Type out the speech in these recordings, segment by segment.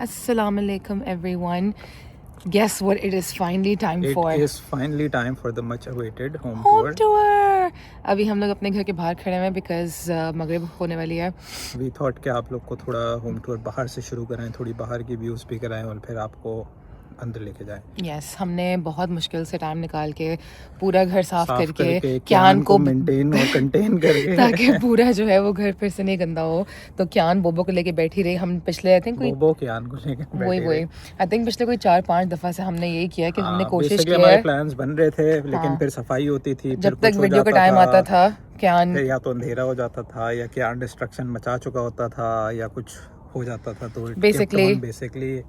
Assalamu alaikum everyone. Guess what it is finally time It for? is finally time for the much awaited home Home tour. tour. अभी हम लोग अपने घर के बाहर खड़े हैं बिकॉज मगरिब होने वाली है. We thought कि आप लोग को थोड़ा होम टूर बाहर से शुरू कराएं, थोड़ी बाहर की व्यूज़ भी कराएं और फिर आपको अंदर लेके जाएं. यस, हमने बहुत मुश्किल से टाइम निकाल के पूरा घर साफ करके क्यान क्यान को मेंटेन और कंटेन करके ताकि पूरा जो है वो घर फिर से नहीं गंदा हो. तो क्यान बोबो को लेके बैठी रही. हम पिछले आई थिंक कोई बोबो क्यान को लेके बैठे वही आई थिंक पिछले कोई 4-5 दफ़ा से हमने यही किया कि हमने कोशिश बेसिकली की हमारे है प्लान्स बन रहे थे, लेकिन हाँ. फिर सफाई होती थी, फिर जब तक कुछ हो वीडियो का जाता टाइम था, आता था क्यान फिर या तो अंधेरा हो जाता था या क्यान डिस्ट्रक्शन मचा चुका होता था या कुछ हो जाता था, तो Basically,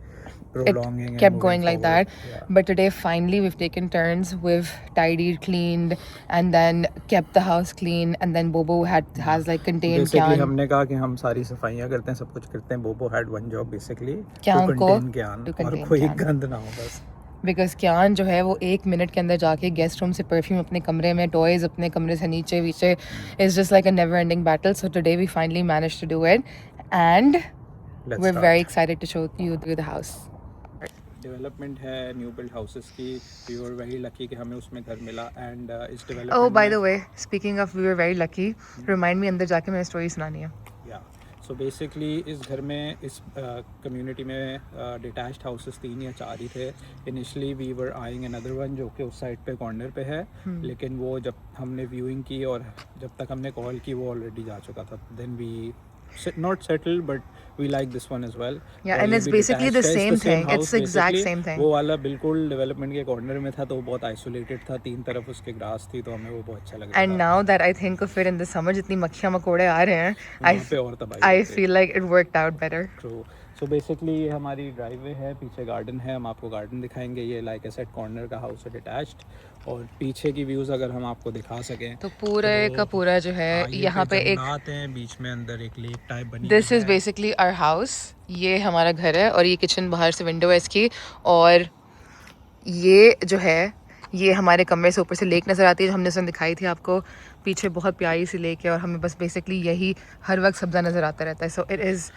prolonging it and kept moving going like forward. that. Yeah. But today, finally, we've taken turns. We've tidied, cleaned, and then kept the house clean. And then Bobo has like contained Basically, Kyan. हमने कहा कि हम सारी सफाइयाँ करते हैं, सब कुछ करते हैं. बोबो had one job basically, Kyan to को contain ज्ञान, to और contain कोई Kyan. गंद ना हो बस. Because Kyan जो है वो 1 मिनट के अंदर जाके गेस्ट रूम से परफ्यूम अपने कमरे में, टॉयज अपने कमरे से नीचे वीचे is just like a never-ending battle. So today we finally managed to do it, and Let's we're start. very excited to show you through the house. Development है new build houses की. We were very lucky कि हमें उसमें घर मिला. And इस Oh, development by the way, speaking of we were very lucky, remind me अंदर जाके मैंने स्टोरी सुनानी है. या सो बेसिकली इस घर में, इस कम्युनिटी में डिटैच्ड हाउसेस 3 या 4 ही थे. Initially we were eyeing another one जो कि उस साइड पे कॉर्नर पे है, लेकिन वो जब हमने व्यूइंग की और जब तक हमने कॉल की वो ऑलरेडी जा चुका था. Then we not settled but we like this one as well. Yeah, और and ये it's भी basically detached the है, same thing. house It's the exact basically. same thing. वो वाला बिल्कुल डेवलपमेंट के कॉर्नर में था, तो वो बहुत आइसोलेटेड था, 3 तरफ उसके ग्रास थी, तो हमें वो बहुत अच्छा लगा. And now that I think of it in the summer, जितनी मक्खियाँ मकोड़े आ रहे हैं, वहाँ पे और तबाही I होती है. feel like it worked out better. True. So basically ये हमारी ड्राइववे है, पीछे गार्डन है, हम आपको गार्डन दिखाएंगे. ये लाइक एसेट कॉर्नर का हाउस है डिटैच्ड, और पीछे की व्यूज़ अगर हम आपको दिखा सकें तो पूरे का पूरा जो है यहाँ पे एक जंगलात हैं, बीच में अंदर एक लेक टाइप बनी दिस हुई इज़ है. Basically our house. ये हमारा घर है और ये किचन बाहर से विंडो है इसकी. और ये जो है ये हमारे कमरे से ऊपर से लेक नज़र आती है जो हमने उसमें दिखाई थी आपको. पीछे बहुत प्यारी सी लेक है और हमें बस बेसिकली यही हर वक्त सब्ज़ा नज़र आता रहता है. So it is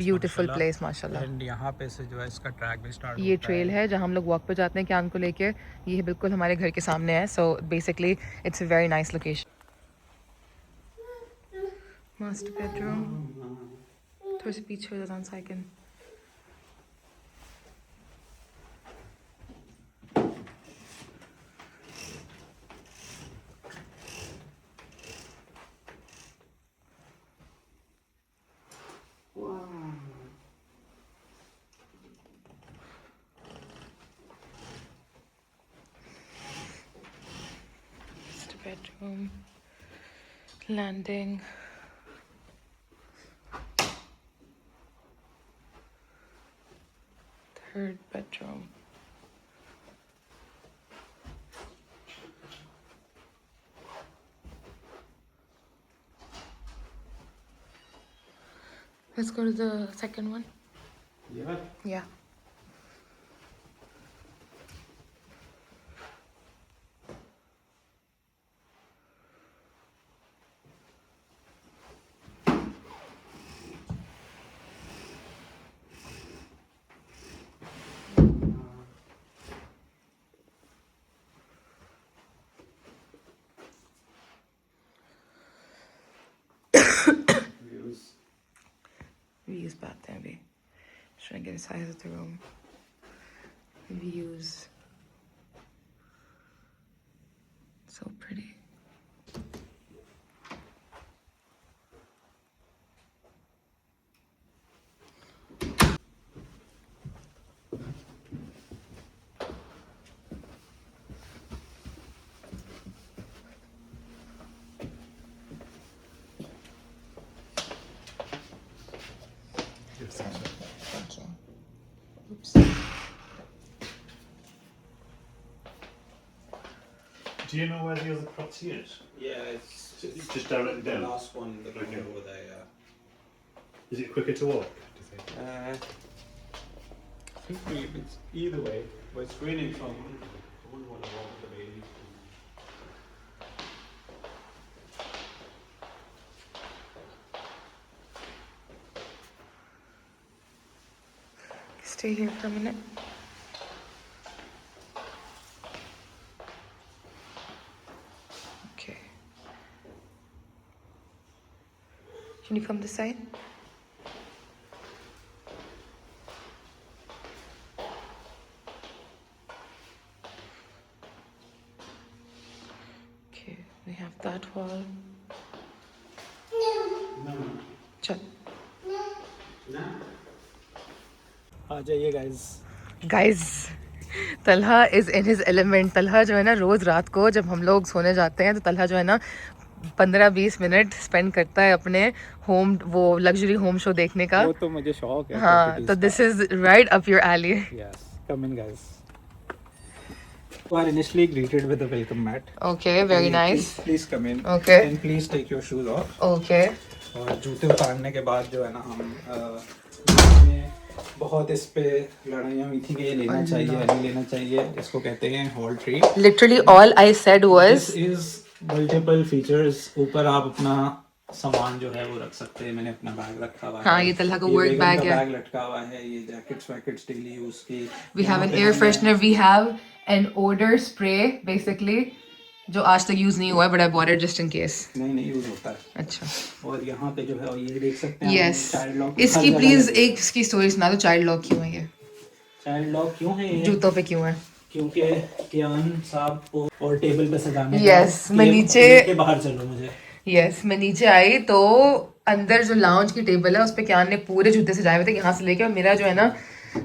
beautiful place माशाल्लाह. एंड यहाँ पे से जो है इसका ट्रैक भी स्टार्ट ये ट्रेल है जहाँ हम लोग वॉक पे जाते हैं क्यान को लेके. ये बिल्कुल हमारे घर के सामने है. So basically it's a very nice location. Master bedroom थोड़ी सी पीछे हो जाता है. Bedroom, landing, third bedroom. Let's go to the second one. Yeah. Views back there, babe. Just trying to get a size of the room. Views. So pretty. Thank you. Oops. Do you know where the other property is? Yeah, it's Just directly down? last one, the road Okay. over there. Yeah. Is it quicker to walk, do you think? I think it's either way, but it's raining, so I wouldn't want to walk with the baby. Stay here for a minute. Okay. Can you come this side? Okay, we have that wall. चल. आ जाइए guys. Guys, Talha is in his element. Talha जो है ना रोज़ रात को जब हम लोग सोने जाते हैं तो तलहा जो है ना 15-20 मिनट स्पेंड करता है अपने होम वो लग्जरी होम शो देखने का. वो तो मुझे शौक है. हाँ, तो this is right up your alley. Yes, come in guys. You are initially greeted with a welcome mat. Okay, very nice. Please come in. Okay. And please take your shoes off. Okay. और जूते उतारने के बाद जो है ना हम बीच में बहुत इस पे लड़ाइयाँ हुई थी कि ये लेना चाहिए या नहीं लेना चाहिए. इसको कहते हैं hall tree. Literally all I said was This is multiple features. ऊपर आप अपना सामान जो है वो रख सकते हैं. मैंने अपना बैग रखा हुआ है. हाँ, ये तलहा का ये वर्क बेगम बैग का है. बैग लटका हुआ है. ये जैकेट्स वैकेट्स डेली यूज की. वी हैव यहाँ एन पे एयर हमने- freshener. We have an odour spray basically जो आज तक यूज नहीं हुआ है but I bought it just in case. नहीं यूज होता है. अच्छा. और यहाँ पे जो है ये देख सकते हैं. यस. Child lock. इसकी प्लीज एक इसकी स्टोरी सुना दो. चाइल्ड लॉक क्यों है ये? चाइल्ड लॉक क्यों है ये? जूतों पे क्यों है? क्योंकि कियान साहब को और टेबल पे सजाने Yes, मैं नीचे- के बाहर चलो मुझे. यस, मैं नीचे आई तो अंदर जो लाउंज की टेबल है उस पे क्या ने पूरे जूते सजाए हुए थे यहाँ से लेके. और मेरा जो है ना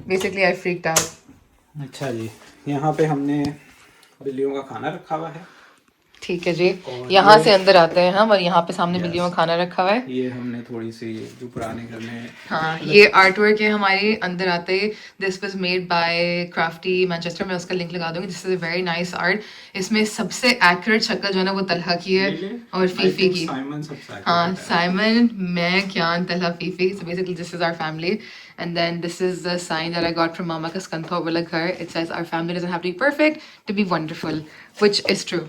बेसिकली आई फ्रीक्ड आउट. अच्छा जी. यहाँ पे हमने बिल्लियों का खाना रखा हुआ है. ठीक है जी. और यहाँ ये- से अंदर आते हैं हम और यहाँ पे सामने बिल्लियों का खाना रखा हुआ है. ये हमने थोड़ी सी जो पुराने घर में. हाँ, ये आर्ट वर्क है हमारी. अंदर आते this was made by crafty Manchester. मैं उसका लिंक लगा दूंगी. This is a very nice art. इसमें सबसे एक्यूरेट शक्ल जो है ना वो तलहा की है और फीफी की. साइमन सबसे हाँ, साइमन, मैं, Kian, Talha, Fifi. So basically this is our family. And then this is the sign that I got from Mama ka Skantha wala ghar. It says our family doesn't have to be perfect to be wonderful, which is true.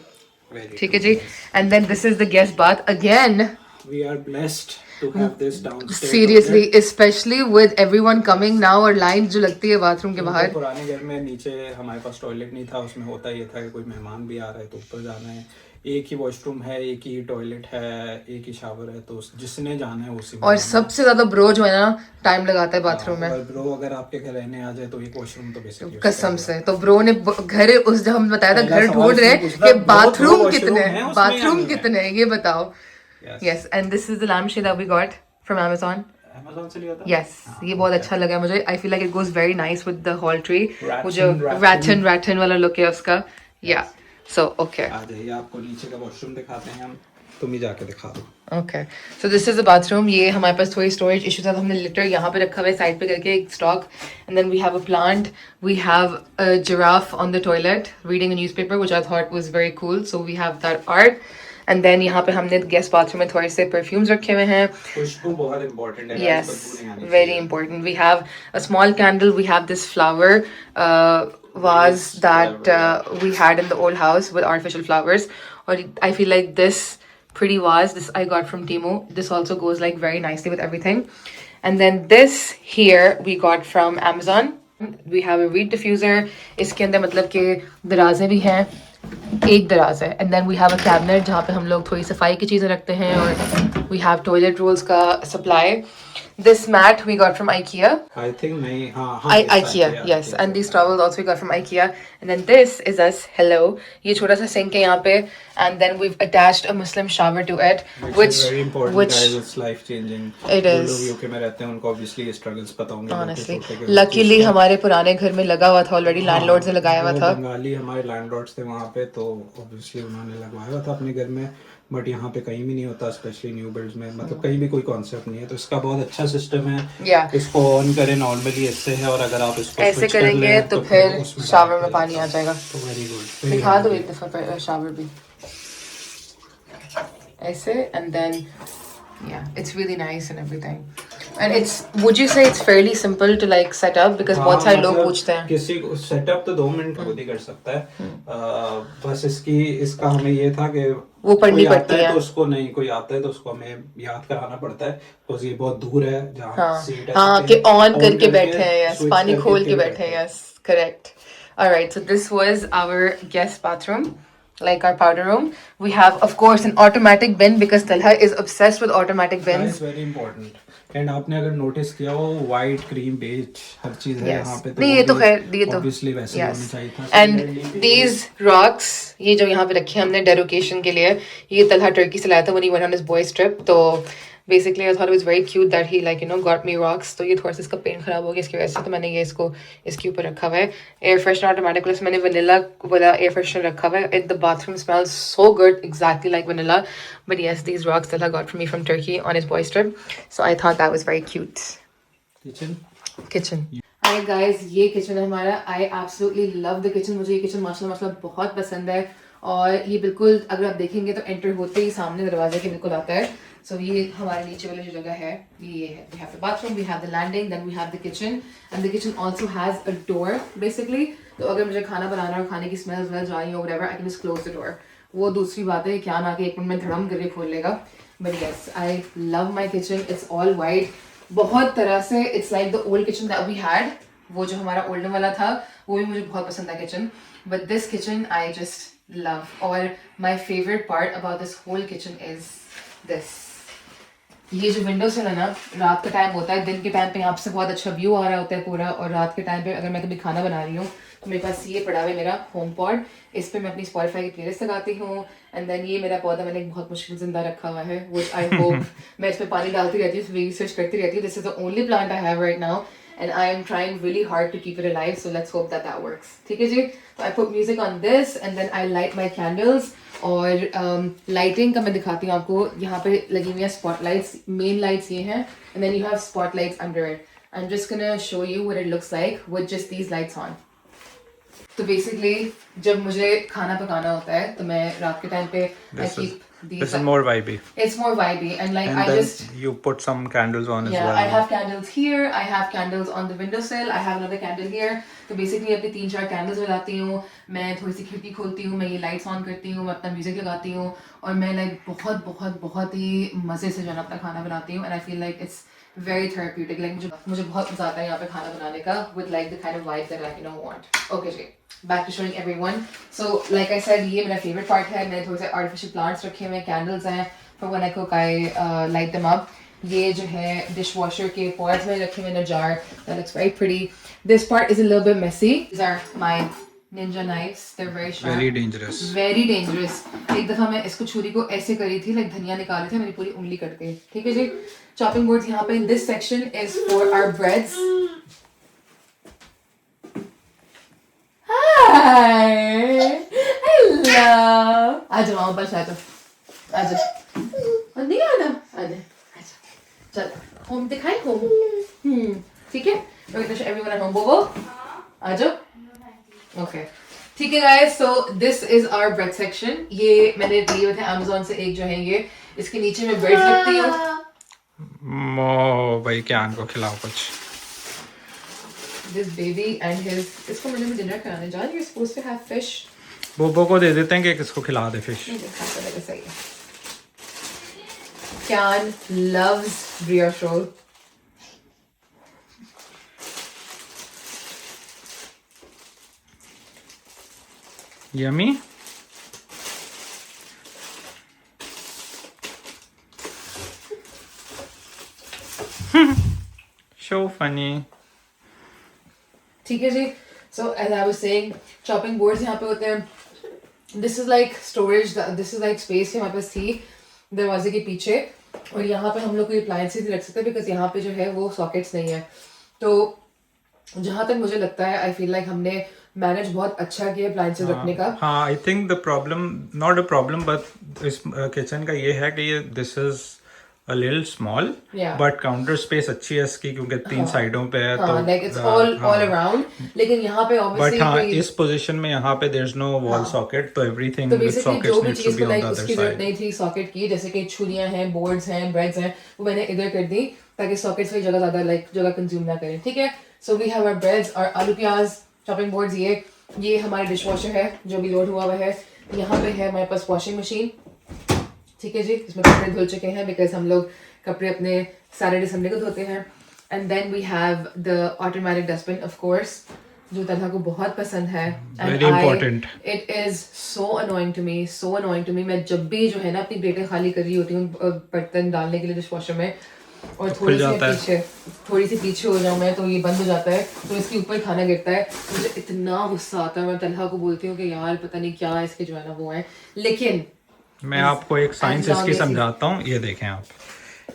ठीक है जी. And then this is the guest bath again. We are blessed to have this downstairs. Seriously, especially with everyone coming now और line जो लगती है bathroom के बाहर. पुराने घर में नीचे हमारे पास टॉयलेट नहीं था. उसमें होता ये था कि कोई मेहमान भी आ रहा है तो ऊपर जाना है. एक ही वॉशरूम है, एक ही टॉयलेट है, एक ही शावर है. तो जिसने जाना है उसी में और जाना है. सबसे ज्यादा ब्रो जो है ना टाइम लगाता है बाथरूम में. और ब्रो अगर आपके घर रहने आ जाए तो एक वॉशरूम तो बेसिकली कसम से. तो ब्रो ने घर उस जब हम बताया था पहला घर सवाल ढूंढ रहे उसने हैं पूछा, कि बाथरूम दो कितने washroom हैं. हैं उसमें बाथरूम या नहीं कितने हैं ये बताओ. Yes. Yes, and this is the lampshade that we got from Amazon. Amazon से लिया था. Yes, ये बहुत अच्छा लगा मुझे. I feel like it goes very nice with the hall tree. वो जो Rattan. rattan वाला look है उसका. Yeah. So okay. आ जाइए. आपको नीचे का वॉशरूम दिखाते हैं हम. तुम ही जाके दिखा दो. Okay. So this is the bathroom. ये हमारे पास थोड़ी storage issues था तो हमने litter यहाँ पे रखा हुआ है साइड पे करके एक stock. And then we have a plant. We have a giraffe on the toilet reading a newspaper, which I thought was very cool. So we have that art. And then यहाँ पे हमने guest bathroom में थोड़े से perfumes रखे हुए हैं. खुशबू बहुत important है. Yes, बदबू नहीं आनी very चाहिए. important. We have a small candle. We have this flower vase that we had in the old house with artificial flowers. Or I feel like this pretty vase, this I got from Temu. This also goes like very nicely with everything. And then this here we got from Amazon. We have a reed diffuser. इसके अंदर मतलब कि दराज़ें भी हैं. एक दराज है. And then we have a cabinet जहाँ पे हम लोग थोड़ी सफाई की चीज़ें रखते हैं. और we have toilet rolls का supply. This mat we got from IKEA. I think नहीं. हाँ. IKEA, yes. And these towels also we got from IKEA. And then this is us. Hello. ये छोटा सा sink है यहाँ पे. And then we've attached a Muslim shower to it, Which is very important, guys. It's life changing. It is. जो लोग UK में रहते हैं उनको obviously struggles पता होंगे. honestly, luckily हमारे पुराने घर में लगा हुआ था already. Landlord से लगाया हुआ था. बंगाली हमारे लैंडलॉर्ड्स थे वहाँ पे तो obviously उन्होंने लगवाया हुआ था अपने घर में. बट यहाँ पे कहीं भी नहीं होता, स्पेशली न्यू बिल्ड्स में. मतलब कहीं भी कोई कॉन्सेप्ट नहीं है. तो इसका बहुत अच्छा सिस्टम है. Yeah. इसको ऑन करें नॉर्मली ऐसे है और अगर आप इसको ऐसे switch कर करेंगे लें, तो फिर उसमें शावर में डाल पानी आ जाएगा. तो वेरी गुड. दिखा दो एक दफा शावर भी ऐसे. And then yeah, it's really nice and everything. And it's, would you say it's fairly simple to like set up because बहुत सारे लोग पूछते हैं. किसी को सेटअप तो 2 मिनट खुद ही कर सकता है. बस इसका हमें ये था कि वो पढ़नी कोई आता पड़ती है है। तो उसको नहीं, कोई आता है तो उसको हमें याद कराना पड़ता है, बिकॉज ये बहुत दूर है जहाँ हाँ सीट है, हाँ सकते कि हैं ऑन करके बैठे हैं, यस, switch पानी करके खोल के फिर बैठे हैं, yes, correct. Alright, so this was our guest bathroom, like our powder room. We have, of course, an automatic bin because Talha is obsessed with automatic bins. Guys, very important. And आपने अगर notice किया हो white cream beige हर चीज है Yes. यहाँ पे, तो नहीं, वो ये तो भी खैर, ये तो ऑब्वियसली वैसे ही yes. होना चाहिए था। And these rocks, ये जो यहाँ पे रखे हैं हमने डेकोरेशन के लिए, ये तलहा टर्की से लाया था when he went on his boys trip. तो basically I thought it was very cute that he like got me rocks. तो ये थोड़ा सा इसका पेंट खराब हो गया इसकी वजह से, तो मैंने ये इसको इसके ऊपर रखा हुआ है। एयर फ्रेशनर ऑटोमेटिक प्लस मैंने वनीला वाला एयर फ्रेशनर रखा हुआ है। The bathroom smells so good, exactly like vanilla. But yes, these rocks Talha got for me from Turkey on his boys trip. So I thought that was very cute. Kitchen. Hi guys, ये kitchen है हमारा। I absolutely love the kitchen. मुझे ये kitchen माशाल्लाह बहुत पसंद है, और ये बिल्कुल अगर आप देखेंगे तो एंटर होते ही सामने दरवाजे के बिल्कुल आता है। सो ये हमारे नीचे वाली जो जगह है ये है। We have the bathroom, we have the landing, then we have the kitchen, and the kitchen also has a door basically. तो अगर मुझे खाना बनाना और खाने की स्मेल जा रही हो whatever, I can just close the door. वो दूसरी बात है, क्या ना कि एक मिनट में धड़म करके खोल लेगा। But yes, I love my kitchen. It's all white, बहुत तरह से it's like the old kitchen that we had. वो जो हमारा ओल्डन वाला था वो भी मुझे बहुत पसंद है kitchen, but this kitchen I just love. और my favourite part about this whole kitchen is this, ये जो विंडो से है ना, रात का टाइम होता है, दिन के टाइम पे यहाँ से बहुत अच्छा व्यू आ रहा होता है पूरा, और रात के टाइम पे अगर मैं कभी खाना बना रही हूँ तो मेरे पास ये पड़ा हुआ है मेरा होम पॉड। इस पे मैं अपनी स्पॉटिफाई की प्लेलिस्ट लगाती हूँ, एंड देन ये मेरा पौधा मैंने बहुत मुश्किल जिंदा रखा हुआ है, व्हिच आई होप मैं इस पे पानी डालती रहती हूँ, रिसर्च करती रहती हूँ। This is the only plant I have right now, and I am trying really hard to keep it alive, so let's hope that that works. ठीक है जी? So I put music on this, and then I light my candles. और lighting का मैं दिखाती हूँ आपको। यहाँ पे लगी हुई है स्पॉटलाइट्स, मेन लाइट्स ये हैं, and then you have spotlights under it. I'm just gonna show you what it looks like with just these lights on. तो बेसिकली जब मुझे खाना पकाना होता है तो मैं रात के टाइम पे I keep these. This is more vibey. It's more vibey, and like And I then just you put some candles on as yeah, well. I have candles here, I have candles on the windowsill, I have another candle here. तो basically अपनी 3-4 candles जलाती हूँ, मैं थोड़ी सी खिड़की खोलती हूँ, मैं ये लाइट्स ऑन करती हूँ, मैं अपना म्यूजिक लगाती हूँ, और मैं लाइक बहुत बहुत बहुत ही मज़े से जो है अपना खाना बनाती हूँ, and I feel like it's very therapeutic. Like मुझे बहुत मजा आता है यहाँ पे खाना बनाने का, with like the kind of vibe that I want. Okay ji, back to showing everyone. So like I said, ये मेरा favorite part है। मैंने थोड़े से artificial plants रखे हुए हैं, candles हैं, for when I cook I light them up. ये जो है dishwasher के pots में रखे हुए हैं, jar that looks very pretty. This part is a little bit messy. These are my ninja knives. They're very sharp. Very dangerous. Very dangerous. एक दफा मैं इसको छुरी को ऐसे करी थी, like धनिया निकाले थे, मेरी पूरी उंगली कट गई। ठीक है जी? Chopping boards यहाँ पे, this section is for our breads. Hi! Hello! आजा मामा पास आजा, आजा। और नहीं आना, आजा, आजा। चल, home दिखाएं home. ठीक है? We're going to show everyone at home. बोबो, आजा। Okay. ठीक है guys, so this is our bread section. ये मैंने लिए थे Amazon से, एक जो है ये, इसके नीचे मैं bread रखती हूँ। भाई क्या को खिलाओ कुछ। This baby and his, इसको मैंने भी डिनर कराने जा, you're supposed to have fish. बोबो को दे देते हैं कि किसको खिला दे फिश। नहीं खाता लगा सही है। Kian loves brioche roll. Yummy. So funny. ठीक है जी। So as I was saying, chopping boards यहाँ पे होते हैं। This is like storage, this is like space हमारे पास थी दरवाजे के पीछे, और यहाँ पे हम लोग कोई appliances नहीं रख सकते बिकॉज यहाँ पे जो है वो सॉकेट्स नहीं है। तो जहाँ तक मुझे लगता है, आई फील लाइक हमने मैनेज बहुत अच्छा किया appliances रखने का। हाँ, I think the problem, not a problem, but इस किचन का ये है कि ये this is a little small, but counter space अच्छी है इसकी क्योंकि 3 साइडों पे है, तो like it's all around. लेकिन यहाँ पे obviously but हाँ, इस पोजीशन में यहाँ पे there's no wall socket, तो everything तो with basically sockets जो भी needs to चीज be को on like the other उसकी जरूरत side. नहीं थी सॉकेट की, जैसे कि छुरियां हैं, बोर्ड्स हैं, ब्रेड्स हैं, वो मैंने इधर कर दी ताकि सॉकेट्स वाली जगह ज्यादा like जगह कंज्यूम ना करें। ठीक है? So we have our breads और आलू प्याज, चॉपिंग बोर्ड्स, ये हमारा डिश वॉशर है जो भी लोड हुआ हुआ है। यहाँ पे है हमारे पास वॉशिंग मशीन, ठीक है जी, इसमें कपड़े धुल चुके हैं बिकॉज हम लोग कपड़े अपने सैटरडे संडे को धोते हैं. And then we have the automatic dustbin of course, जो तलहा को बहुत पसंद है. Very important. It is so annoying to me. मैं जब भी जो है ना अपनी प्लेटें खाली कर रही होती हूँ बर्तन डालने के लिए डिश वॉशर में, और थोड़ी सी पीछे हो जाऊँ मैं तो ये बंद हो जाता है, तो इसके ऊपर खाना गिरता है. मुझे इतना गुस्सा आता है, मैं तलहा को बोलती हूँ कि यार पता नहीं क्या इसके जो है ना वो है. लेकिन मैं आपको एक साइंस इसकी समझाता हूँ. ये देखें आप,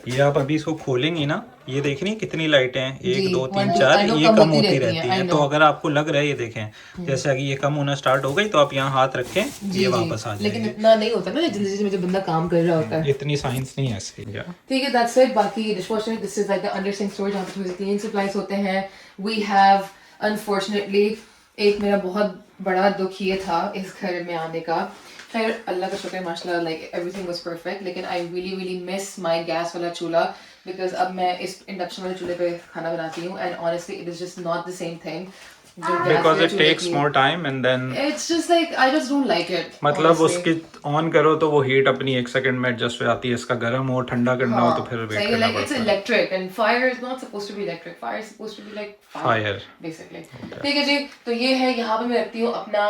ये आप अभी इसको खोलेंगी ना, ये देख रही हैं कितनी लाइटें हैं, 1 2 3 4, ये कम होती रहती हैं. तो अगर आपको लग रहा है, ये देखें जैसे अगर ये कम होना स्टार्ट हो गई तो आप यहाँ हाथ रखें, ये वापस आ जाएगी. लेकिन इतना नहीं होता ना जल्दी जल्दी में जब बंदा काम कर रहा होता है. इतनी साइंस नहीं है इसकी. ठीक है, दैट्स इट. बाकी dishwasher, this is like the under sink storage, जहाँ पे थोड़े से क्लीनिंग सप्लाईज होते हैं. वी हैव अनफॉर्चुनेटली, एक मेरा बहुत बड़ा दुख ये था इस घर में आने का. खैर अल्लाह का शुक्र है माशाल्लाह, लाइक एवरीथिंग वाज परफेक्ट. लेकिन I really miss my gas वाला चूल्हा बिकॉज अब मैं इस इंडक्शन वाले चूल्हे पे खाना बनाती हूँ and honestly it is just not the same thing. Because it takes more time and then it's just like I just don't like it. मतलब उसकी ऑन करो तो वो हीट अपनी 1 सेकंड में एडजस्ट हो जाती है. इसका गर्म हो ठंडा करना हो तो फिर वेट करना like पड़ता it's है. electric and fire is not supposed to be electric. Fire is supposed to be like fire basically. ठीक है जी, तो ये है, यहाँ पे मैं रखती हूँ अपना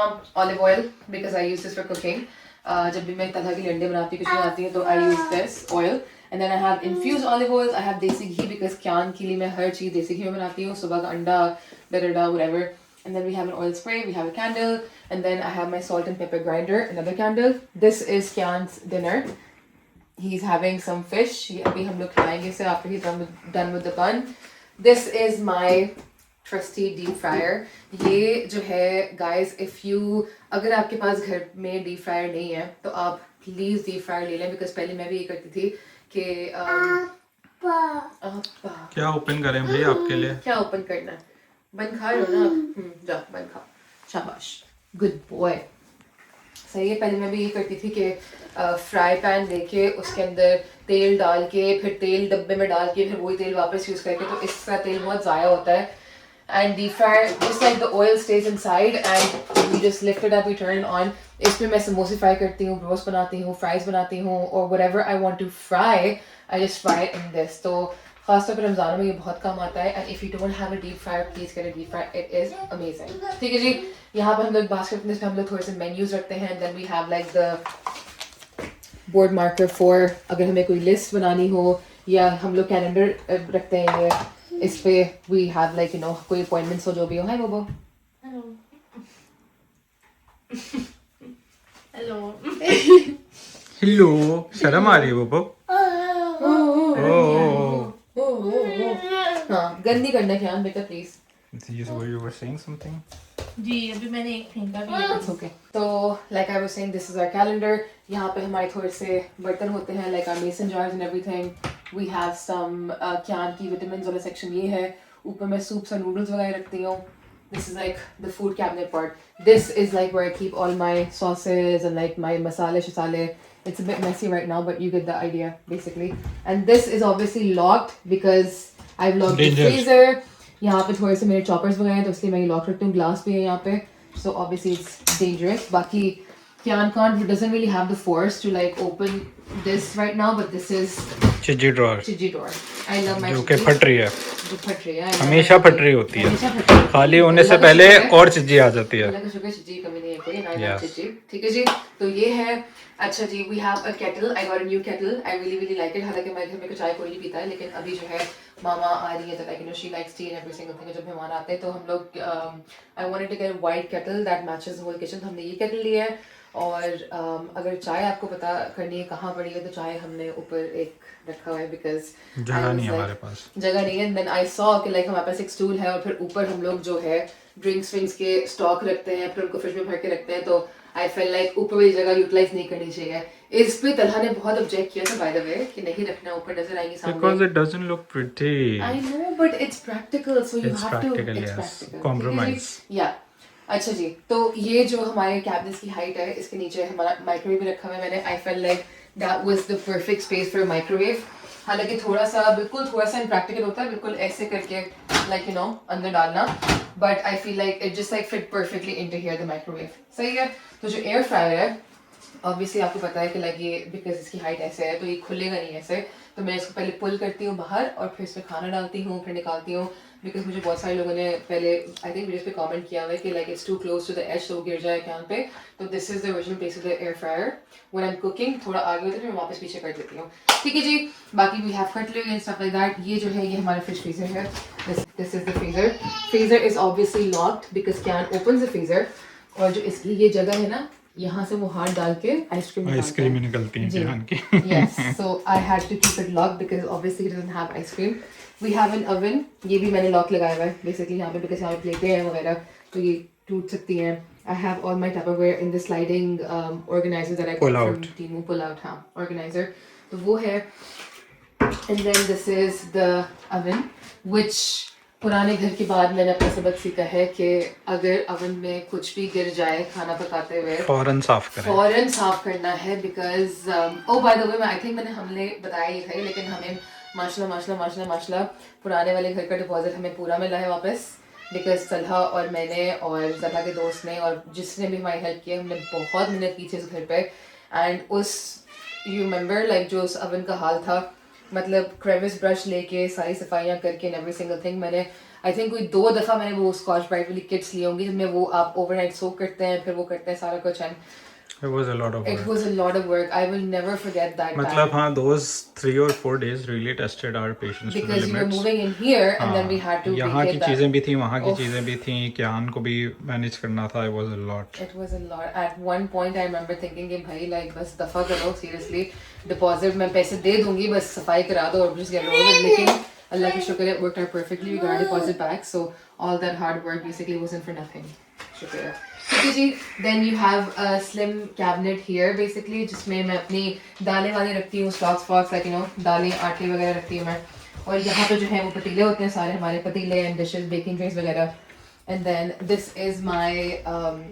olive oil because I use this for cooking. जब भी मैं तलहा के लिए अंडे बनाती हूँ, कुछ बनाती हूँ, तो I use this oil. And then I have infused olive oil. I have desi ghee because Kyan के लिए मैं हर चीज़ देसी घी में बनाती हूँ. सुबह का अंडा, da whatever. And then we have an oil spray. We have a candle, and then I have my salt and pepper grinder. Another candle. This is Kyan's dinner. He's having some fish. अभी हम लोग खाएंगे इसे after he's done with the bun. This is my trusty deep fryer. ये जो है guys, if you अगर आपके पास घर में deep fryer नहीं है तो आप please deep fryer ले लें because पहले मैं भी ये करती थी कि क्या ओपन करें भाई आपके लिए? क्या ओपन करना है? बन खा रहे हो ना? जाओ बन खाओ, शाबाश, गुड बॉय. सही है. पहले मैं भी ये करती थी कि फ्राई पैन लेके उसके अंदर तेल डाल के, फिर तेल डब्बे में डाल के, फिर वही तेल वापस यूज़ करके, तो इसका तेल बहुत ज़ाया होता है. And deep fry just like the oil stays inside and we just lift it up, we turn on. इसमें मैं समोसे फ्राई करती हूँ, रोस्ट बनाती हूँ, फ्राइज बनाती हूँ, और whatever I want to fry I just fry in this. तो खासतौर पर रमज़ानों में ये बहुत काम आता है. And if you don't have a deep fryer please get a deep fryer, it is amazing. ठीक है जी, यहाँ पर हम लोग बास्केट में हम लोग थोड़े से मेन्यूज रखते हैं. Then we have like the board marker for अगर हमें कोई लिस्ट बनानी हो, या हम लोग कैलेंडर रखते हैं. ये इस पे we have like you know कोई अपॉइंटमेंट्स हो, जो भी हो. हाय बोबो. हेलो, शर्म आ रही है बोबो? हाँ, गन नहीं करना क्या बेटा please. You were saying something? जी अभी मैंने एक फेंका भी है. It's okay. तो like I was saying, this is our calendar. यहाँ पे हमारे थोड़े से बर्तन होते हैं, like our mason jars and everything. We have some Kyan की vitamins वाला section ये है. ऊपर मैं soups और noodles वगैरह रखती हूँ. This is like the food cabinet part. This is like where I keep all my sauces and like my masale shasale. It's a bit messy right now, but you get the idea basically. And this is obviously locked because I've locked the freezer. यहाँ पे थोड़े से मेरे choppers वगैरह हैं तो इसलिए मैं ये लॉक रखती हूँ. ग्लास भी है यहाँ पे, so obviously it's dangerous. बाकी Kyan doesn't really have the force to like open this right now, but this is cheesy drawer. I love my जो कि फट रही है. जो फट रही है. हमेशा फट रही होती है. खाली होने से पहले और चिज्जी आ जाती है. अल्लाह का शुक्र चिज्जी कमी नहीं है कोई. ना चिज्जी. ठीक है जी, तो ये है. अच्छा जी, we have a kettle. I got a new kettle. I really like it. हालांकि मैं घर में कुछ चाय कोई नहीं पीता है, लेकिन अभी जो है मामा आ रही है तो like you know she likes tea and every single thing. जब मेहमान आते हैं तो हम लोग I wanted to get a white kettle that matches the whole kitchen. तो हमने ये kettle लिया है. और अगर चाय आपको पता करनी है कहाँ पड़ी है, तो चाय हमने ऊपर एक रखा हुआ है बिकॉज जगह नहीं है हमारे पास. जगह नहीं है. देन आई सॉ कि लाइक हमारे पास एक स्टूल है और फिर ऊपर हम लोग जो है ड्रिंक्स के स्टॉक रखते हैं, फिर उनको फ्रिज में भर के रखते हैं. तो आई फेल लाइक ऊपर वाली जगह यूटिलाइज नहीं करनी चाहिए. इस पे तलहा ने बहुत ऑब्जेक्ट किया था बाय द वे कि नहीं रखना, ऊपर नजर आएंगी सामने. Because it doesn't look pretty. I know, but it's practical, so you It's have practical, to. It's yes. practical. Compromise. Yeah. अच्छा जी, तो ये जो हमारे कैबिनेट्स की हाइट है, इसके नीचे हमारा माइक्रोवेव भी रखा हुआ है मैंने. I felt like that was the perfect space for microwave. हालांकि थोड़ा सा इम्प्रैक्टिकल होता है, बिल्कुल ऐसे करके लाइक यू नो अंदर डालना, but I feel like it just like fit perfectly into here the microwave. सही है. तो जो एयर फ्रायर है ऑब्वियसली आपको पता है कि लाइक ये बिकॉज इसकी हाइट ऐसे है तो ये खुलेगा नहीं ऐसे, तो मैं इसको पहले पुल करती हूँ बाहर और फिर इसमें खाना डालती हूँ, फिर निकालती हूँ। बिकॉज मुझे बहुत सारे लोगों ने पहले आई थिंक वीडियोस पे कमेंट किया हुआ है कि like it's too close to the edge तो वो गिर जाए कैन पे। तो this is the original place of the air fryer. When I am cooking थोड़ा आगे होता है मैं वापस पीछे कर देती हूँ। ठीक है जी, बाकी we have cutlery and stuff like that. ये जो है ये हमारा फ्रिज फ्रीजर है। This is the freezer. Freezer is obviously locked because Kyan open the freezer. और जो इसकी ये जगह है ना, यहाँ से वो हाथ डाल के आइसक्रीम निकलती है जान की। Yes, so I had to keep it locked because obviously it doesn't have ice cream. We have an oven. ये भी मैंने लॉक लगाया हुआ है basically यहाँ पे because यहाँ पे प्लेटें हैं वगैरह तो ये टूट सकती हैं। I have all my Tupperware in the sliding organizer that I got from Temu pull out organizer. तो वो है। And then this is the oven which पुराने घर के बाद मैंने अपना सबक सीखा है कि अगर ओवन में कुछ भी गिर जाए खाना पकाते हुए फौरन साफ करना है because oh by the way I think हमने बताया ही था लेकिन हमें माशाल्लाह पुराने वाले घर का डिपॉजिट हमें पूरा मिला है वापस बिकॉज सलहा और मैंने और सलहा के दोस्त ने और जिसने भी हमारी हेल्प की हमने बहुत मेहनत की थी उस घर पे। एंड उस यू रिमेंबर लाइक जो उस ओवन का हाल था, मतलब क्रेविस ब्रश लेके सारी सफाइयाँ करके एवरी सिंगल थिंग मैंने आई थिंक कोई 2 दफ़ा मैंने वो स्कॉच ब्राइट वाली किट्स ली होंगी जिनमें वो आप ओवरनाइट सोक करते हैं फिर वो करते हैं सारा कुछ। And It was a lot of work. It was a lot of work. I will never forget that मतलब time. हाँ, those 3 or 4 days really tested our patience to the Because you were limits. moving in here and then we had to यहाँ की recreate that. चीजें भी थी, वहाँ की चीजें भी थी, क्यान को भी मैनेज करना था। It was a lot. It was a lot. At one point I remember thinking कि भाई like बस दफा करो seriously, deposit मैं पैसे दे दूँगी बस सफाई करा दो और just get over it। लेकिन अल्लाह का शुक्र है it worked out perfectly. We got our deposit back, so all that hard work basically wasn't for nothing. शुक्र है। ठीक है जी। Then you have a slim cabinet here basically जिसमें मैं अपनी दालें वालें रखती हूँ, stocks fox like you know दालें आटे वगैरह रखती हूँ मैं। और यहाँ पे जो है वो पतीले होते हैं सारे हमारे पतीले and dishes, baking trays वगैरह। And then this is my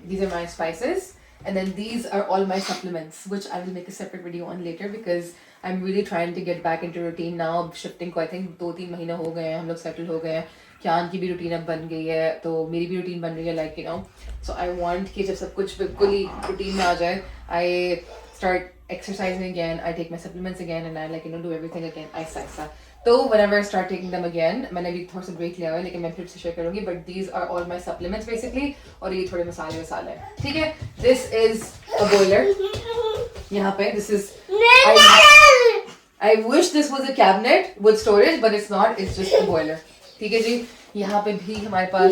these are my spices and then these are all my supplements which I will make a separate video on later because I'm really trying to get back into routine now. Shifting को I think 2-3 महीना हो गए हैं, हम लोग settle हो गए हैं। क्यान की भी रूटीन अब बन गई है तो मेरी भी रूटीन बन रही है like you no. So I want कि जब सब कुछ बिल्कुल ही रूटीन में आ जाए I start exercising again, I take my supplements again and I like you know do everything again ऐसा। तो whenever I start taking them again, मैंने अभी थोड़ा सा ब्रेक लिया हुआ है लेकिन मैं फिर से शेयर करूंगी। But these are all my supplements basically और ये थोड़े मसाले हैं। ठीक है, दिस इज अ बॉयलर यहाँ पे। This is I wish this was a cabinet with storage but it's not, it's just a boiler. ठीक है जी, यहाँ पे भी हमारे पास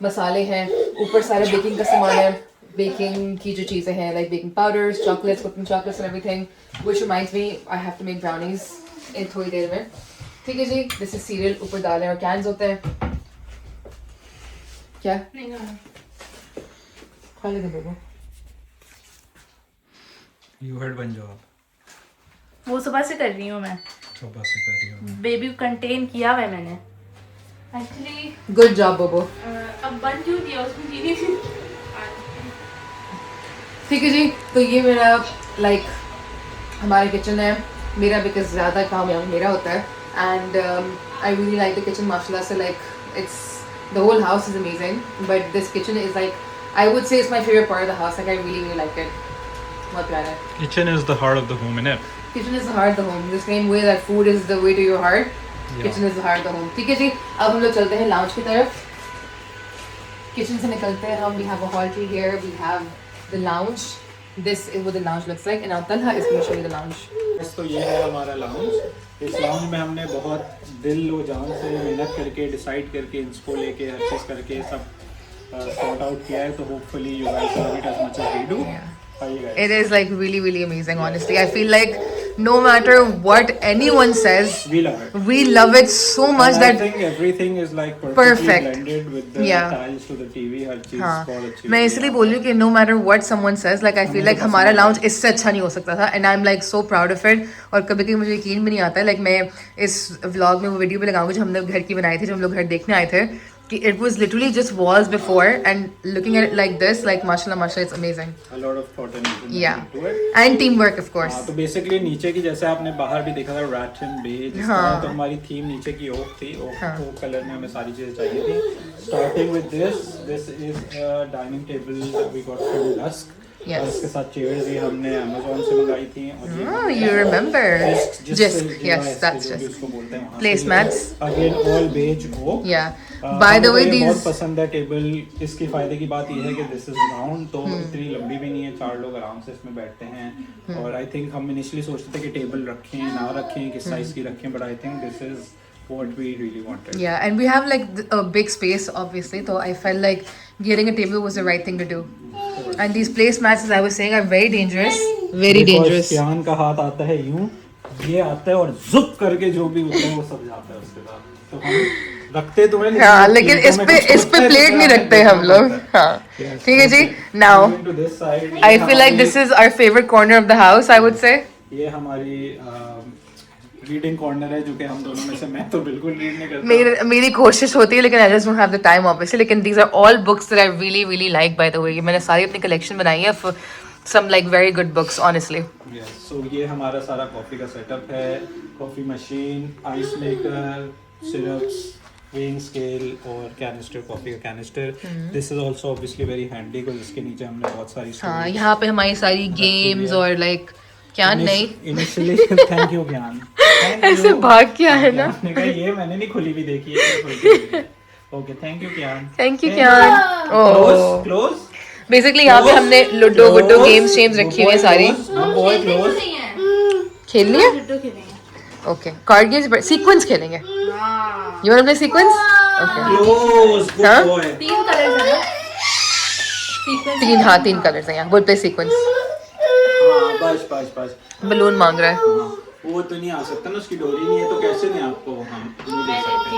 मसाले हैं, ऊपर सारे बेकिंग का सामान है, बेकिंग की जो चीज़ें हैं like baking powders, chocolates, cooking chocolates and everything which reminds me I have to make brownies in थोड़ी देर में। ठीक है जी, दिस इज सीरियल, ऊपर दालें और कैन्स होते हैं। क्या खा लेंगे बेबो? You had one job. वो सुबह से कर रही हूँ मैं, सुबह से कर रही हूँ। बेबी को कंटेन किया हुआ है मैंने एक्चुअली। गुड जॉब बोबो। अब बन क्यों दिया उसमें चीनी थी। ठीक है जी, तो ये मेरा लाइक हमारा किचन है मेरा बिकॉज ज़्यादा काम यहाँ मेरा होता है and I really like the kitchen माशाल्लाह से। Like it's the whole house is amazing but this kitchen is like I would say it's my favourite part of the house. Like I really like it, बहुत प्यारा है। Kitchen is the heart of the home, innit? Kitchen is the heart of the home. The same way that food is the way to your heart, kitchen is the heart of the home. ठीक है जी, अब हम लोग चलते हैं lounge की तरफ। Kitchen से निकलते हैं हम। We have a hall tree here. We have the lounge. This is what the lounge looks like. And now Talha is going to show you the lounge. तो ये है हमारा लाउंज। इस लाउंज में हमने बहुत दिल और जान से मेहनत करके डिसाइड करके इंस्पो लेके हर चीज़ करके सब सॉर्ट आउट किया है। तो hopefully you guys love it as much as we do. It is like really amazing, honestly. I feel like no matter what anyone says, we love it. We love it so much And that I think everything is like Perfect. blended with the Yeah. tiles to the TV. हर चीज़ हाँ, बहुत अच्छी। मैं इसलिए बोल रही हूँ कि no matter what someone says, like I feel like हमारा lounge इससे अच्छा नहीं हो सकता था and I'm like so proud of it। और कभी कभी मुझे यकीन भी नहीं आता है like मैं इस vlog में वो वीडियो भी लगाऊंगी जो हमने घर की बनाई थी, जब हम लोग घर देखने आए थे, कि it was literally just walls before and looking at it like this, like mashallah it's amazing। A lot of thought and effort Yeah, into it. and teamwork of course। हाँ, तो बेसिकली नीचे की जैसे आपने बाहर भी देखा था रैट एंड बेज, तो हमारी थीम नीचे की ओक थी। ओक कलर में हमें सारी चीजें चाहिए थी। Starting with this is dining table we got from Dusk. Yes. और इसके साथ चेयर्स ये हमने अमेज़न से मंगाई थी और ये Oh, you remember? Jisk. Yes, that's जो भी Jisk. उसको बोलते हैं वहाँ Placemats. Again all beige oak Yeah. By the way, बहुत these. पसंद है टेबल। इसकी फायदे की बात यह है कि दिस इज राउंड, तो इतनी लंबी भी नहीं है, 4 लोग आराम से इसमें बैठते हैं। और आई थिंक हम इनिशियली सोचते थे कि टेबल रखें ना रखें, किस साइज की रखें, but I think this is what we really wanted. Yeah, and we have like a big space, obviously. So I felt like getting a table was the right thing to do. And these placemats, as I was saying, are very dangerous. Very dangerous. यान का हाथ आता है यूं, ये आता है और जुप करके जो भी होता है वो सब जाता है उसके बाद। तो हम रखते तो हैं, हाँ, लेकिन इस पे प्लेट नहीं रखते हम लोग। हाँ, ठीक है जी। Now, I feel like this is our favorite corner of the house, I would say. ये हमारी रीडिंग कॉर्नर है, जो कि हम दोनों में से मैं तो बिल्कुल रीड नहीं करता। मेरी कोशिश होती है, लेकिन I just don't have the time obviously. लेकिन these are all books that I really really like, by the way. ये मैंने सारी अपनी कलेक्शन बनाई है for some like very good books, honestly. Yes, so ये हमारा सारा कॉफी का सेटअप है, coffee machine, ice maker, syrups, weighing scale और कैनिस्टर, कॉफी का canister. This is also obviously very handy because इसके नीचे हमने बहुत सारी हाँ, यहाँ पे हमारी सारी गेम्स और like क्या नहीं इनिशियली थैंक यू ज्ञान ऐसे भाग क्या है ना। आपने कहा ये मैंने नहीं खुली भी देखी है। ओके, थैंक यू ज्ञान। थैंक यू ज्ञान। ओह, क्लोज। बेसिकली यहाँ पे हमने लूडो वुडो गेम्स रखी हुई है सारी। खेलनी है? लूडो खेलेंगे। ओके, कार्ड गेम्स, सीक्वेंस खेलेंगे। You want to play Sequence? Okay. Close, good हाँ? बॉय। 3 कलर्स है ना? सीक्वेंस 3 कलर्स हैं यहाँ। Will play Sequence. हाँ, बस बलून मांग रहा है। हाँ, वो तो नहीं आ सकता ना, उसकी डोरी नहीं है, तो कैसे नहीं आपको हम नहीं दे सकते।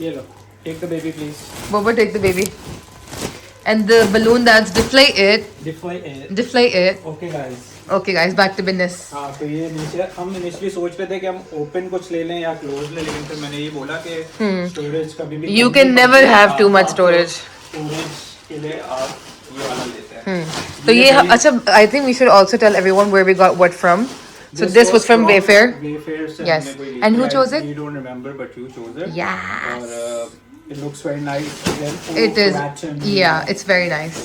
ये लो, take the baby please. Boba, take the baby. And the balloon that's deflate it. Okay guys. Okay guys, back to business. हाँ, तो ये नीचे हम इनिशियली सोच रहे थे कि हम ओपन कुछ ले लें या क्लोज ले, लेकिन फिर मैंने ये बोला कि स्टोरेज कभी भी You can never have too much storage. Storage के लिए आप ये वाला लेते हैं। तो ये अच्छा, I think we should also tell everyone where we got what from. So this was from Wayfair. Wayfair से Yes. हमने कोई ली And who थी। chose it? We don't remember, but you chose it. Yes. और it looks very nice. Again, It is. scratch and- Yeah, it's very nice.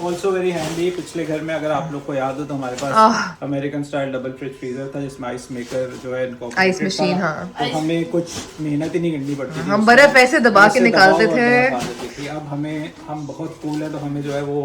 Also very handy. पिछले घर में अगर आप लोग को याद हो तो हमारे पास American style double fridge freezer था, जिसमें आइस मेकर जो है इनको आइस मशीन, हाँ। तो हमें कुछ मेहनत ही नहीं करनी पड़ती थी। हम बर्फ ऐसे दबा के निकालते थे। अब हम बहुत कूल है, तो हमें जो है वो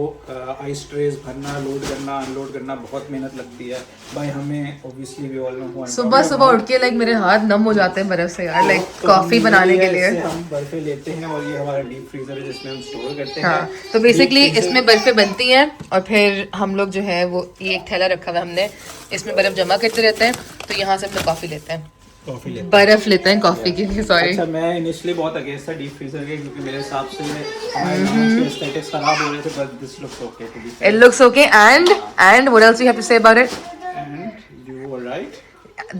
आइस ट्रेस भरना, लोड करना, अनलोड करना बहुत मेहनत लगती है। भाई हमें ऑब्वियसली भी ऑल नो सुबह उठ के लाइक मेरे हाथ नम हो जाते हैं बर्फ से यार, लाइक कॉफी बनाने के लिए। हम बर्फे लेते हैं और ये हमारा डीप फ्रीजर है जिसमें हम स्टोर करते हैं। हाँ, तो बेसिकली इसमें बर्फें बनती हैं और फिर हम लोग जो है वो ये एक थैला रखा हुआ है हमने, इसमें बर्फ जमा करते रहते हैं। तो यहाँ से हम लोग कॉफी लेते हैं, बर्फ लेते हैं कॉफी के लिए। सॉरी। अच्छा, मैं इनिशियली बहुत अगेंस्ट था डीप फ्रीजर के, क्योंकि मेरे हिसाब से हमारे गांव के एस्थेटिक्स खराब हो रहे थे, but this looks okay to be. It looks okay, and what else you have to say about it? And you were right,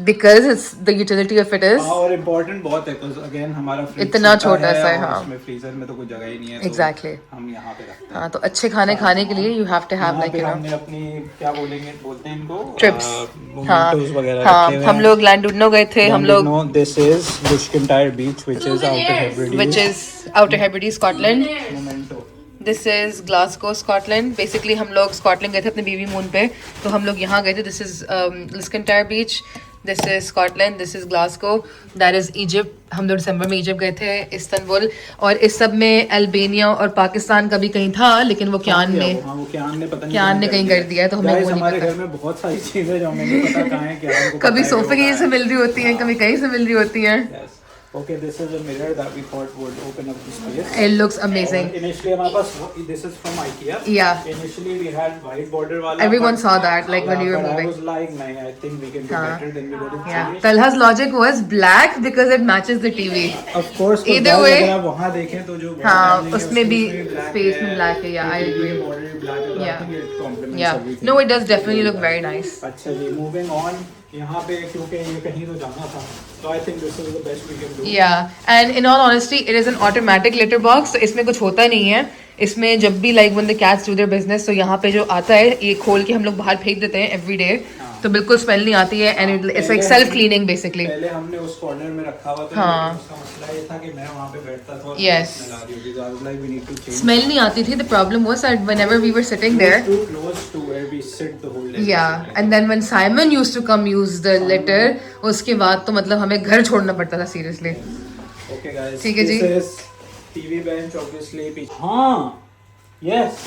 Because it's the utility of it is. और इम्पोर्टेंट बहुत है, because again हमारा fridge इतना छोटा सा है, और हाँ। उसमें फ्रीजर में तो कोई जगह ही नहीं है, Exactly. तो हम यहाँ पे रखते हैं। हाँ, तो अच्छे खाने खाने के लिए you have to have यहाँ like पे you know हमने अपनी क्या बोलते हैं इनको trips. हाँ, मोमेंटोस वगैरह हाँ, रखे हुए हम लोग लैंडुडनो गए थे, हम लोग this is Luskentyre beach which is Outer Hebrides, which is Outer Hebrides, Scotland. Memento. This is Glasgow, Scotland. Basically हम लोग स्कॉटलैंड गए थे अपने बेबी मून पे, तो हम लोग यहाँ गए थे। This is Luskentyre beach, this is Scotland, this is Glasgow, that is Egypt. हम लोग दिसंबर में इजिप्ट गए थे, इस्तांबुल, और इस सब में अल्बानिया और पाकिस्तान का भी कहीं था, लेकिन वो क्यान ने क्यान ने कहीं कर दिया है, तो हमें वो नहीं हमारे पता। घर में बहुत सारी चीजें जो हमें नहीं पता कहाँ है, क्या है, कभी सोफे की से मिल रही होती हैं, कभी कहीं से मिल रही होती हैं। Okay, this is a mirror that we thought would open up the space. It looks amazing. Initially हमारे पास this is from IKEA. Yeah. Initially we had white border वाला. Everyone saw that like when we were but moving. I was like, नहीं, I think we can do better than we got it. Yeah. Talha's logic was black because it matches the TV. Of course. Either way. अगर आप वहाँ देखें तो जो हाँ, उसमें भी space में black है, yeah, I agree. Border black है, Yeah. I think it complements Yeah. everything. No, it does definitely look very nice. अच्छा जी, moving on. यहाँ पे क्योंकि ये कहीं तो जाना था, so I think this is the best we can do. Yeah, and in all honesty, it is an automatic litter box, तो इसमें कुछ होता नहीं है। इसमें जब भी like when the cats do their business, तो यहाँ पे जो आता है ये खोल के हम लोग बाहर फेंक देते हैं every day, तो बिल्कुल स्मेल नहीं आती है and it's like self cleaning basically. पहले हमने उस कॉर्नर में रखा हुआ था, हाँ. लेकिन उसका मसला ये था कि मैं वहाँ पे बैठता था और Yes. smell आ रही होती, so I was like, we need to change. Smell नहीं आती थी. The problem was that whenever we were sitting there, Too close to where we sit the whole day. yeah, and then when Simon used to come use the litter, उसके बाद तो मतलब हमें घर छोड़ना पड़ता था सीरियसली. Okay guys, ठीक है जी. this is TV bench obviously. हाँ, yes.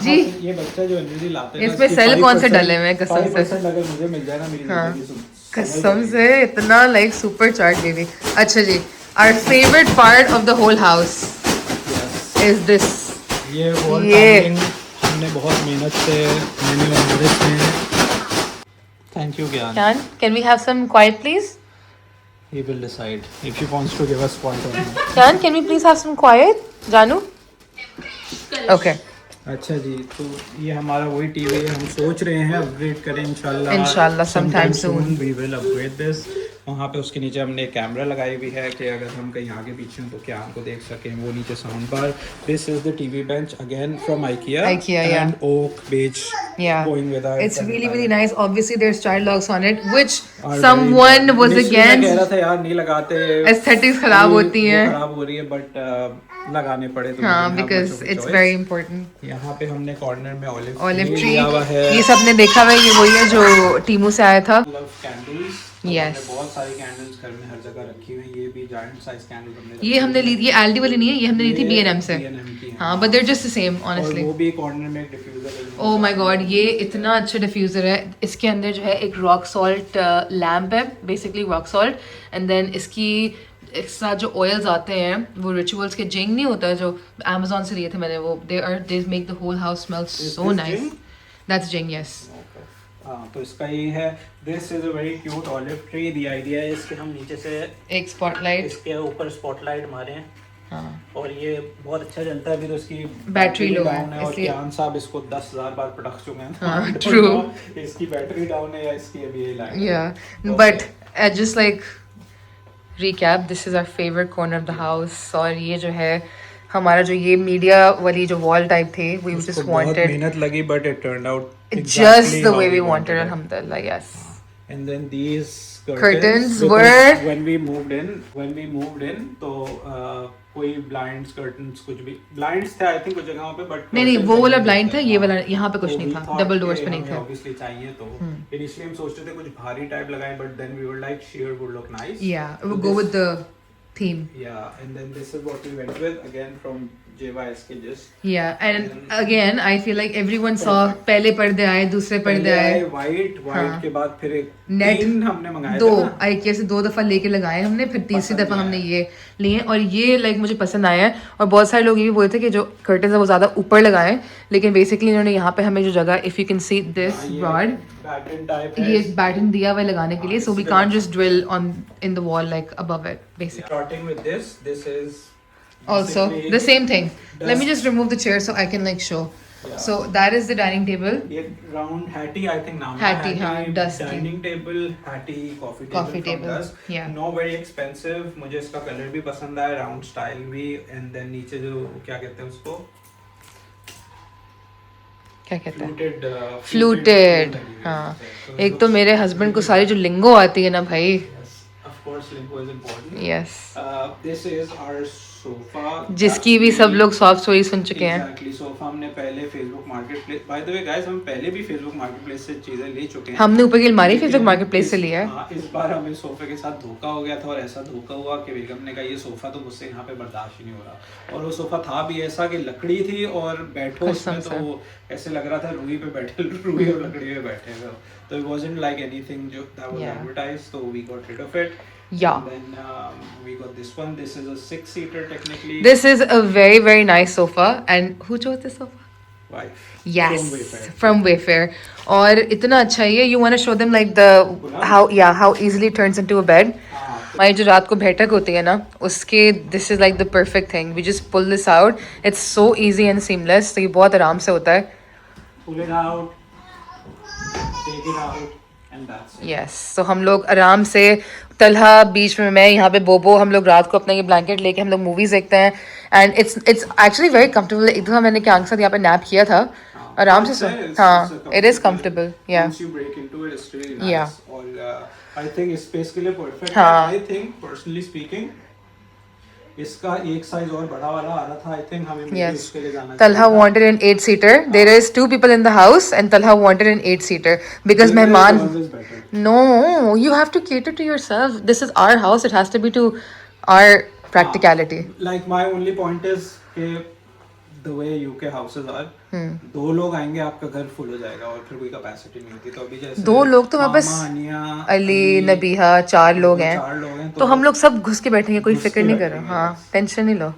जी. ये बच्चा जो एनर्जी लाते हैं, इसमें सेल कौन से डले हुए हैं कसम से. 5% अगर मुझे मिल जाए ना मेरी हाँ. जिंदगी से, कसम से इतना लाइक सुपर चार्ज बेबी. अच्छा जी, our favorite part of the whole house is this. ये wall ये. hanging हमने बहुत मेहनत से मैंने और नरेश ने. Thank you ज्ञान. Can we have some quiet please? He will decide if he wants to give us quiet or not. Can we please have some quiet? जानू? Okay. अच्छा जी, तो ये हमारा वही टीवी है. हम सोच रहे हैं अपग्रेड करें इंशाल्लाह. इंशाल्लाह sometime soon. We will upgrade this. वहाँ पे उसके नीचे हमने कैमरा लगाई हुई है कि अगर हम कहीं आगे पीछे हैं तो क्या हमको देख सकें. वो नीचे sound bar. This is the TV bench again from IKEA. IKEA, yeah. And oak beige. Yeah. Going with our. It's really nice. Obviously there's child locks on it, which Are someone very- was Initially मैं कह against. रहा था यार नहीं लगाते. Aesthetics खराब होती हैं. खराब हो रही है but लगाने पड़े तो. हाँ, we didn't have because much of a it's choice. very important. यहाँ पे हमने कॉर्नर में Olive tree. लिया हुआ है. ये सबने देखा हुआ है. ये वही है जो टीमू से आया था. Love candles. Yes. हमने बहुत सारी कैंडल्स घर में हर जगह रखी हुई हैं. ये भी जायंट साइज कैंडल हमने ये हमने ली. ये एल्डी वाली नहीं है. ये हमने ली थी B&M से. B&M की हैं. हाँ, but they're just the same और honestly. वो भी कॉर्नर में एक डिफ्यूजर है. Oh my god, ये इतना अच्छा डिफ्यूज़र है. इसके अंदर जो है एक रॉक सॉल्ट लैम्प है, basically rock salt. And then इसकी एक साथ जो ऑयल्स आते हैं वो रिचुअल्स के जिंग नहीं होता जो अमेजोन से लिए थे मैंने. वो they make the whole house smell so this nice. Jing? That's Jing, yes. हाँ, तो इसका ये है. This is a very cute olive tree. The idea है इसके हम नीचे से एक स्पॉटलाइट. इसके ऊपर स्पॉटलाइट मारे हैं. हाँ. और ये बहुत अच्छा चलता है. अभी तो इसकी बैटरी लो है, डाउन है. और इसलिए- ज्ञान साहब इसको 10,000 बार पटक चुके हैं. हाँ, I don't true. know इसकी बैटरी डाउन है या इसकी अभी ये line. Yeah, but just like recap, this is our favorite corner of the house. और ये जो है हमारा जो ये मीडिया वाली जो वॉल टाइप थे, we just बहुत wanted मेहनत लगी but it turned out just the way we wanted. Alhamdulillah, yes. And then these Curtains because were- when we moved in तो कोई blinds curtains कुछ भी blinds थे I think कुछ जगहों पे but नहीं, curtains वो वाला नहीं blind थे. था, ये वाला यहाँ पे कुछ तो नहीं we था. thought डबल डोर्स कि पे नहीं हमें था. obviously चाहिए तो initially हम सोचते थे कुछ भारी टाइप लगाएं but then we were like sheer would look nice. Yeah, So we'll go this- with the theme. Yeah, and then this is what we went with again from JYSK just. Yeah, and again, I feel like everyone saw पहले पर्दे आए, दूसरे पर्दे आए. white हाँ. के बाद फिर एक Net तीन हमने मंगाए दो थे ना. IKEA से 2 दफ़ा लेके लगाए हमने, फिर तीसरी पसंद दफ़ा नहीं हमने ये लिए और ये लाइक मुझे पसंद आया है. और बहुत सारे लोग ये भी बोलते हैं कि जो कर्टन्स है वो ज़्यादा ऊपर लगाएं, लेकिन बेसिकली इन्होंने यहाँ पे हमें जो जगह, if you can see this rod, Batten type ये है. बैटन दिया हुआ है लगाने के लिए, so we can't just drill on in the wall like above it basically. Starting with this is Also basically the same thing. Let me dust. just remove the chair so I can like show. Yeah. So that is the dining table. ये round hatty I think नाम है. Hatty, हाँ, dust की. Dining table, hatty coffee table. Coffee from table, Dust. yeah. No very expensive. मुझे इसका colour भी पसंद आया, round style भी, and then नीचे जो क्या कहते हैं उसको क्या कहते हैं? fluted fluted. lagi हुई हाँ, है. So एक it तो looks- मेरे हस्बैंड को सारी जो लिंगो आती है ना भाई. Yes, of course lingo is important. Yes. This is our sofa. जिसकी भी सब लोग सॉफ्ट स्टोरी सुन चुके हैं. Exactly. सोफा हमने पहले Facebook Marketplace, by the way guys, हम पहले भी Facebook Marketplace से चीजें ले चुके हैं. हमने ऊपर की अलमारी लेकिन फेसबुक मार्केट प्लेस से लिया है. हाँ, इस बार हमें सोफे के साथ धोखा हो गया था और ऐसा धोखा हुआ कि बेगम ने कहा ये सोफा तो मुझसे यहाँ पे बर्दाश्त ही नहीं हो रहा. और वो सोफा था भी ऐसा कि लकड़ी थी और बैठो उसमें कसम तो ऐसे लग रहा था रूई पे बैठे, रूई और लकड़ी पे बैठे हुए. तो it wasn't like anything जो that was Yeah. advertised, so we got rid of it. Yeah. And then we got this one. This is a 6-seater technically. This is a very nice sofa. And who chose this sofa? Wife. Yes, From Wayfair. from Wayfair. और इतना अच्छा है ये. You want to show them like the how easily it turns into a bed. हाँ, हमारी जो रात को बैठक होती है ना उसके this is like the perfect thing. We just pull this out. It's so easy and seamless. तो ये बहुत आराम से होता है. pull it out, take it out, and that's it. Yes. So हम लोग आराम से तलहा बीच में, मैं यहाँ पे बोबो, हम लोग रात को अपना ये ब्लैंकेट लेके हम लोग मूवीज देखते हैं. And it's actually very comfortable. एक दफ़ा मैंने क्या के साथ यहाँ पे नैप किया था आराम से It's सो a- it's- हाँ it's a it is comfortable yeah Once you break into it, it's really nice. Yeah. और I think space के लिए perfect हाँ. है. I think personally speaking, इसका एक साइज और बड़ा वाला आ रहा था. I think हमें maybe Yes. उसके लिए जाना Talha चाहिए था. wanted an 8-seater. There is 2 people in the house and Talha wanted an 8-seater because Bigger is mehman always better. No, you have to cater to yourself. This is our house. It has to be to our practicality. Like my only point is कि the way UK houses are, दो लोग आएंगे आपका घर full हो जाएगा और फिर कोई कैपेसिटी नहीं होती. तो अभी जैसे 2 लोग तो वहाँ बस मामा, अनिया, अली नबीहा 4 लोग हैं 4 लोग हैं. तो हम लोग सब घुस के बैठेंगे कोई घुस फिक्र के नहीं करो बैठेंगे, हाँ yes. टेंशन नहीं लो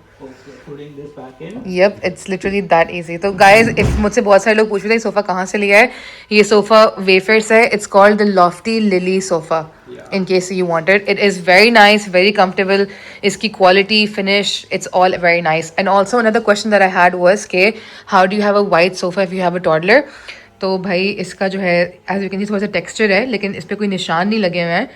Putting this back in. Yep, it's literally that easy. तो guys, if मुझसे बहुत सारे लोग पूछ रहे थे सोफा कहाँ से लिया है, ये सोफा वेफर्स है. It's called the Lofty Lily sofa. Yeah. In case you want it, it is very nice, very comfortable. इसकी quality, finish, it's all very nice. And also another question that I had was के how do you have a white sofa if you have a toddler? तो भाई इसका जो है as you can see थोड़ा सा texture है लेकिन इस पे कोई निशान नहीं लगे हुए हैं.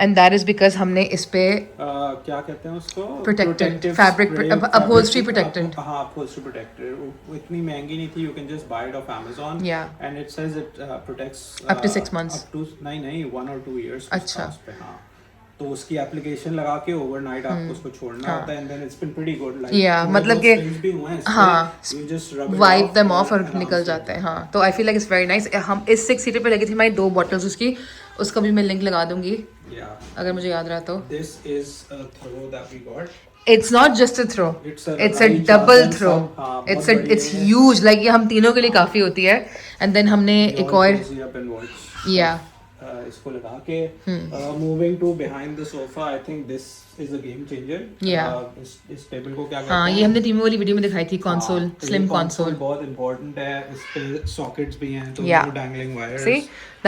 And that is because हमने इस पे क्या कहते हैं उसको Protected, Protective fabric, spray, upholstery fabric- protected. हाँ upholstery protected. वो इतनी महंगी नहीं थी. You can just buy it off Amazon. Yeah. And it says it protects Up to 6 months. up to नहीं 1 or 2 years. अच्छा. उस पे, हाँ. तो उसकी एप्लीकेशन लगा के ओवरनाइट आपको उसको छोड़ना होता है. And then it's been pretty good. Like Yeah, थोड़े मतलब बहुत कि stains भी हुए हैं इस पे, हाँ, you just rub it wipe off them of और आराम निकल से. जाते हैं. हाँ तो I feel like it's very nice. हम इस 6 सीटर पे लगी थी हमारी 2 बॉटल्स उसकी, उसका भी मैं लिंक लगा दूंगी Yeah. अगर मुझे याद रहा तो. This is a throw that we got. It's not just a throw, It's a it's a right double charge and throw. some, हाँ, It's बहुत a बड़ी it's है. huge. like ये हम तीनों के लिए काफी होती है. And then हमने एक Y'all और can see up and watch. yeah इसको लगा के moving to behind the sofa. I think this is a game changer. Yeah. इस टेबल को क्या कहते हाँ हैं? ये हमने टीमो वाली वीडियो में दिखाई थी कंसोल, हाँ, तो ये स्लिम console कंसोल. बहुत इंपॉर्टेंट है. इस पे सॉकेट्स भी हैं तो Yeah. no dangling wires. See,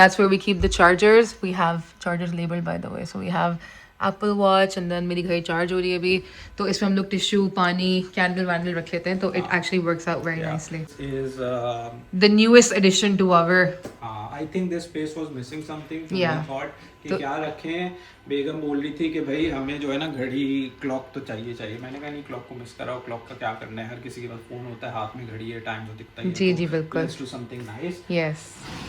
that's where we keep the chargers. We have chargers labeled by the way. So we have Apple Watch and then मेरी घड़ी चार्ज हो रही है अभी. तो इसमें हम लोग टिश्यू, पानी, कैंडल वैंडल रख लेते हैं. तो it actually works out very nicely. Is The newest addition to our I think this space was missing something. So Yeah. I thought कि तो- क्या रखें. बेगम बोल रही थी कि भाई हमें जो है ना घड़ी क्लॉक तो चाहिए. मैंने कहा नहीं क्लॉक को मिस कराओ. क्लॉक का क्या करना है, हर किसी के पास फोन होता है, हाथ में घड़ी है, टाइम तो दिखता ही है. जी, तो जी, बिल्कुल. let's do something nice. yes.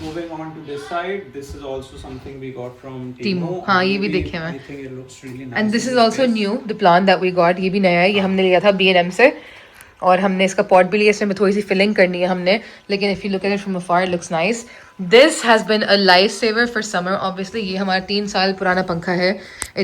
Moving on to this side, this is also something we got from Temu. Temu. हाँ, ये भी We- देखे मैं. I think it looks really nice. And this in is also space. new. The plant that we got ये भी नया है. ये हमने लिया था B&M से और हमने इसका पॉट भी लिया. इसमें थोड़ी सी फिलिंग करनी है हमने, लेकिन if you look at it from afar it looks nice. This has been a lifesaver for summer. Obviously ये हमारा 3 साल पुराना पंखा है.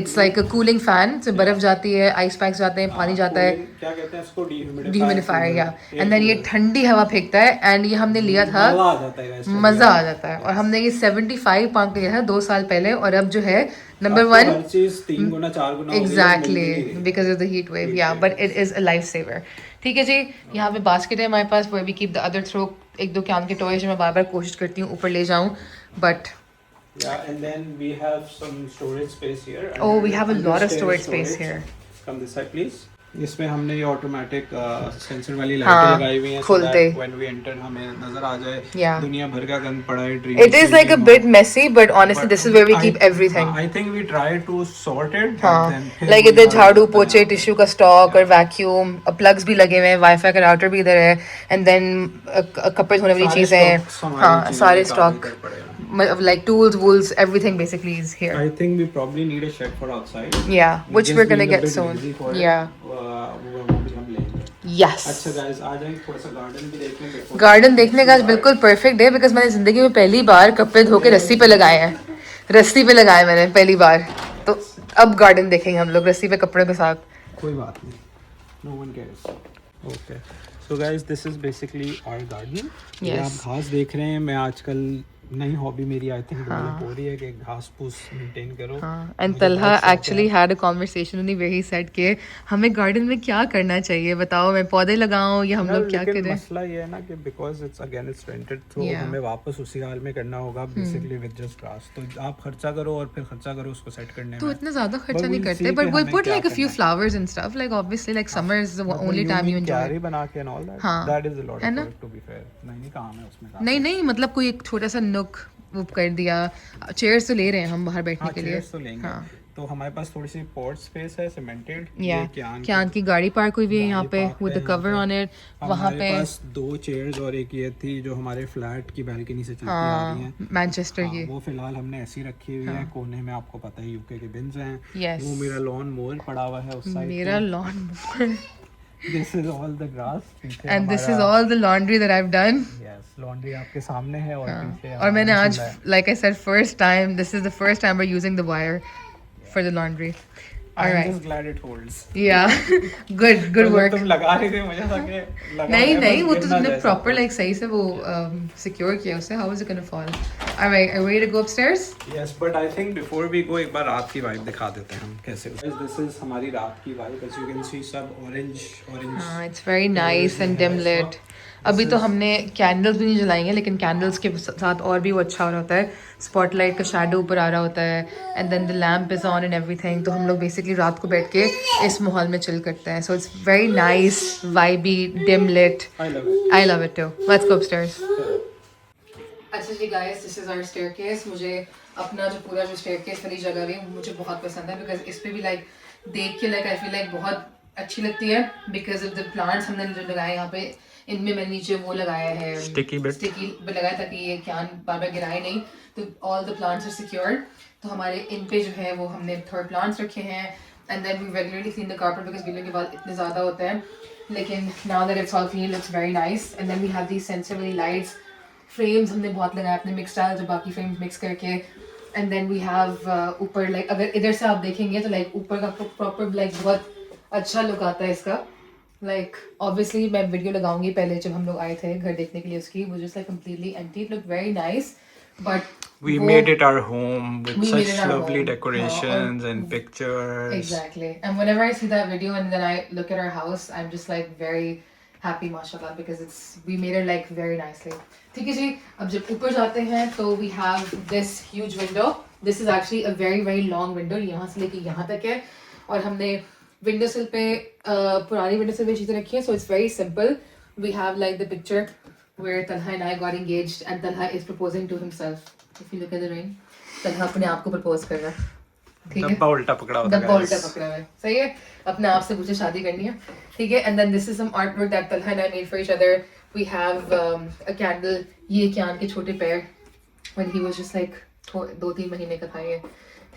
It's like a cooling fan. से बर्फ जाती है, आइस पैक्स जाते हैं, पानी जाता है. क्या कहते हैं इसको, डिह्यूमिडिफायर या एंड देन ये ठंडी हवा फेंकता है. एंड ये हमने लिया था, मजा आ जाता है guys. मजा आ जाता है. और हमने ये 75 पाउंड का लिया था 2 साल पहले और अब जो है नंबर आपको 1 हर चीज 3 गुना 4 गुना exactly because of the heat wave. Yeah but it is a life saver. ठीक है जी. यहाँ पे बास्केट है हमारे पास where we keep the other throw. 1-2 Kian के टॉयज मैं बार बार कोशिश करती हूँ ऊपर ले जाऊँ but Yeah, and then we have some storage space here. Oh, we have a lot of Understairs storage space here. Come this side, please. इसमें हमने ये ऑटोमेटिक सेंसर वाली हाँ, लाइटें लगाई हुई हैं खुलते। व्हेन वी एंटर हमें नजर आ जाए Yeah. दुनिया भर का गंद पड़ा है. it is like a bit messy but honestly this is where we keep everything. I think we try to sort it. हाँ like इधर झाड़ू पोछे टिश्यू का स्टॉक और वैक्यूम, प्लग्स भी लगे हुए हैं, वाईफाई का राउटर भी इधर है एंड देन कपड़े धोने वाली चीजें हैं. हाँ सारे stock like tools, wools, everything basically is here. I think we probably need a shed for outside. Yeah, which Just we're gonna being a get bit soon. lazy for it. Yeah. वो भी हम लेंगे. Yes. अच्छा guys आ जाएंगे थोड़ा सा garden भी देख लें. गार्डन देखने का आज बिल्कुल परफेक्ट है बिकॉज मैंने जिंदगी में पहली बार कपड़े धो के रस्सी पे लगाए हैं. रस्सी पे लगाए मैंने पहली बार. तो अब गार्डन देखेंगे हम लोग रस्सी पे कपड़े के साथ. कोई बात नहीं. No one cares. Okay. So guys, this is basically our garden. ये Yes. आप घास देख रहे हैं. मैं आजकल नई हॉबी मेरी आई थिंक डेवलप हो रही है कि घास फूस मेंटेन करो. And Talha actually had a conversation where he said के हमें गार्डन में क्या करना चाहिए बताओ, मैं पौधे लगाऊं या हम लोग क्या लेकिन करें. मसला ये है ना कि because it's again it's rented तो Yeah. हमें वापस उसी हाल में करना होगा बेसिकली विद जस्ट ग्रास. तो आप खर्चा करो और फिर खर्चा करो उसको सेट करने तो में. इतना ज्यादा खर्चा But नहीं we'll करते see बट कि विल हमें पुट क्या लाइक अ फ्यू करना है. Flowers and stuff like obviously like summer is the only time you enjoy. क्यारी बना के एंड ऑल दैट. हाँ. दैट इज अ लॉट है ऑफ ना? Work to be fair. नहीं काम है उसमें. नहीं नहीं मतलब कोई एक छोटा सा नुक वो कर दिया. चेयर्स तो ले रहे हैं हम बाहर बैठने हाँ के लिए. चेयर्स तो लेंगे. हाँ तो हमारे पास थोड़ी सी पोर्ट स्पेस है सीमेंटेड। या क्यान की गाड़ी पार्क हुई हुई है यहाँ पे with the cover on it. वहाँ पे हमारे पास 2 चेयर्स और एक ये थी जो हमारे फ्लैट की बैल्कनी से चलती आ रही हैं। मैनचेस्टर की। वो फिलहाल हमने ऐसी रखी हुई है कोने में, आपको पता है यूके के बिन्स हैं। Yes. वो मेरा लॉन मोवर पड़ा हुआ है उस साइड। मेरा lawn this is all the grass and this is all the laundry that I have done. Yes, laundry आपके सामने है और पीछे और मैंने आज like I said first time, this is the first time we are using the wire for the laundry. I'm just glad it holds. Yeah, good work. तुम लगा रहे थे मुझे लगे लगा नहीं वो तो तुमने प्रॉपर लाइक सही से वो सिक्योर किया उसे। How is it gonna fall? Alright, are we ready to go upstairs? Yes, but I think before we go एक बार रात की वाइब दिखा देते हैं हम कैसे। This is हमारी रात की vibe, as you can see सब orange. हाँ, it's very nice and dim lit. अभी तो हमने कैंडल्स भी नहीं जलाएंगे, लेकिन कैंडल्स के साथ और भी वो अच्छा हो रहा होता है। स्पॉटलाइट का शैडो ऊपर आ रहा होता है and then the lamp is on and everything. तो हम लोग बेसिकली रात को बैठ के इस माहौल में चिल करते हैं। So it's very nice, vibey, dim lit. I love it too. Let's go upstairs. अच्छा जी guys, this is our staircase. मुझे अपना जो पूरा जो स्टेयरकेस वाली जगह है मुझे बहुत पसंद है, बिकॉज इस पे भी लाइक देख के लाइक आई फील लाइक बहुत अच्छी लगती है, बिकॉज ऑफ द प्लांट्स हमने जो लगाए यहाँ पे। इनमें मैंने नीचे वो लगाया है स्टिकी लगाया ताकि ये क्यान बार बार गिराए नहीं। तो all the plants are secured. तो हमारे इन पे जो है वो हमने थर्ड प्लांट्स रखे हैं and then we regularly clean the carpet because गिरने के बाद इतने ज़्यादा होते हैं। लेकिन now that it's all clean looks very nice. And then we have these sensor वाली लाइट्स। फ्रेम्स हमने बहुत लगाए अपने मिक्स स्टाइल जो बाकी फ्रेम्स मिक्स करके। एंड देन वी हैव ऊपर लाइक अगर इधर से आप देखेंगे तो लाइक ऊपर का प्रॉपर लाइक बहुत अच्छा लुक आता है इसका। लाइक ऑब्वियसली मैं वीडियो लगाऊंगी पहले जब हम लोग आए थे घर देखने के लिए उसकी। वो just like completely empty, it looked very nice, but we made it our home with we made such it our lovely home. decorations and pictures. Exactly. And whenever I see that video and then I look at our house, I'm just like very happy, mashallah, because we made it like very nicely. ठीक है जी, अब जब ऊपर जाते हैं तो we have this huge window. This is actually a very very long window. यहाँ से लेके यहाँ तक है और हमने विंडो सिल पे पुरानी विंडो सिल पे चीज़ें रखी हैं। So it's very simple. We have like the picture where Talha and I got engaged and Talha is proposing to himself. If you look at the ring, Talha अपने आप को प्रपोज कर रहा है। ठीक है, डब्बा उल्टा पकड़ा हुआ डब्बा उल्टा पकड़ा हुआ है। सही है, अपने आप से मुझे शादी करनी है। ठीक है, and then this is some art work that Talha and I made for each other. We have a candle. ये क्यान के छोटे पैर when he was just like 2-3 महीने का था ये।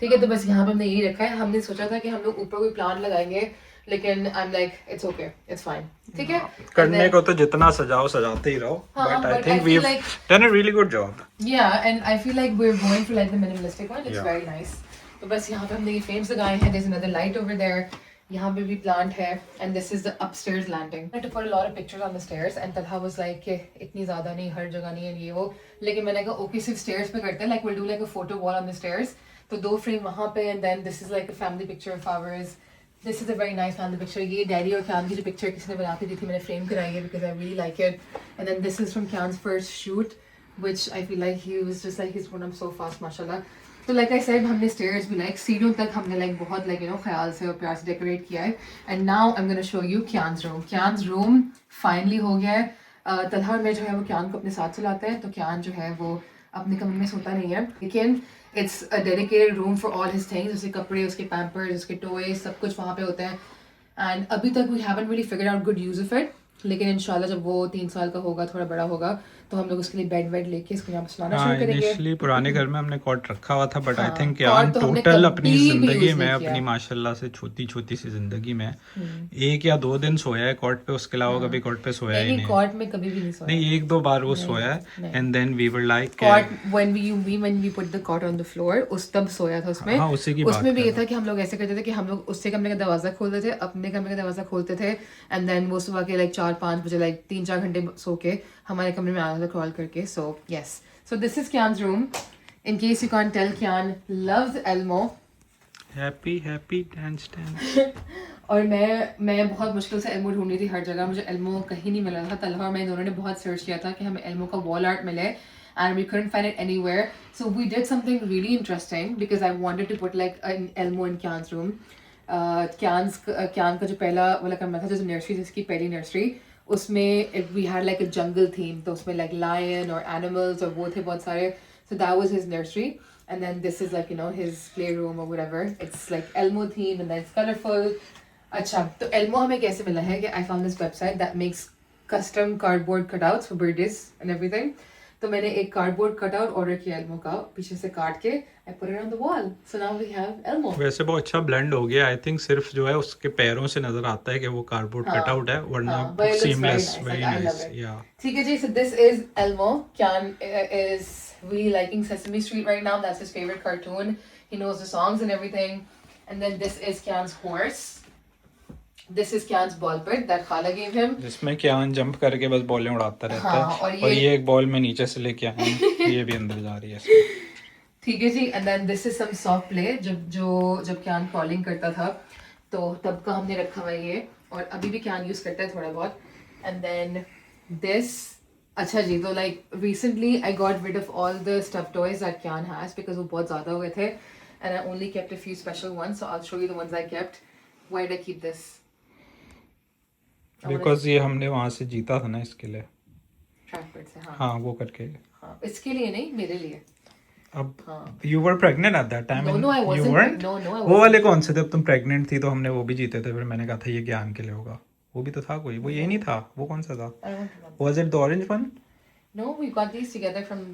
ठीक है, तो बस यहाँ पे हमने यही रखा है। हमने सोचा था कि हम लोग ऊपर कोई प्लांट लगाएंगे, लेकिन I am like it's okay, it's fine. ठीक है, करने को तो जितना सजाओ सजाते ही रहो, but I think we have done a really good job. Yeah and I feel like we are going for like the minimalistic one. It's very nice. तो बस यहाँ पे हमने ये फ्रेम्स लगाए हैं। There is another light over there. यहाँ पे भी प्लांट है and this is the upstairs landing. I took a lot of pictures on the stairs and Talha was like कि इतनी ज्यादा नहीं, हर जगह नहीं है ये वो। लेकिन मैंने कहा ओके सिर्फ स्टेयर्स पे करते हैं, like will do like a photo wall on the stairs. तो 2 फ्रेम वहाँ पे and then this is like a family picture of ours. This is a very nice family picture. ये डैडी और Kyan की जो पिक्चर किसी ने बना के दी थी, मैंने फ्रेम कराई है because I really like it. And then this is from Kian's first shoot which I feel like he was just like he is grown up so fast माशाल्लाह। तो लाइक आई सेड हमने stairs भी like सीढ़ियों तक हमने like बहुत like you no ख्याल से और प्यार से डेकोरेट किया है। And now I am gonna show you Kian's room. Kian's room finally हो गया है। तलहा में जो है वो क्यान को अपने साथ चलाता है, तो क्यान जो है वो अपने कमरे में सोता नहीं है, लेकिन it's a dedicated room for all his things. उसके कपड़े, उसके पैम्पर्स, उसके टॉयज, सब कुछ वहाँ पे होते हैं। एंड अभी तक we haven't really figured out good use of it, लेकिन इंशाल्लाह जब वो 3 साल का होगा, थोड़ा बड़ा होगा, तो हम लोग उसके लिए बेड वेड लेके इसको यहाँ पे सुलाना शुरू करेंगे। इनिशियली पुराने घर में हमने कॉट रखा हुआ था, बट आई थिंक कॉट तो हमने टोटल कभी अपनी भी जिंदगी use में नहीं किया। अपनी माशाल्लाह से छोटी सी जिंदगी में 1 या 2 दिन सोया है कॉट पे, उसके अलावा कभी कॉट पे सोया ही नहीं, नहीं। कॉट में कभी भी नहीं सोया। नहीं, 1-2 बार वो सोया है and then we were like cot when we put the cot on the floor, उस तब सोया था उसमें। हाँ, उसी की बात उसमें भी कर ये रहा था कि हम लोग ऐसे करते थे कि हम लोग उससे कमरे का दरवाजा खोलते थे, अपने कमरे का दरवाजा खोलते थे एंड देन वो सुबह के लाइक 4-5 बजे लाइक 3-4 घंटे सो के हमारे कमरे में आया था क्रॉल करके। So yes, so this is Kian's room. In case you can't tell, Kian loves Elmo. Happy dance. और मैं बहुत मुश्किल से एल्मो ढूंढ रही थी हर जगह, मुझे एल्मो कहीं नहीं मिला था। तलहा और मैं दोनों ने बहुत सर्च किया था कि हमें एल्मो का वॉल आर्ट मिले and we couldn't find it anywhere. So we did something really interesting because I wanted to put like an Elmo in Kyan's room. क्यान का जो पहला वाला कमरा था, जो नर्सरी जिसकी पहली नर्सरी, उसमें we had like a jungle theme, तो उसमें like lion और animals और वो थे बहुत सारे। So that was his nursery. and then this is like, you know, his playroom or whatever. It's like Elmo themed and then it's colorful. अच्छा, तो Elmo हमें कैसे मिला है कि I found this website that makes custom cardboard cutouts for birthdays and everything. तो मैंने एक cardboard cutout order किया Elmo का, पीछे से काट के I put it on the wall. So now we have Elmo. वैसे बहुत अच्छा ब्लेंड हो गया। आई थिंक सिर्फ जो है उसके पैरों से नजर आता है कि वो कार्डबोर्ड हाँ, कटआउट है, वरना हाँ, but it looks very seamless, nice. Very Like, I love nice. it. या ठीक है जी, so this is Elmo. Kyan is really liking Sesame Street right now. That's his favorite cartoon. He knows the songs and everything. And then this is Kyan's horse. This is Kyan's ball pit that Khala gave him. जिसमें क्यान jump करके बस बॉलें उड़ाता रहता हाँ, है। और और ये- ये एक बॉल मैं नीचे से लेके आया हूँ, ये भी अंदर जा रही है इसमें। ठीक है जी, and then this is some soft play जब क्यान क्रॉलिंग करता था तो तब का हमने रखा हुआ है ये, और अभी भी क्यान यूज करता है थोड़ा बहुत। एंड देन दिस, अच्छा जी, तो like recently I got rid of all the stuff toys that can has because वो बहुत ज्यादा हो गए थे, and I only kept a few special ones, so I will show you the ones I kept. Why did I keep this? Because ये हमने वहां से जीता था ना, इसके लिए। ट्रैकपैड से, हाँ हाँ, वो करके। हाँ, इसके लिए नहीं, मेरे लिए। अब हाँ। You were pregnant at that time? No, no, I You wasn't. weren't? No, no, I वो वाले wasn't. कौन से थे? अब तुम प्रेग्नेंट थी तो हमने वो भी जीते थे, फिर मैंने कहा था ये ज्ञान के लिए होगा। वो भी तो था कोई, वो ये नहीं था, वो कौन सा था? I don't remember. Was it the orange one? No, we got these together from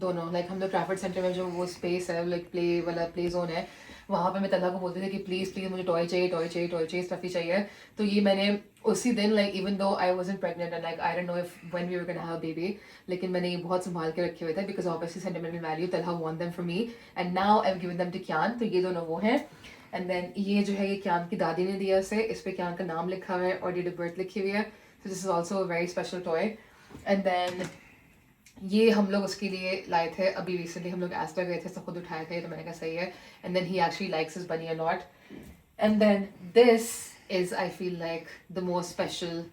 दोनों, like हम लोग ट्रैफर्ड सेंटर में जो वो स्पेस है, लाइक प्ले वाला प्ले जोन है, वहाँ पे मैं तल्हा को बोलते थे कि प्लीज प्लीज मुझे टॉय चाहिए, टॉय चाहिए, टॉय चाहिए, स्टफी चाहिए। तो ये मैंने उसी दिन, like even though I wasn't pregnant and like I don't know if when we were gonna have a baby, लेकिन मैंने ये बहुत संभाल के रखे हुए थे because obviously sentimental value, Talha want them for me and now I have given them to Kian. तो ये दोनों वो हैं, एंड देन ये जो है ये क्यान की दादी ने दिया उसे, इस पे क्यान का नाम लिखा हुआ है और डेट ऑफ बर्थ लिखी हुई है, so this is also a very special toy. And then ये हम लोग उसके लिए लाए थे अभी रिसेंटली, हम लोग एस्टा गए थे, सब खुद उठाए थे, तो मैंने कहा सही है, and then he actually likes his bunny a lot. And then this is I feel like the most special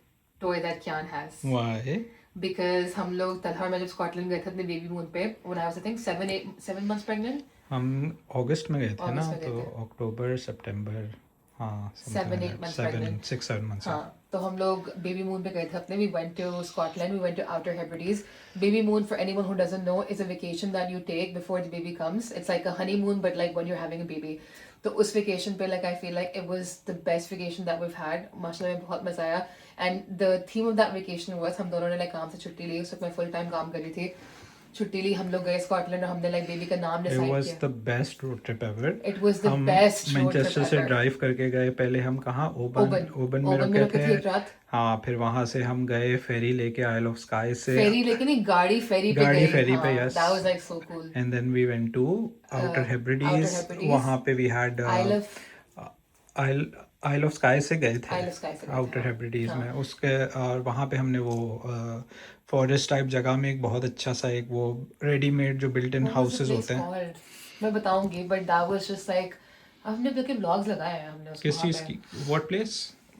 toy that can has, why? Because हम लोग तलहर में जब स्कॉटलैंड गए थे अपने बेबी मून पे, when I was I think 7 months pregnant, हम अगस्त में गए थे ना, अगस्त में गए तो थे। अक्टूबर सितंबर, हाँ 7-8 months pregnant. 6-7 months। हाँ, तो हम लोग बेबी मून पे गए थे अपने, we went to Scotland, we went to Outer Hebrides. Baby moon, for anyone who doesn't know, is a vacation that you take before the baby comes. It's like a honeymoon but like when you're having a baby. तो उस vacation पे like I feel like it was the best vacation that we've had. माशाल्लाह में बहुत मजा आया, and the theme of that vacation was, हम दोनों ने like काम से छुट्टी ली, उस वक्त मैं full time काम कर रही थी, छुट्टी ली, हम लोग गए स्कॉटलैंड और हमने लाइक बेबी का नाम It डिसाइड was किया। the best road trip ever। It was the हम best road trip मैनचेस्टर से ever. ड्राइव करके गए, पहले हम कहाँ, ओबन में ओबन में रुके रुके थे थे। एक रात। हाँ, फिर वहां से हम गए फेरी लेके आइल ऑफ स्काई से, फेरी, लेकिन एक गाड़ी फेरी पे गाड़ी गई, फेरी पे, हाँ, yes। that was like so cool. And then we went to outer Outer Hebrides. Hebrides। वहां पे we had Isle of Skye से गए थे, Isle of Skye से गए थे, आउटर हाँ। हेब्रिडीज हाँ। में। उसके और वहाँ पे हमने वो फॉरेस्ट टाइप जगह में एक बहुत अच्छा सा एक वो रेडीमेड जो built in What was the houses place होते हैं। called? मैं बताऊंगी, but that was just like, हमने बल्कि ब्लॉग्स लगाए हैं हमने किस उसको चीज की? What place?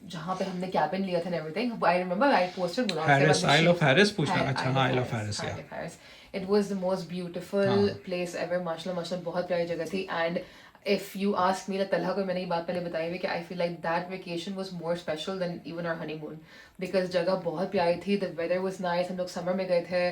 जहाँ पे हमने कैबिन लिया था and everything. I remember I posted vlogs. Harris, there, but Isle of she- Harris पूछना? Isle- अच्छा, Isle हाँ, of Isle of Harris, Harris, Isle yeah। of Harris. It was the most beautiful हाँ। place ever. माशाल्लाह माशाल्लाह बहुत प्यारी जगह थी, and if you ask me, Talha को मैंने ये बात पहले बताई हुई कि I feel like that vacation was more special than even our honeymoon, because जगह बहुत प्यारी थी, the weather was nice, हम लोग समर में गए थे,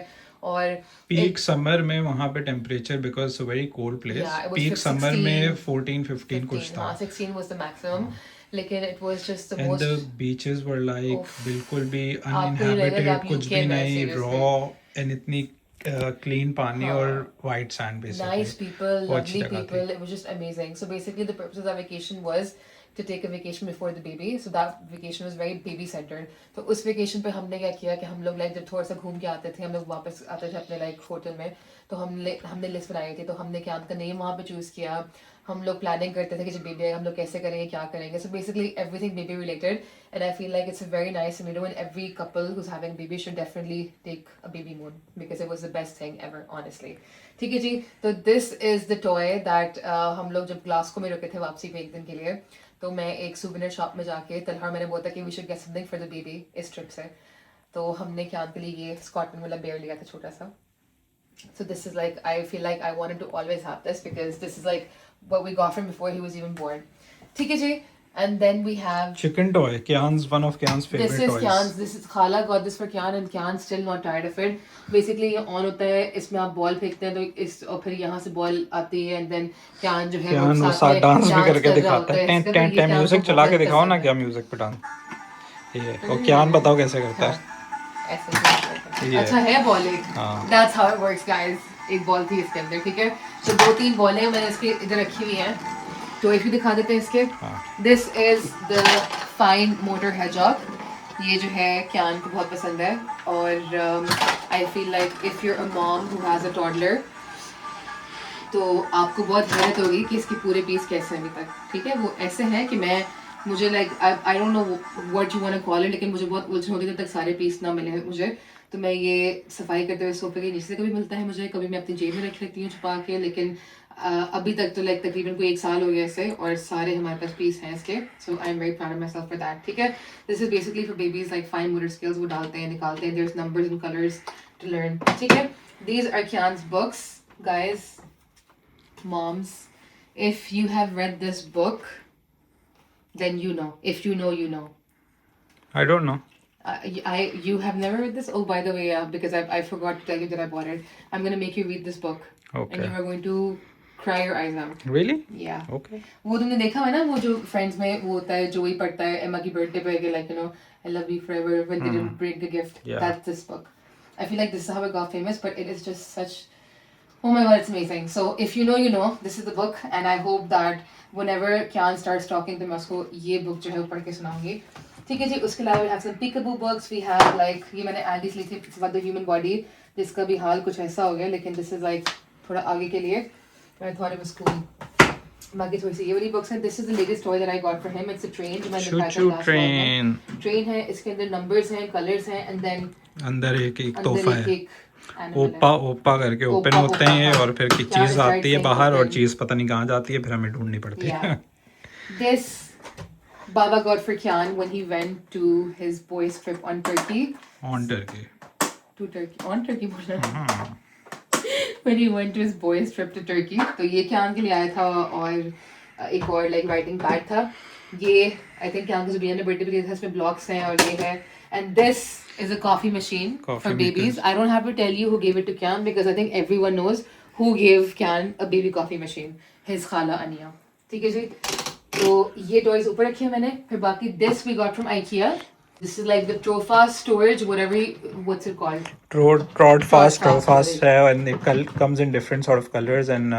और पीक समर में वहाँ पे temperature, because very cold place, Yeah, it was peak summer 16, में 14-15 कुछ था। हाँ, 16 was the maximum, लेकिन it was just the and the most, beaches were like उफ। बिल्कुल भी आपको ये लगेगा कि अनइनहैबिटेड, आप कुछ UK भी में, नहीं, seriously। रॉ एंड इतनी क्लीन पानी हाँ। और white sand basically. nice people, बहुत अच्छी lovely जगह people. थी। It was just amazing. So basically, the purpose of that vacation was to take a vacation before the baby. So that vacation was very baby centered. तो उस vacation पे हमने क्या किया कि हम लोग like जब थोड़ा सा घूम के आते थे, हम लोग वापस आते थे अपने like होटल में, तो हमने लिस्ट बनाई थी, तो हमने क्या उनका नेम वहाँ पे चूज किया, हम लोग प्लानिंग करते थे कि जब बेबी आएगा हम लोग कैसे करेंगे, क्या करेंगे। So basically everything baby related, and I feel like it's a very nice thing to do, and every couple who's having a baby should definitely take a baby moon because it was the best thing ever, honestly. ठीक है जी, तो this is the toy that हम लोग जब Glasgow में रुके थे वापसी पे एक दिन के लिए, तो मैं एक souvenir shop में जाके तलहर मैंने बोला था कि we should get something for the baby इस ट्रिप से, तो हमने क्या के लिए ये स्कॉटलैंड वाला बेयर लिया था छोटा सा। So this is like, I feel like I wanted to always have this because this is like what we got from before he was even born. ठीक है जी, And then we have Chicken toy. Kian's one of Kian's favorite this is toys. Kian's. This is Khala got this for Kian and Kian's still not tired of it. Basically ये on होता है, इसमें आप ball फेंकते हैं तो इस और फिर यहाँ से बॉल आती है and then Kian जो है Kian वो साथ डांस भी करके दिखाता है. टें टें टें म्यूजिक चला के दिखाओ ना क्या म्यूजिक पे डांस. ये और Kian बताओ कैसे करता है. ऐसे अच्छा है बॉल एक. That's how it works guys. एक बॉल थी इसके अंदर, ठीक है. तो 2-3 बॉलें मैंने इसके इधर रखी हुई हैं. तो एक भी दिखा देते हैं इसके. This is the fine motor hedgehog. ये जो है क्यान को बहुत पसंद है और आई feel like if you're a mom who has a toddler तो आपको बहुत हैरत होगी कि इसके पूरे पीस कैसे हैं अभी तक, ठीक है. वो ऐसे हैं कि मुझे like I don't know what you want to call it, लेकिन मुझे बहुत उलझन होती है जब तक सारे पीस ना मिले मुझे. तो मैं ये सफाई करते हुए सोफे के नीचे से कभी मिलता है मुझे, कभी मैं अपनी जेब में रख लेती हूँ छुपा के. लेकिन अभी तक तो लाइक तकरीबन कोई 1 साल हो गया इसे और सारे हमारे पास पीस हैं इसके. So I am very proud of myself for that, ठीक है. This is basically for babies like fine motor skills. वो डालते हैं निकालते हैं. There is numbers and colours to learn, ठीक है. These are Kian's books guys. Moms, if you have read this book then you know. If you know, you know. I don't know. You have never read this? Oh, by the way, because I forgot to tell you that I bought it. I'm gonna make you read this book. Okay. And you are going to cry your eyes out. Really? Yeah. Okay. वो तुमने देखा है ना वो जो friends में वो होता है जो वही पढ़ता है एम्मा की बर्थडे पे कि like you know I love you forever when they didn't bring a gift. Yeah. That's this book. I feel like this is how it got famous, but it is just such. Oh my god, it's amazing. So if you know, you know. This is the book, and I hope that whenever Kian starts talking to me, उसको ये book जो है वो पढ़ के सुनाऊंगी. ठीक है जी. उसके अलावा we have some peekaboo books. We have like ये मैंने Andy's ली थी. It's about the human body. जिसका भी हाल कुछ ऐसा हो गया, लेकिन this is like थोड़ा आगे के लिए. I thought it was cool. बाकी थोड़ी सी ये वाली बुक्स हैं. This is the latest toy that I got for him. It's a train. जो मैंने दिखाया था last vlog में. Train है. इसके अंदर numbers हैं, colors हैं, and then अंदर एक तोहफा है. animal ओपा ओपा करके ओपन होते हैं और फिर की क्या चीज है, आती है right बाहर side और open. चीज पता नहीं कहाँ जाती है, फिर हमें ढूंढनी पड़ती है. Yeah. This Baba got for Kian when he went to his boys trip on Turkey. On Turkey. To Turkey. On Turkey बोल रहा है. When he went to his boys trip to Turkey. तो ये Kian के लिए आया था और एक और like writing pad था. ये I think Kian को जुबिया ने बर्थडे पे दिया था. इसमें blocks हैं और ये है. And this is a coffee machine Coffee for babies. makers. I don't have to tell you who gave it to Kian because I think everyone knows who gave Kian a baby coffee machine. His khala Ania. ठीक है जी. तो ये toys ऊपर रखे हैं मैंने. फिर बाकी this we got from IKEA. This is like the Trofast storage, whatever. What's it called? Trod-Fast Trod-Fast, है and it comes in different sort of colors and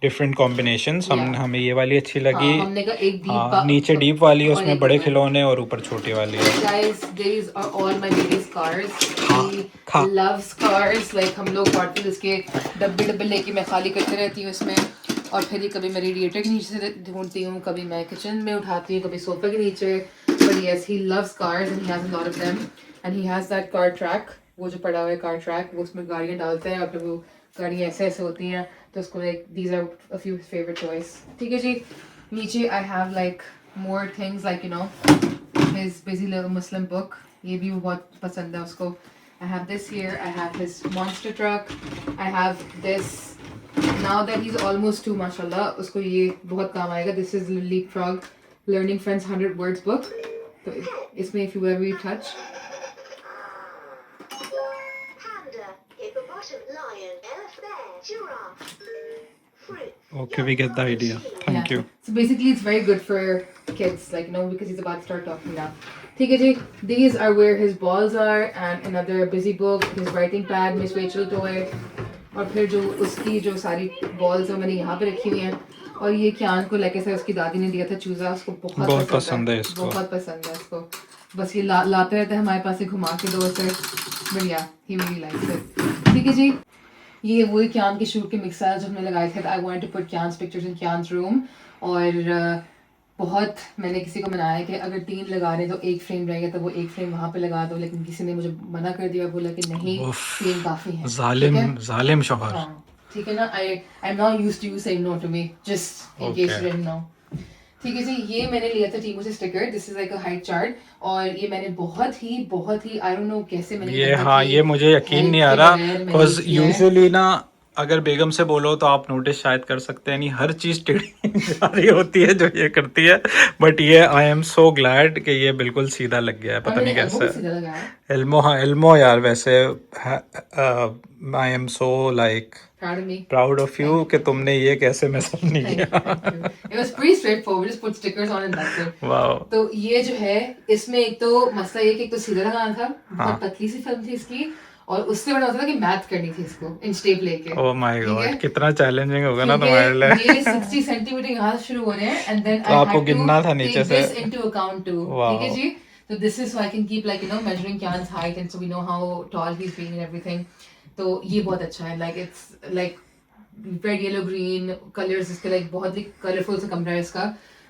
different combinations. Yeah. हमें ये वाली अच्छी लगी. हाँ, हमने कहा एक हाँ, deep नीचे डीप वाली है, और उसमें एक बड़े ऊपर. खिलौने और ऊपर छोटी वाली है. Guys, these are all my baby's cars. He खा. loves cars. Like हम लोग हॉट व्हील्स के डब्बे लेके मैं खाली करती रहती हूँ इसमें. और फिर ये कभी मैं रेडिएटर के नीचे से ढूंढती हूँ, कभी मैं किचन में उठाती हूँ, कभी सोफे के नीचे. But yes, he loves cars and he has a lot of them. And he has that car track. वो जो पड़ा हुआ है car track, वो उसमें गाड़ियाँ डालते हैं और फिर वो गाड़ियाँ ऐसे ऐसे होती हैं. तो उसको like these are a few favorite toys. ठीक है जी. नीचे I have like more things like you know his busy little Muslim book. ये भी बहुत पसंद है उसको. I have this here. I have his monster truck. I have this. Now that he's almost 2, mashallah, उसको ये बहुत काम आएगा. This is Leapfrog Learning Friends 100 Words book. तो इसमें if you ever touch. Panda, hippopotamus, lion, elephant, bear, giraffe, fruit. Okay, we get the idea. Thank you. So basically it's very good for kids, like you know, because he's about to start talking now. ठीक है जी. These are where his balls are and another busy book, his writing pad, Miss Rachel toy. और फिर जो उसकी जो सारी balls है मैंने यहाँ पे रखी हुई हैं. और ये Kian को like ऐसा उसकी दादी ने दिया था चूजा. उसको बहुत पसंद है इसको. बहुत पसंद है इसको. बस ये लाते रहते हैं हमारे पास से घुमा के दो से. बढ़िया. He really likes it. ठीक है जी. ये वही Kian के शूट के मिक्सर जो हमने लगाए थे. I wanted to put Kian's pictures in Kian's room. और बहुत मैंने किसी को मनाया कि अगर 3 लगा रहे तो एक फ्रेम रहेगा तो वो एक फ्रेम वहाँ पे लगा दो. लेकिन किसी ने मुझे मना कर दिया, बोला कि नहीं 3 काफ़ी है. जालिम शौहर. हाँ ठीक है ना. I'm not used to you saying no to me, just in case you didn't know. ठीक है जी. ये मैंने लिया था टीमो से sticker. This is like a height chart. और ये मैंने बहुत ही आई डोंट नो कैसे मैंने ये हाँ ये मुझे यकीन नहीं आ रहा बिकॉज यूजुअली ना अगर बेगम से बोलो तो आप नोटिस शायद कर सकते हैं, नहीं हर चीज़ टेढ़ी जा रही होती है जो ये करती है, बट ये आई एम सो ग्लैड कि ये बिल्कुल सीधा लग गया है, पता नहीं कैसे। एल्मो, हाँ एल्मो यार, वैसे I am so like proud of you कि तुमने ये कैसे मैसेज नहीं किया। It was pretty straightforward. Just put stickers on and that's it. Wow. तो ये जो है इसमें एक तो मसला ये कि एक तो सीधा लगाना था, बहुत पतली सी फिल्म थी इसकी, और उससे बड़ा होता था कि मैथ करनी थी इसको इंच लेके। ओह माय ठीक है? गॉड, कितना चैलेंजिंग होगा ना क्योंकि तुम्हारे लिए। ये 60 सेंटीमीटर यहाँ से शुरू हो रहे हैं, एंड देन तो आपको गिनना था नीचे से। This into account to. ठीक है जी, तो this is so I can keep like you know measuring Kyan's height and so we know how tall he's being and everything. तो ये बहुत अच्छा है, like it's like red yellow green colours इसके, लाइक बहुत ही कलरफुल सा कमरा है इसका,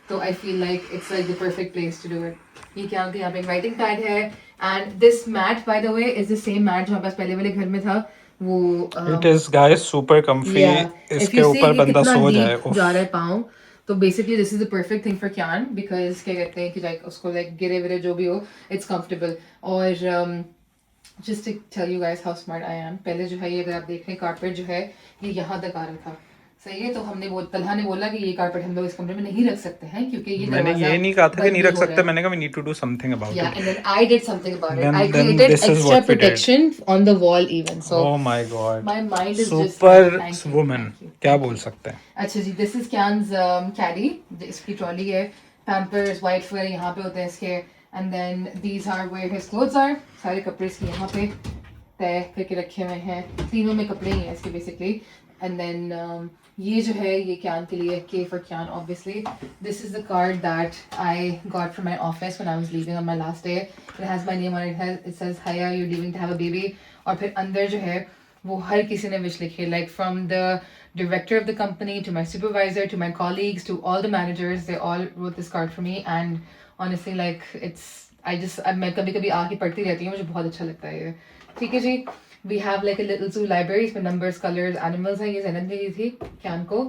तो I feel like it's like the perfect place to do it. ये क्या यहाँ पे एक राइटिंग पैड है, and this mat by the way is the same mat जो हमारे पास पहले वाले घर में था, वो it is guys super comfy. इसके ऊपर बंदा सो जाए, जा रहा है पाँव, तो basically this is the perfect thing for Kyan, because क्या कहते हैं कि लाइक उसको लाइक गिरे विरे जो भी हो इट्स कंफर्टेबल। और just to tell you guys how smart I am, पहले जो है ये अगर आप देख रहे हैं कारपेट जो है ये यहाँ तक आ रहा था, सही है, तो हमने तलहा ने बोला कि ये कारपेट हम लोग इस कमरे में नहीं रख सकते हैं क्योंकि ये मैंने ये नहीं कहा था कि नहीं रख सकते, मैंने कहा we need to do something about it. Yeah, and then I did something about it. I Then created this is extra what we did. protection on the wall even. So oh my God, my mind is just super thank you, woman, thank you. क्या बोल सकते हैं। अच्छा जी, this is Kyan's caddy. इसकी trolley है, Pampers white फर यहाँ पे होते हैं इसके, and then these are where his clothes are. सारे कपड़े इसके यहाँ पे तय करके रखे हुए हैं, तीनों में कपड़े ही हैं इसके बेसिकली। एंड देन ये जो है ये Kyan के लिए, K for Kyan obviously. This is the card that I got from my office when I was leaving on my last day. It has my name on it. It says Haya, you're leaving to have a baby. और फिर अंदर जो है वो हर किसी ने wish लिखी है, like from the director of the company to my supervisor to my colleagues to all the managers, they all wrote this card for me, and honestly like it's मैं कभी कभी आके पढ़ती रहती हूँ, मुझे बहुत अच्छा लगता है ये। ठीक है जी, we have like a little zoo library इसमें numbers, colors, animals हैं, ये ज़ैनब ने दी थी Kyan को,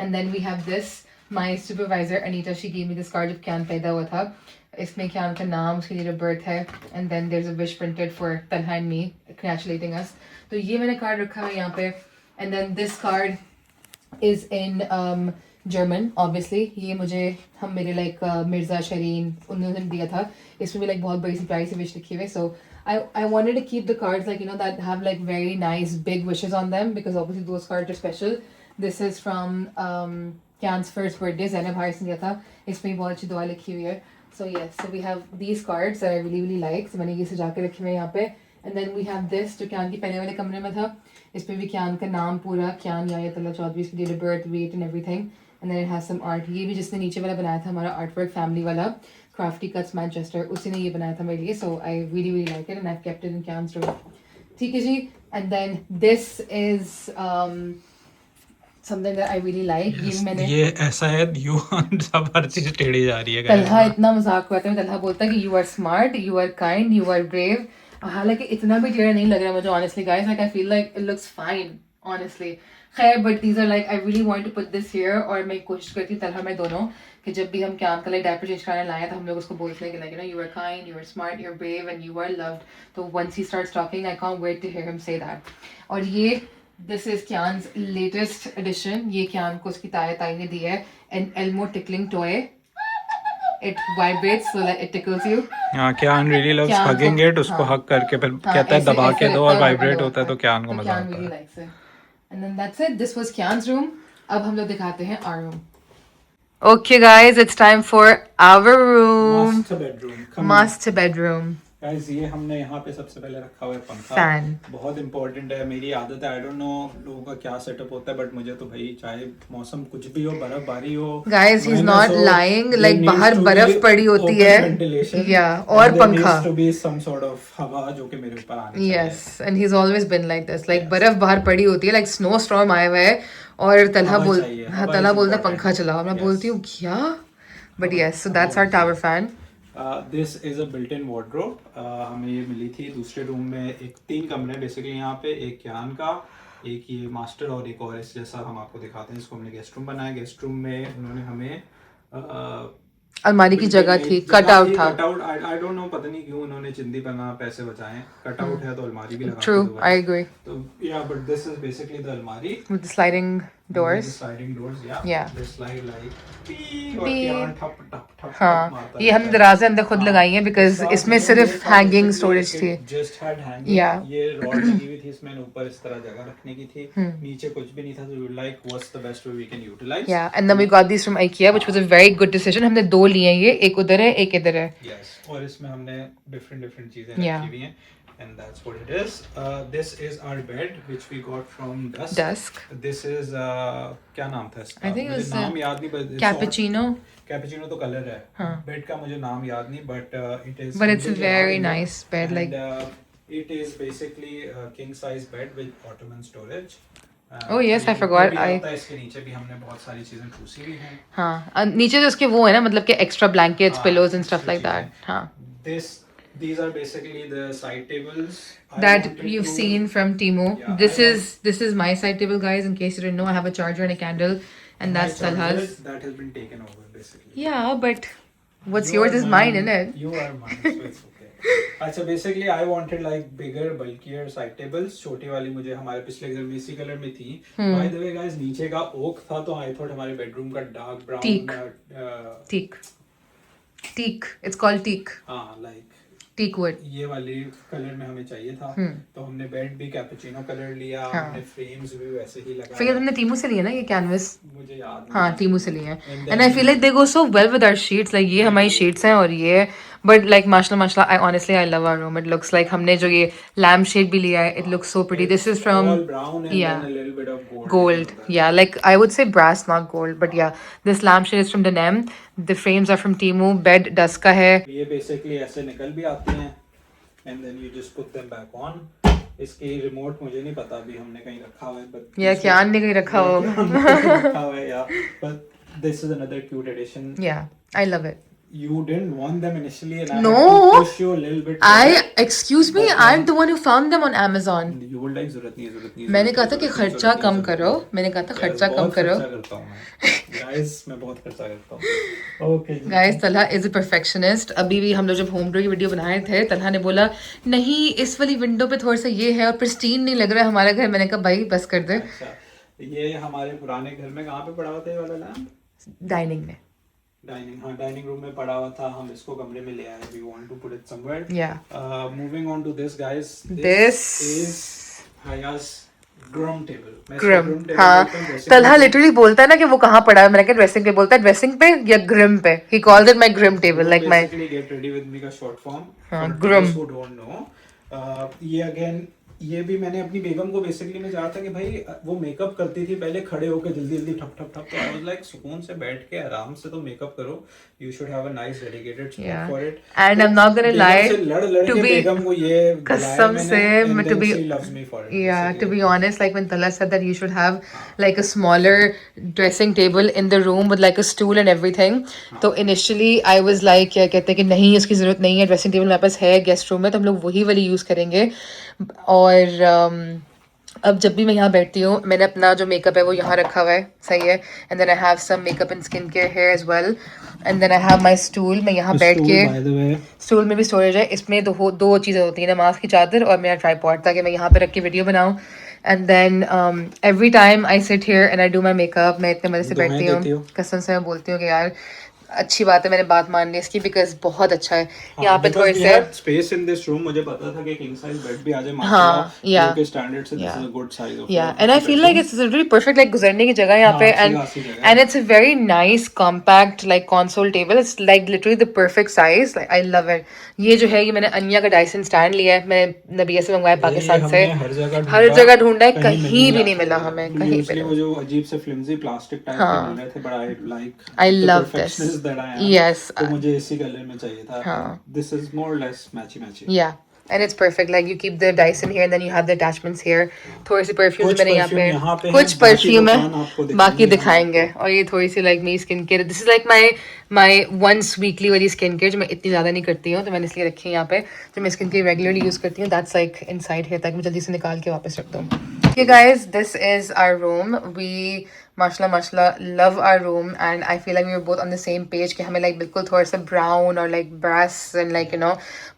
and then we have this, my supervisor Anita, she gave me this card जब Kyan पैदा हुआ था, इसमें Kyan का नाम, उसकी date of birth है, and then there's a wish printed for Talha and me congratulating us, तो ये मैंने card रखा है यहाँ पे, and then this card is in German obviously, ये मुझे हम मेरे like मिर्ज़ा शरीन उन्होंने दिया था, इसमें भी like बहुत बड़ी सी प्यारी सी wish लिखी हुई है, so I wanted to keep the cards like you know that have like very nice big wishes on them because obviously those cards are special. This is from Kyan's first birthday, Zainab Harris ने दिया था, इसमें बहुत अच्छी दुआ लिखी हुई है। So yes, so we have these cards that I really like, so मैंने ये सजा के रखे हुए हैं यहाँ पे, and then we have this जो Kyan की पहले वाले कमरे में था, इसमें भी Kyan का नाम पूरा, Kyan यायतुल्लाह चौधरी, इसकी date of birth, weight and everything, and then it has some art. ये भी जिसने नीचे वाला बनाया था हमारा artwork family वाला Crafty Cuts Manchester, उसी ने ये बनाया था मेरे लिए, so I really like it and I've kept it in Kyan's room. ठीक है जी, and then this is something that I really like. ये ऐसा है यू सब हर चीज टेढ़ी जा रही है। तलहा इतना मजाक हुआ था, तलहा बोलता है कि you are smart, you are kind, you are brave. हालांकि इतना भी टेढ़ा नहीं लग रहा मुझे honestly guys, like I feel like it looks fine honestly. खैर but these are like I really want to put this here, और मैं कोशिश करती हूँ तलहा मैं दोनों कि जब भी हम Kyan का डायपर चेंज कराने लाए तो हम लोग उसको बोलते हैं कि like you know you are kind, you are smart, you are brave and you are loved. तो once he starts talking I can't wait to hear him say that. और ये this is Kyan's latest edition, ये Kyan को उसकी ताई ने दी है, an Elmo tickling toy. It vibrates so that it tickles you. हाँ, Kyan really loves hugging it, उसको hug करके फिर कहता है दबा के दो और vibrate होता है तो Kyan को मजा आता है। Kyan really likes it. And then that's it. This was Kyan's room. अब हम लोग दिखाते हैं our room. Okay guys, it's time for our room. Master bedroom. Master bedroom. Guys, ये हमने यहाँ पे सबसे पहले रखा हुआ है पंखा। Fan. बहुत इंपॉर्टेंट है, मेरी आदत है, आई डोंट नो लोगों का क्या सेटअप होता है, बट मुझे तो भाई चाहे मौसम कुछ भी हो, बर्फबारी हो, Guys, he's not lying. Like बाहर बर्फ पड़ी होती है। Yeah, और पंखा। There needs to be some sort of हवा जो कि मेरे ऊपर आनी चाहिए। Yes, and he's always been like this. Like बर्फ बाहर पड़ी होती है, like snow storm आया हुआ है और तलहा बोलता पंखा चलाओ, मैं बोलती हूँ क्या? But yes, so that's our tower fan. This is a built in wardrobe, हमें ये मिली थी दूसरे रूम में। एक 3 कमरे बेसिकली यहाँ पे, एक Kyan का, एक ये मास्टर और एक और इस जैसा हम आपको दिखाते हैं। इसको हमने गेस्ट रूम बनाया। गेस्ट रूम में उन्होंने हमें अलमारी की जगह थी, कट आउट था। कटआउट आई डोंट नो, पता नहीं क्यों उन्होंने चिंदी पना पैसे बचाए। कटआउट है तो अलमारी भी लगा True, के दोबारा। I agree. तो या but this is basically the अलमारी With the sliding doors. sliding doors, Yeah. they slide like Beep. और क्या ठप ठप ठप हाँ, मारता ये हमने रहता है। दराज़ें अंदर खुद हाँ, लगाई हैं बिकॉज साथ इसमें में सिर्फ मेरे साथ हैंगिंग basically स्टोरेज थी। it just had hanging, Yeah. ये रॉड लगी हुई थी इसमें, ऊपर इस तरह जगह रखने की थी, नीचे कुछ भी नहीं था, तो like what's the best way we can utilise. Yeah, and then we got these from IKEA, which was a very good decision. हमने 2 लिए हैं, ये एक उधर है, एक इधर है। Yes, और इसमें हमने डिफरेंट चीजें Yeah. रखी हुई हैं, and that's what it is. This is our bed which we got from Dusk. Dusk. This is क्या नाम था इसका? I think it मुझे was, नाम याद नहीं, but Cappuccino. कैपेचिनो तो कलर है, हाँ। बेड का मुझे नाम याद नहीं, but it is But it's a completely very out nice bed, and, like- it is basically a king size bed with ottoman storage. Oh, yes, तो I ये forgot. ऊपर भी आता है, इसके नीचे भी हमने बहुत सारी चीजें ठूसी हुई हैं। हाँ, नीचे जो उसके वो है ना, मतलब कि एक्स्ट्रा ब्लैंकेट्स, हाँ, pillows and extra stuff like that. चीजें। हाँ, These are basically the side tables that you've seen from Timo. Yeah, This is my side table, guys. In case you didn't know, I have a charger and a candle, and that's Talha's. That has been taken over basically. Yeah, but what's You yours are is mine, isn't it? You are mine, so it's okay. अच्छा, basically I wanted like bigger, bulkier side tables. छोटी वाली मुझे हमारे पिछले घर में इसी colour में थी। By the way, guys, नीचे का ओक था, तो I thought हमारे बेडरूम का dark brown Teak. Teak. It's called teak. हाँ, like Teak wood. ये वाली कलर में हमें चाहिए था, तो हमने बेड भी कैपुचिनो कलर लिया, हाँ। हमने फ्रेम्स भी वैसे ही लगाए। फिर हमने टीमू से लिया ना ये कैनवस। मुझे याद नहीं। हाँ, टीमू से लिए हैं। And and I feel like they go so well with our sheets, like ये हमारी शीट्स हैं और ये, बट लाइक माशाल्लाह I honestly I love our room. It looks like हमने जो ये लैम्प शेड भी लिया है, it looks so pretty. This is from All brown and yeah. then a little bit of gold. gold. Yeah, like I would say brass, not gold, but yeah, this lampshade is from Denem. The frames are from Temu. Bed Dusk का है। ये basically ऐसे निकल भी आती हैं, and then you just put them back on. इसकी remote मुझे नहीं पता, अभी हमने कहीं रखा हुआ है, but या क्या नहीं कहीं रखा होगा। रखा हुआ है, yeah. But this is another cute addition. Yeah, I love it. You didn't want them initially, and I No. had to push you a little bit. Excuse me, I'm the one who found them on Amazon. You were like जरूरत नहीं। मैंने कहा था कि खर्चा कम करो, मैंने कहा था खर्चा कम करो। खर्चा करता हूँ मैं, guys, मैं बहुत खर्चा करता हूँ। Okay. Guys, Talha is a perfectionist. अभी भी हम लोग जब होम टूर की वीडियो बनाए थे, तलहा ने बोला नहीं इस वाली विंडो पे थोड़ा सा ये है और प्रिस्टीन नहीं लग रहा है हमारा घर। मैंने कहा भाई बस कर दे। अच्छा, ये हमारे पुराने घर में कहाँ पे पड़ा हुआ था ये वाला लैम्प? डाइनिंग में। डाइनिंग रूम में पड़ा हुआ था, हम इसको कमरे में ले आए। We want to put it somewhere. Yeah. Moving on to this, guys. This is Haya's drum table. मैं इसको ग्रिम। drum table हाँ, बोलता हूँ, dressing तलहा table। लिटरली बोलता है ना कि वो कहाँ पड़ा है। मैंने कहा ड्रेसिंग पे, बोलता है ड्रेसिंग पे या ग्रिम पे। He calls it my grim table, like my Basically, get ready with me का short form. हाँ, For grim. those who don't know, ये again, ये भी मैंने अपनी बेगम को बेसिकली मैं चाहता था कि भाई वो मेकअप करती थी पहले खड़े होकर जल्दी ठप ठप ठप, तो आई वाज लाइक सुकून से बैठ के आराम से तो मेकअप करो, you should have a nice dedicated spot for it. And I'm not gonna lie, लड़ to के be- बेगम को ये कसम से to be loves me for it. yeah, to be honest, like when Tala said that you should have like a smaller dressing table in the room with like a stool and everything, तो initially I was like क्या कहते हैं कि नहीं इसकी ज़रूरत नहीं है, ड्रेसिंग टेबल मेरे पास है गेस्ट रूम में, तो हम लोग वही वाली यूज़ करेंगे। और अब जब भी मैं यहाँ बैठती हूँ, मैंने अपना जो मेकअप है वो यहाँ रखा हुआ है, सही है। And then I have some makeup and skin care hair as well, and then I have my stool. मैं यहाँ बैठ के, By the way, स्टूल में भी स्टोरेज है। इसमें दो चीज़ें होती हैं, नमाज की चादर और मेरा ट्राइपॉड, ताकि मैं यहाँ पे रख के वीडियो बनाऊँ। And then every time I sit here and I do my makeup. मैं इतने मज़े से दुआएं बैठती देती हूँ, हो? कसम से मैं बोलती हूँ कि यार अच्छी बात है, मैंने बात मान ली इसकी, बिकॉज बहुत अच्छा है। यहाँ पे थोड़े से स्पेस इन दिस रूम, मुझे पता था कि किंग साइज बेड भी आ जाए हाँ, माशाल्लाह, yeah. के स्टैंडर्ड से this is a good size of Yeah, and I feel like it's really perfect, like गुजरने की जगह यहाँ हाँ, पे, अच्छी and खासी जगह है। and it's a very nice compact like console table. It's like literally the perfect size. Like I love it. ये जो है ये मैंने अनिया का डाइसन स्टैंड लिया है, मैंने नबिया से मंगवाया पाकिस्तान से। हर जगह ढूंढा है, कहीं भी नहीं मिला हमें, कहीं पे वो जो अजीब से फ्लिमजी प्लास्टिक टाइप के मिल रहे थे, but I like I love this. Yes. तो मुझे इसी कलर में चाहिए था। हाँ। This is more less मैची मैची। Yeah. And it's perfect. Like you keep the Dyson here, and then you have the attachments here. थोड़ी सी perfume मैंने यहाँ पे कुछ perfume है, बाकी दिखाएंगे। और ये थोड़ी सी like मेरी skin care, this is like my once weekly वाली स्किन केयर, जो मैं इतनी ज़्यादा नहीं करती हूँ, तो मैंने इसलिए रखी है यहाँ पे, जो मैं स्किन केयर रेगुलरली यूज़ करती हूँ। That's like inside here, ताकि मैं जल्दी से निकाल के वापस रख दूँ। Okay guys, this is our room. We माशाल्लाह माशाल्लाह, love our room and I feel like we were both on the same page कि हमें like बिल्कुल थोड़ा सा brown और like brass and like you know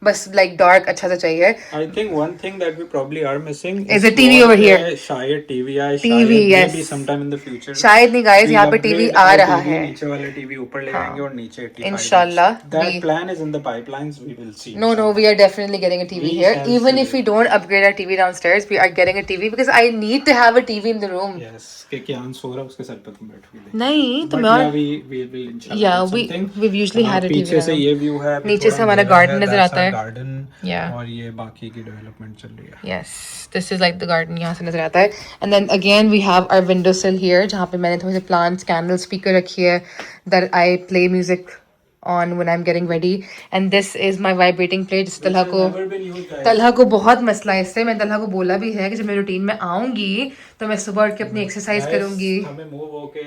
बस like dark अच्छा सा चाहिए. I think one thing that we probably are missing is a TV over here. शायद TV आए, TV, yes. maybe sometime in the future. शायद नहीं guys, यहाँ पे TV आ रहा है. नीचे वाले TV ऊपर ले आएंगे और नीचे 85 इंशाल्लाह. That plan is in the pipelines. We will see. No, we are definitely getting a TV here. Even if we don't upgrade our TV downstairs, we are getting a TV because I need to have a TV in the room. Yes. कि क्या सो रहा उसके sir पे तुम बैठोगे. नहीं तो मैं we've usually had a TV. पीछे से ये व्यू है, नीचे से हमारा garden नजर आता है. Garden Yeah. और ये बाकी की डेवलपमेंट चल रही है. Yes, this is like the garden यहाँ से नजर आता है. And then again we have our windowsill here जहाँ पे मैंने थोड़े से plants, candle speaker रखी है that I play music on when I'm getting ready. And this is my vibrating plate. जिस तलहा को बहुत मसला है इससे. मैंने तलहा को बोला भी है कि जब मैं रूटीन में आऊंगी तो मैं सुबह उठ के अपनी एक्सरसाइज करूंगी. हमें मूव होके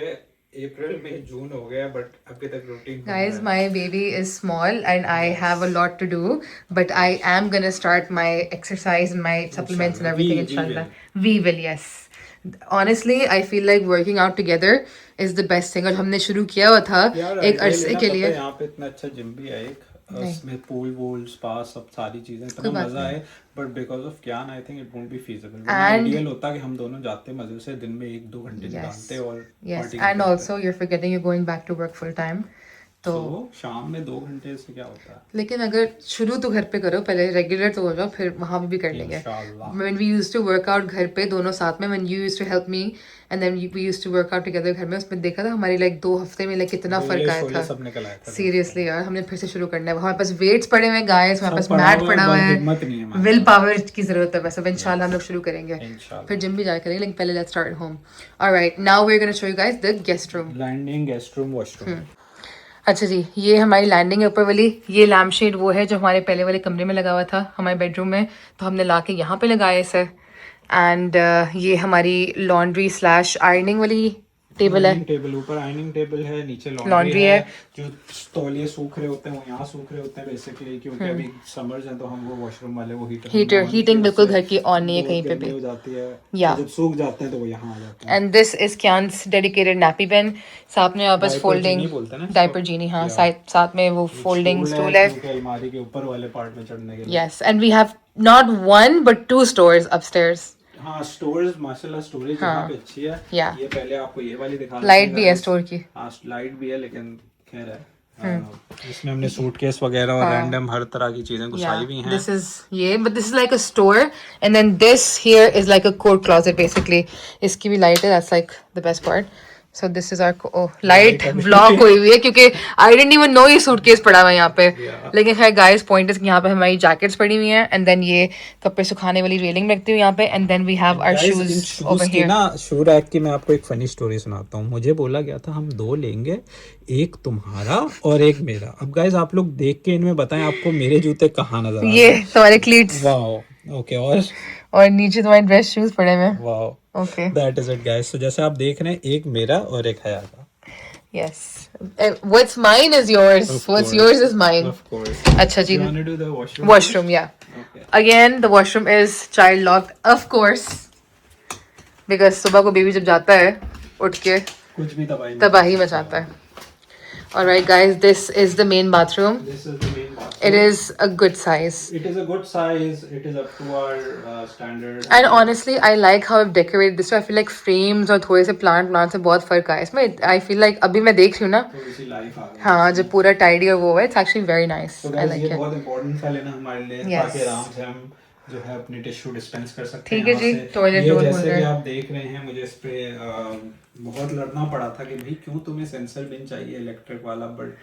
अप्रैल में जून हो गया बट अभी तक routine. Guys, my baby is small and I have a lot to do, but I am gonna start my exercise and my supplements and everything. Inshallah, we will. Yes, honestly, I feel like working out together is the best thing. और हमने शुरू किया हुआ था एक अरसे के लिए. यहाँ पे इतना अच्छा जिम भी है एक, उसमें पूल वूल स्पा सब सारी चीजें, इतना मजा है. बट बिकॉज ऑफ क्या I think it won't be feasible. Ideal होता कि हम दोनों जाते मजे से, दिन में 1-2 घंटे निकालते और yes, and also you're forgetting you're going back to work full time. तो शाम में 2 घंटे से क्या होता है. लेकिन अगर शुरू तो घर पे करो, पहले रेगुलर तो हो जाओ, फिर वहाँ भी कर लेंगे. When we used to work out घर पे दोनों साथ में, when you used to help me and then we used to work out together घर में, उसमें देखा था हमारी like 2 हफ्ते में like कितना फर्क आया था. Seriously यार, हमने फिर से शुरू करना है. हमारे पास वेट्स पड़े हुए हैं गाइस, हमारे पास मैट पड़ा हुआ है, विल पावर की जरूरत है. बस अब इंशाल्लाह हम लोग शुरू करेंगे, फिर जिम भी जाया करेंगे, लेकिन पहले let's start home. Alright, now we are gonna show you guys the guest room. Landing, guest room, washroom. अच्छा जी, ये हमारी लैंडिंग है ऊपर वाली. ये लैम्प शेड वो है जो हमारे पहले वाले कमरे में लगा हुआ था हमारे बेडरूम में, तो हमने ला के यहाँ पे लगाया इसे. एंड ये हमारी लॉन्ड्री स्लैश आयरनिंग वाली टेबल है. टेबल ऊपर आयरनिंग टेबल है, नीचे लॉन्ड्री है. जो तौलिए सूख रहे होते हैं वो यहाँ सूख रहे होते हैं बेसिकली, क्योंकि अभी समर्स हैं तो हम वो वॉशरूम वाले वो हीटिंग बिल्कुल घर की ऑन नहीं है कहीं पे भी, हो जाती है. या जब सूख जाते हैं तो वो यहाँ आ जाते हैं. And this is Kian's dedicated nappy pen. साथ में वापस फोल्डिंग डायपर जीनी. हाँ, साथ में वो फोल्डिंग स्टूल है अलमारी के ऊपर वाले पार्ट में चढ़ने के लिए. Yes, and we have not 1 but 2 stores upstairs. हाँ, स्टोरेज माशाल्लाह स्टोरेज यहाँ पे अच्छी है. ये पहले आपको ये वाली दिखा, लाइट भी है स्टोर की. हाँ, लाइट भी है, लेकिन खैर है. इसमें हमने सूटकेस वगैरह और रैंडम हर तरह की चीजें घुसाई हुई हैं. This is but this is like a store and then this here is like a coat closet basically. इसकी भी लाइट है, that's like the best part. So this is our light block हुई हुई है क्योंकि I didn't even know ये suitcase पड़ा हुआ है यहाँ पे. लेकिन खैर गाइस, पॉइंट इज यहाँ पे हमारी जैकेट्स पड़ी हुई हैं एंड देन ये कपड़े सुखाने वाली रेलिंग रखती हूँ यहाँ पे, and then we have our shoes over here. ना शू रैक की मैं आपको एक फनी स्टोरी सुनाता हूँ. मुझे बोला गया था हम 2 लेंगे, एक तुम्हारा और एक मेरा. अब गाइस आप लोग देख के इनमें बताएं आपको मेरे जूते कहाँ नजर आ रहे हैं. ये तुम्हारे क्लीट्स. वाओ. ओके, और नीचे तुम्हारे ड्रेस शूज पड़े हुए हैं. Wow. Okay, that is it guys. तो जैसे आप देख रहे हैं, एक मेरा और एक हया का. Yes. What's mine is yours. What's yours is mine. Of course. अच्छा जी. You want to do the washroom? Washroom, yeah. Okay. Again, the washroom is child locked, of course, because सुबह को बेबी जब जाता है उठ के कुछ भी तबाही मचाता है. Alright, guys, this is the main bathroom. This is the main bathroom. It is a good size. It is a good size. It is up to our standard. And honestly, I like how I've decorated this. So I feel like frames और थोड़े से plants से बहुत फर्क आया इसमें. I feel like अभी मैं देख रही हूँ ना, थोड़ी लाइफ आ गई. हाँ, जब पूरा tidy और वो है, it's actually very nice. So I guys, like ये it. बहुत important था लेना हमारे लिए, Yes. ताकि आराम से हम जो है अपनी टिश्यू डिस्पेंस कर सकते हैं. ठीक है जी, टॉयलेट रोल जैसे कि आप देख रहे हैं, मुझे इस पे बहुत लड़ना पड़ा था कि भाई क्यों तुम्हें सेंसर बिन चाहिए इलेक्ट्रिक वाला, but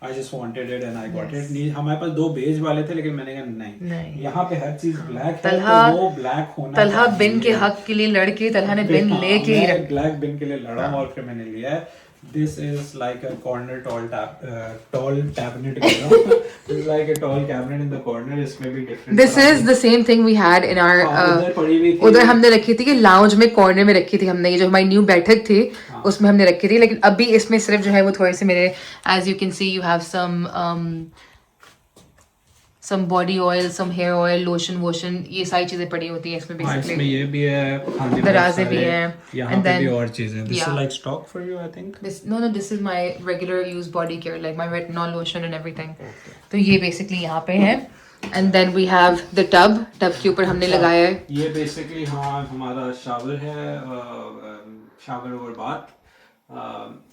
I just wanted it and I got it. हमारे पास 2 बेज वाले थे, लेकिन मैंने कहा नहीं. यहाँ पे हर चीज ब्लैक है, तो वो ब्लैक होना. तलहा बिन के हक के लिए लड़के, तलहा ने बिन लेके ही रख. ब्लैक बिन के लिए लड़ा और फिर मैंने लिया है. This is like a corner tall cabinet. This is like a tall cabinet in the corner. इसमें भी different. This is the same thing we had in our. उधर हमने रखी थी कि लाउंज में कॉर्नर में रखी थी हमने. ये जो हमारी न्यू बैठक थी उसमें हमने रखी थी, लेकिन अभी इसमें सिर्फ जो है वो थोड़े से मेरे, as you can see you have some body oil, some hair oil, lotion, ये सारी चीजें पड़ी होती हैं इसमें हाँ, इसमें basically. ये भी है, खाने दराज़े भी हैं, यहाँ and पे भी then- और चीजें. This is yeah. like stock for you, I think. No, this is my regular use body care, like my retinol lotion and everything. तो ये basically यहाँ पे है. And then we have the tub के ऊपर हमने लगाया है. ये बेसिकली हाँ हमारा शावर है, शावर और बाथ.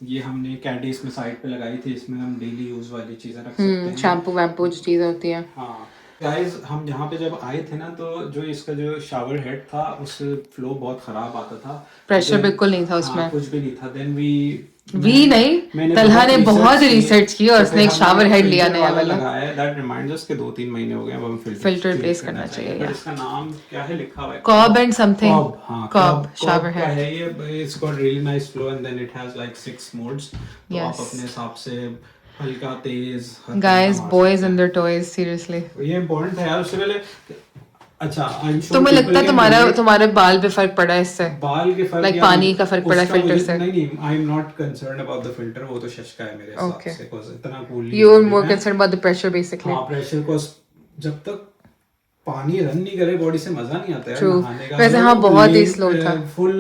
ये हमने कैंडी इसमें साइड पे लगाई थी, इसमें हम डेली यूज वाली चीजें रख सकते हैं. शैम्पू वैम्पू जो चीज़ें होती हैं. हाँ गाइस, हम यहाँ पे जब आए थे ना, तो जो इसका जो शावर हेड था उस फ्लो बहुत खराब आता था. प्रेशर बिल्कुल नहीं था हाँ, उसमें. कुछ भी नहीं था. देन नहीं, तलहा ने बहुत रिसर्च की और उसने एक शावर हेड लिया नया वाला. लगाया. दैट रिमाइंड्स अस के 2-3 महीने हो गए अब हम फिल्टर रिप्लेस करना चाहिए. बट इसका नाम क्या है लिखा हुआ है? Cobb and something. Cobb, हाँ, Cobb shower का head. है ये. It's got really nice flow and then it has like 6 modes. तो आप Yes. अपने हिसाब से हल्का, तेज. Guys, boys and their toys, seriously. ये इम्पोर्टेंट है यार. उससे पहले अच्छा, I'm sure तुम्हें लगता है people can तुम्हारे बाल पे फर्क पड़ा है इससे? बाल के फर्क Like या पानी का फर्क पड़ा है उसका filter मुझे- से? नहीं, आई am not concerned about the filter. वो तो शश का है मेरे हिसाब Okay. से, cause इतना cool You're more concerned about the pressure basically. हाँ, प्रेशर को जब तक पानी रन नहीं करे बॉडी से मजा नहीं आता है True. नहाने का. वैसे हाँ, बहुत ही slow था. फुल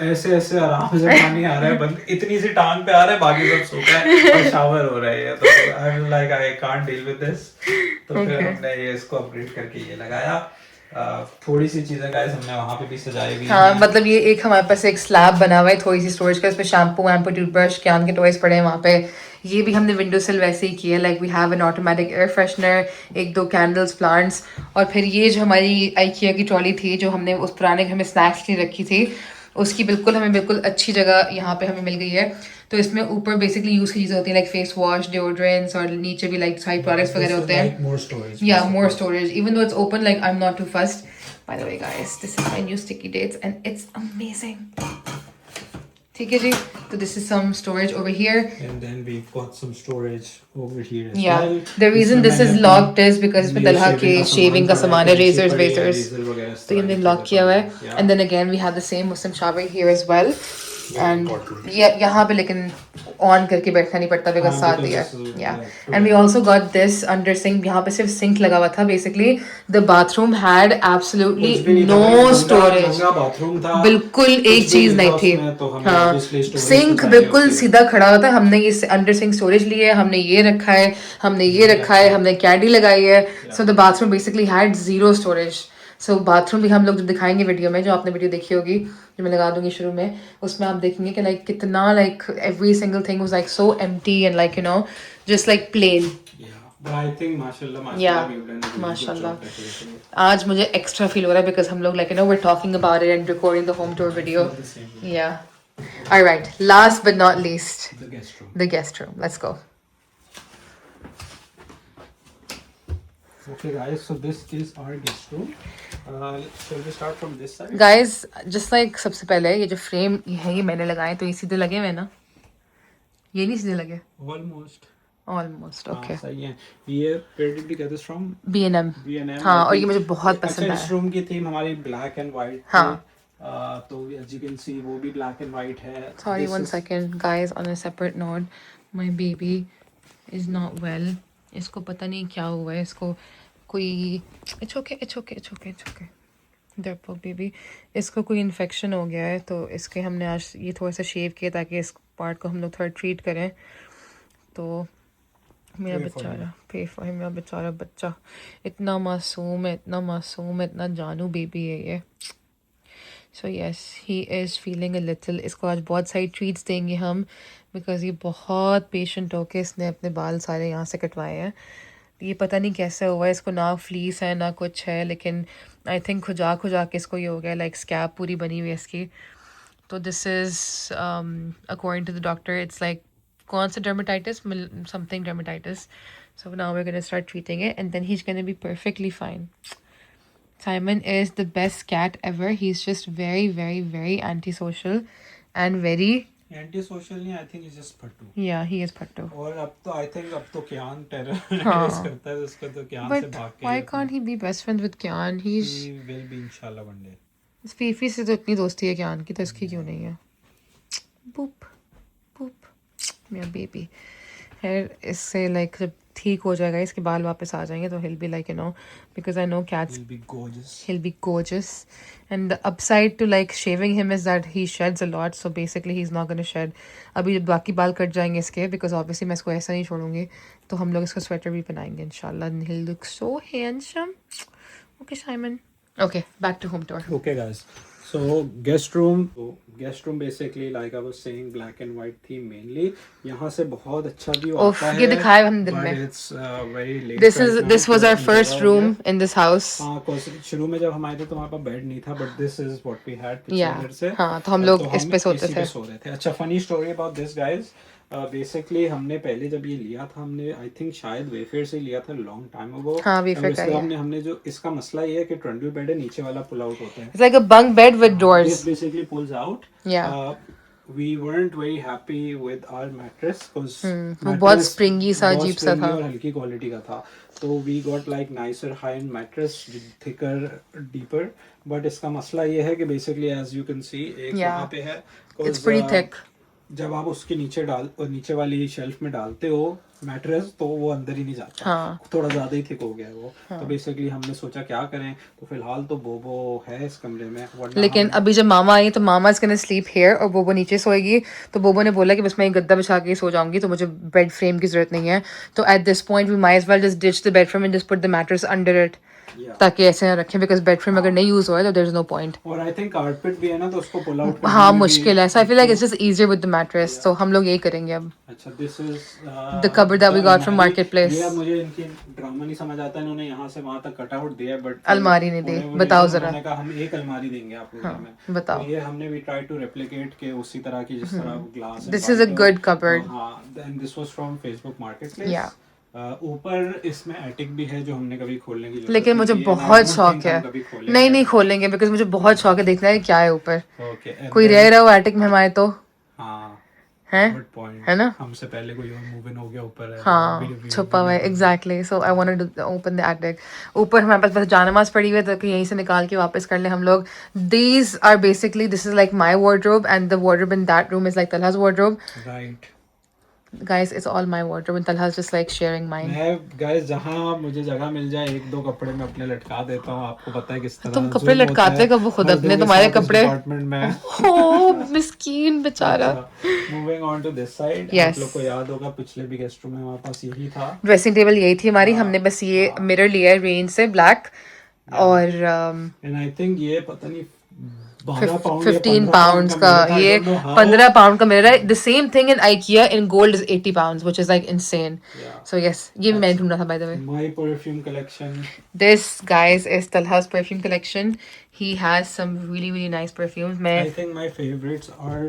ऐसे आराम से पानी आ रहा है, बंद इतनी सी टांग पे आ रहा है, बाकी सब सूखा है और शावर हो रहा है. तो I am like I can't deal with this. तो फिर Okay. हमने ये इसको अपग्रेड करके ये लगाया. थोड़ी सी चीजें गाइस हमने वहाँ पे भी सजाई हुई हाँ, हैं. मतलब ये एक हमारे पास एक स्लैब बना हुआ है थोड़ी सी स्टोरेज का. इसमें शैम्पू वैम्पू, टूथब्रश, क्यान के टॉयज पड़े हैं वहाँ पे. ये भी हमने विंडो सिल वैसे ही किया. Like we have an automatic air freshener, 1-2 candles, plants. और फिर ये जो हमारी IKEA की ट्रॉली थी जो हमने उस पुराने घर में स्नैक्स के लिए रखी थी, उसकी हमें बिल्कुल अच्छी जगह यहाँ पे हमें मिल गई है. तो इसमें ऊपर बेसिकली यूज की चीज़ें होती हैं लाइक फेस वॉश, डिओड्रेंट्स, और नीचे भी लाइक साइड प्रोडक्ट्स वगैरह होते हैं. More storage. Yeah, more storage. Even though it's open, like I'm not too fussed. By the way, guys, this is my new sticky dates and it's amazing. ठीक है जी. So this is some storage over here. And then we've got some storage over here as Yeah. well. The reason this is locked is because इसमें तलहा के shaving का सामान है, razors, तो ये हमने lock किया हुआ है. And then again we have the same Muslim shower here as well. And यहाँ पे लेकिन ऑन करके बैठना नहीं पड़ता बिकॉज साथ ही है. And we also got this under sink. यहाँ पे सिर्फ सिंक लगा हुआ था. Basically the bathroom had absolutely no storage. बिल्कुल एक चीज नहीं थी. हाँ, सिंक बिल्कुल सीधा खड़ा हुआ था. हमने ये अंडर सिंक स्टोरेज ली है, हमने ये रखा है, हमने कैंडी लगाई है. So the bathroom basically had zero storage. So bathroom भी हम लोग जो दिखाएंगे वीडियो में, जो आपने वीडियो देखी होगी जो मैं लगा दूंगी शुरू में, उसमें आप देखेंगे कि लाइक कितना like every single thing was like so empty and like you know just like plain. But I think माशाल्लाह we've done a really good माशाल्लाह. job decorating it. आज मुझे एक्स्ट्रा फील हो रहा है बिकॉज हम लोग like you no we're talking about it and recording the home tour video. Yeah. All right. Last but not least, The guest room. the guest room. Let's go. Okay guys, so this is our guest room. Shall we start from this side? Guys, just like सबसे पहले ये जो frame है ये मैंने लगाए, तो ये सीधे लगे हुए हैं ना? ये नहीं सीधे लगे? Almost. Almost. Okay. सही है. ये where did we get this from? B&M. B&M. हाँ, और ये मुझे बहुत पसंद अच्छा, आया. इस रूम की थीम हमारी black and white थी. हाँ. तो as you can see वो भी black and white है. Sorry, This one is- second, guys. On a separate note, my baby is not well. इसको पता नहीं क्या हुआ है. इसको कोई it's okay. Poor baby. इसको कोई इन्फेक्शन हो गया है, तो इसके हमने आज ये थोड़ा सा शेव किया ताकि इस पार्ट को हम लोग थोड़ा ट्रीट करें. तो मेरा बेचारा बच्चा इतना मासूम है, इतना जानू बेबी है ये. So yes, he is feeling a little. इसको आज बहुत सारी ट्रीट्स देंगे हम बिकॉज ये बहुत पेशेंट होके इसने अपने बाल सारे यहाँ से कटवाए हैं. ये पता नहीं कैसे हुआ है. इसको ना फ्लीस है ना कुछ है, लेकिन आई थिंक खुजा के इसको ये हो गया लाइक स्कैब पूरी बनी हुई है इसकी. तो this is according to the doctor it's like कौन सा dermatitis, something dermatitis. So now we're going to start treating it and then he's going to be perfectly fine. Simon is the best cat ever. He's just very, very, very antisocial and very... Anti-social नहीं, I think he's just फट्टू. Yeah, he is फट्टू. और अब तो क्यान terrorize करता है, उसको तो क्यान से But भाग के. why can't he be best friends with Kyan? He will be inshallah one day. Phi Phi से तो इतनी दोस्ती है Kyan की, तो इसकी क्यों नहीं है? Boop. मेरा बेबी है. इससे लाइक जब ठीक हो जाएगा, इसके बाल वापस आ जाएंगे, तो he'll be like, you know, because I know cats, It'll be gorgeous. he'll be gorgeous. And the upside to like shaving him is that he sheds a lot, so basically he's not going to shed. अभी जब बाकी बाल cut जाएंगे इसके, because obviously मैं इसको ऐसा नहीं छोड़ूंगी, तो हम लोग इसको स्वेटर भी पहनाएंगे इंशाल्लाह, and he'll look so handsome. Okay, Simon. Okay, back to home tour. Okay, guys. So guest room. So guest room basically, like I was saying, black and white theme mainly. यहाँ से बहुत अच्छा view Oof, आता है. ये दिखाया हमने दिन but में. it's very late. This right is now, this was तो our अंधेरा first हो room गया. in this house. हाँ, cause शुरू में जब हम आए थे तो हमारे पास बेड नहीं था, but this is what we had पिछले Yeah. घर से. हाँ, तो हम लोग इस पे सोते इसी थे. पे सो रहे थे. अच्छा, funny story about this, guys. Basically हमने पहले जब ये लिया था, हमने आई थिंक शायद वेफेयर से लिया था लॉन्ग टाइम अगो. हाँ, Wayfair का ही है. हमने जो इसका मसला ये है कि ट्रंडल बेड है, नीचे वाला पुल आउट होता है. It's like a bunk bed with doors. This basically pulls out. Yeah. We weren't very happy with our mattress because वो बहुत springy सा, अजीब सा था. और हल्की क्वालिटी का था. तो we got like nicer high-end mattress, thicker, deeper. But इसका मसला ये है कि basically as you can see एक यहाँ पे है. It's pretty thick. जब आप उसके नीचे वाली शेल्फ में डालते हो मैट्रेस, तो वो अंदर ही नहीं जाता. हाँ. थोड़ा ज्यादा ही थिक हो गया है वो. तो बेसिकली हमने सोचा क्या करें, तो फिलहाल तो बोबो है इस कमरे में. लेकिन अभी जब मामा आई तो मामा इज गोना स्लीप हियर और बोबो नीचे सोएगी. तो बोबो ने बोला कि बस मैं एक गद्दा बिछा के सो जाऊंगी, तो मुझे बेड फ्रेम की जरूरत नहीं है. तो at this point we might as well just ditch the bed frame and just put the mattress under it, ताकि ऐसे ना रखें, बिकॉज बेड फ्रेम अगर नहीं यूज हो तो देयर इज नो पॉइंट. और आई थिंक कारपेट भी है ना, तो उसको पुल आउट करना हाँ, मुश्किल है. So I feel like it's just easier with the mattress. तो हम लोग यही करेंगे अब. अच्छा, this is the cupboard that we got from marketplace. ये मुझे इनकी ड्रामा नहीं समझ आता. इन्होंने यहाँ से वहां तक कट आउट दिया, बट अलमारी नहीं दी. बताओ जरा. उन्होंने कहा हम एक अलमारी देंगे आपको घर में. बताओ. तो ये हमने भी ट्राई टू रेप्लिकेट के उसी तरह की जिस तरह glass. This is a good cupboard. हाँ, and this was from Facebook marketplace. या ऊपर इसमें एटिक भी है जो हमने कभी खोलने की जरूरत लेकिन मुझे नहीं है. बहुत शौक है. नहीं खोलेंगे, बिकॉज मुझे बहुत शौक है देखना है क्या है ऊपर. कोई रह रहा हो एटिक में हमारे तो. हाँ, है गुड पॉइंट. है ना. हमसे पहले कोई और मूव इन हो गया ऊपर है. हाँ, छुपा हुआ है. Exactly. So I wanted to open the attic. ऊपर हमारे पास बस जानमाज पड़ी हुई है, तो यहीं से निकाल के वापस कर ले हम लोग. These are basically, this is like my wardrobe and the wardrobe in that room is like Talha's wardrobe. Right. Guys, it's all my wardrobe and Talha's just like sharing mine. मैं गाइस जहाँ मुझे जगह मिल जाए एक दो कपड़े मैं अपने लटका देता हूँ. आपको पता है किस तरह तुम कपड़े लटकाते कब खुद अपने, तुम्हारे कपड़े. अपार्टमेंट में. ओह मिस्कीन बेचारा. Moving on to this side. Yes. आप लोग को याद होगा पिछले भी गेस्ट रूम में हमारे पास यही था. ड्रेसिंग टेबल यही थी हमारी. हमने बस ये मिरर लिया है रेंज से ब्लैक. और एंड आई थिंक ये पता नहीं 15 पाउंड्स का, ये 15 पाउंड का मिरर है. The same thing in IKEA in gold is 80 pounds which is like insane. So yes, ये भी मैंने ढूंढा था bye the way. My perfume collection. This guys is Talha's perfume collection. He has some really nice perfumes. I think my favorites are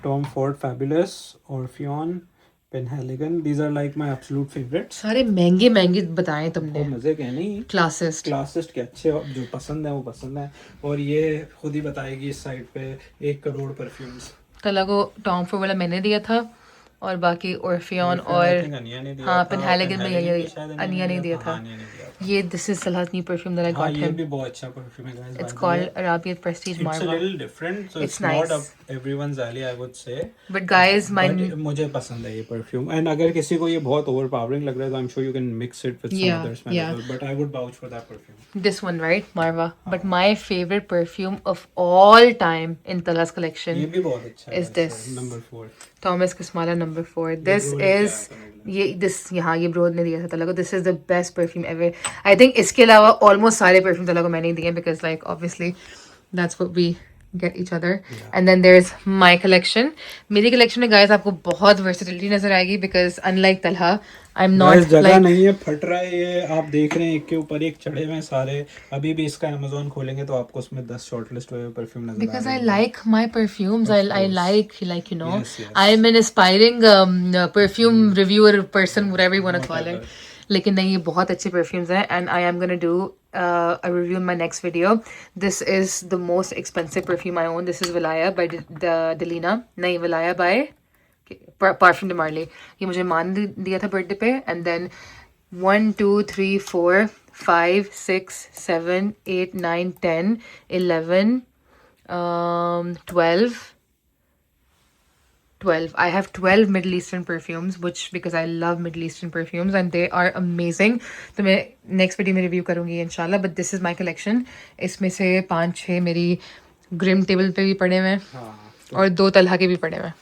Tom Ford Fabulous, Orpheon, Penhaligon. These are like my absolute favorites. सारे महंगे बताए तुमने. और मजे के नहीं. Classist के अच्छे, जो पसंद है वो पसंद है. और ये खुद ही बताएगी इस साइड पे 1 करोड़ परफ्यूम्स. तला को टॉम फोर्ड वाला मैंने दिया था, और बाकी ओर्फियन और हाँ पेनहैलिगन में यही अनिया ने दिया था. ये this is Talha's new perfume that I got ये him. भी बहुत अच्छा परफ्यूम है guys. It's called Arabian Prestige It's a Marwa. little different, so It's it's not nice. up everyone's alley, I would say. But guys, my But मुझे पसंद है ये perfume. And अगर किसी को ये बहुत overpowering लग रहा है तो I'm sure you can mix it with some Yeah, other smell yeah. as well. But I would vouch for that perfume. this one, right, Marwa. But my favorite perfume of all time in Talha's collection ये भी बहुत अच्छा है. is this. Number 4. Thomas Kismala number 4. This Bro ने is दिया था ये this यहाँ ये ब्रोड ने दिया था तला को. This is the best perfume ever. I think इसके अलावा ऑलमोस्ट सारे परफ्यूम तला को मैंने ही दिए, because like obviously that's what we get each other. And then there is my collection. मेरी कलेक्शन में गाइस आपको बहुत वर्सेटिलिटी नजर आएगी, because unlike Talha I am not जगह लाइक नहीं है, फट रहा है ये. आप देख रहे हैं एक के ऊपर एक चढ़े हुए हैं सारे. अभी भी इसका Amazon खोलेंगे तो आपको उसमें 10 शॉर्टलिस्ट हुए परफ्यूम नजर आएंगे. because I like my perfumes. I like you know, Yes, yes. I am an aspiring perfume reviewer person, whatever you want to call it. लेकिन नहीं, ये बहुत अच्छे perfumes हैं, and I am gonna do a review in my next video. This is the most expensive perfume I own. This is Valaya by Delina. नहीं, Valaya by Parfum de Marly. ये मुझे मान दिया था बर्थडे पे. And then 1 2 3 4 5 6 7 8 9 10 11 12 12. I have 12 Middle Eastern perfumes, which because I love Middle Eastern perfumes and they are amazing. तो मैं next video में रिव्यू करूँगी इंशाल्लाह. But this is my collection. इसमें से 5-6 मेरी ग्रिम टेबल पे भी पड़े हुए हैं और 2 तलहा के भी पड़े हुए हैं.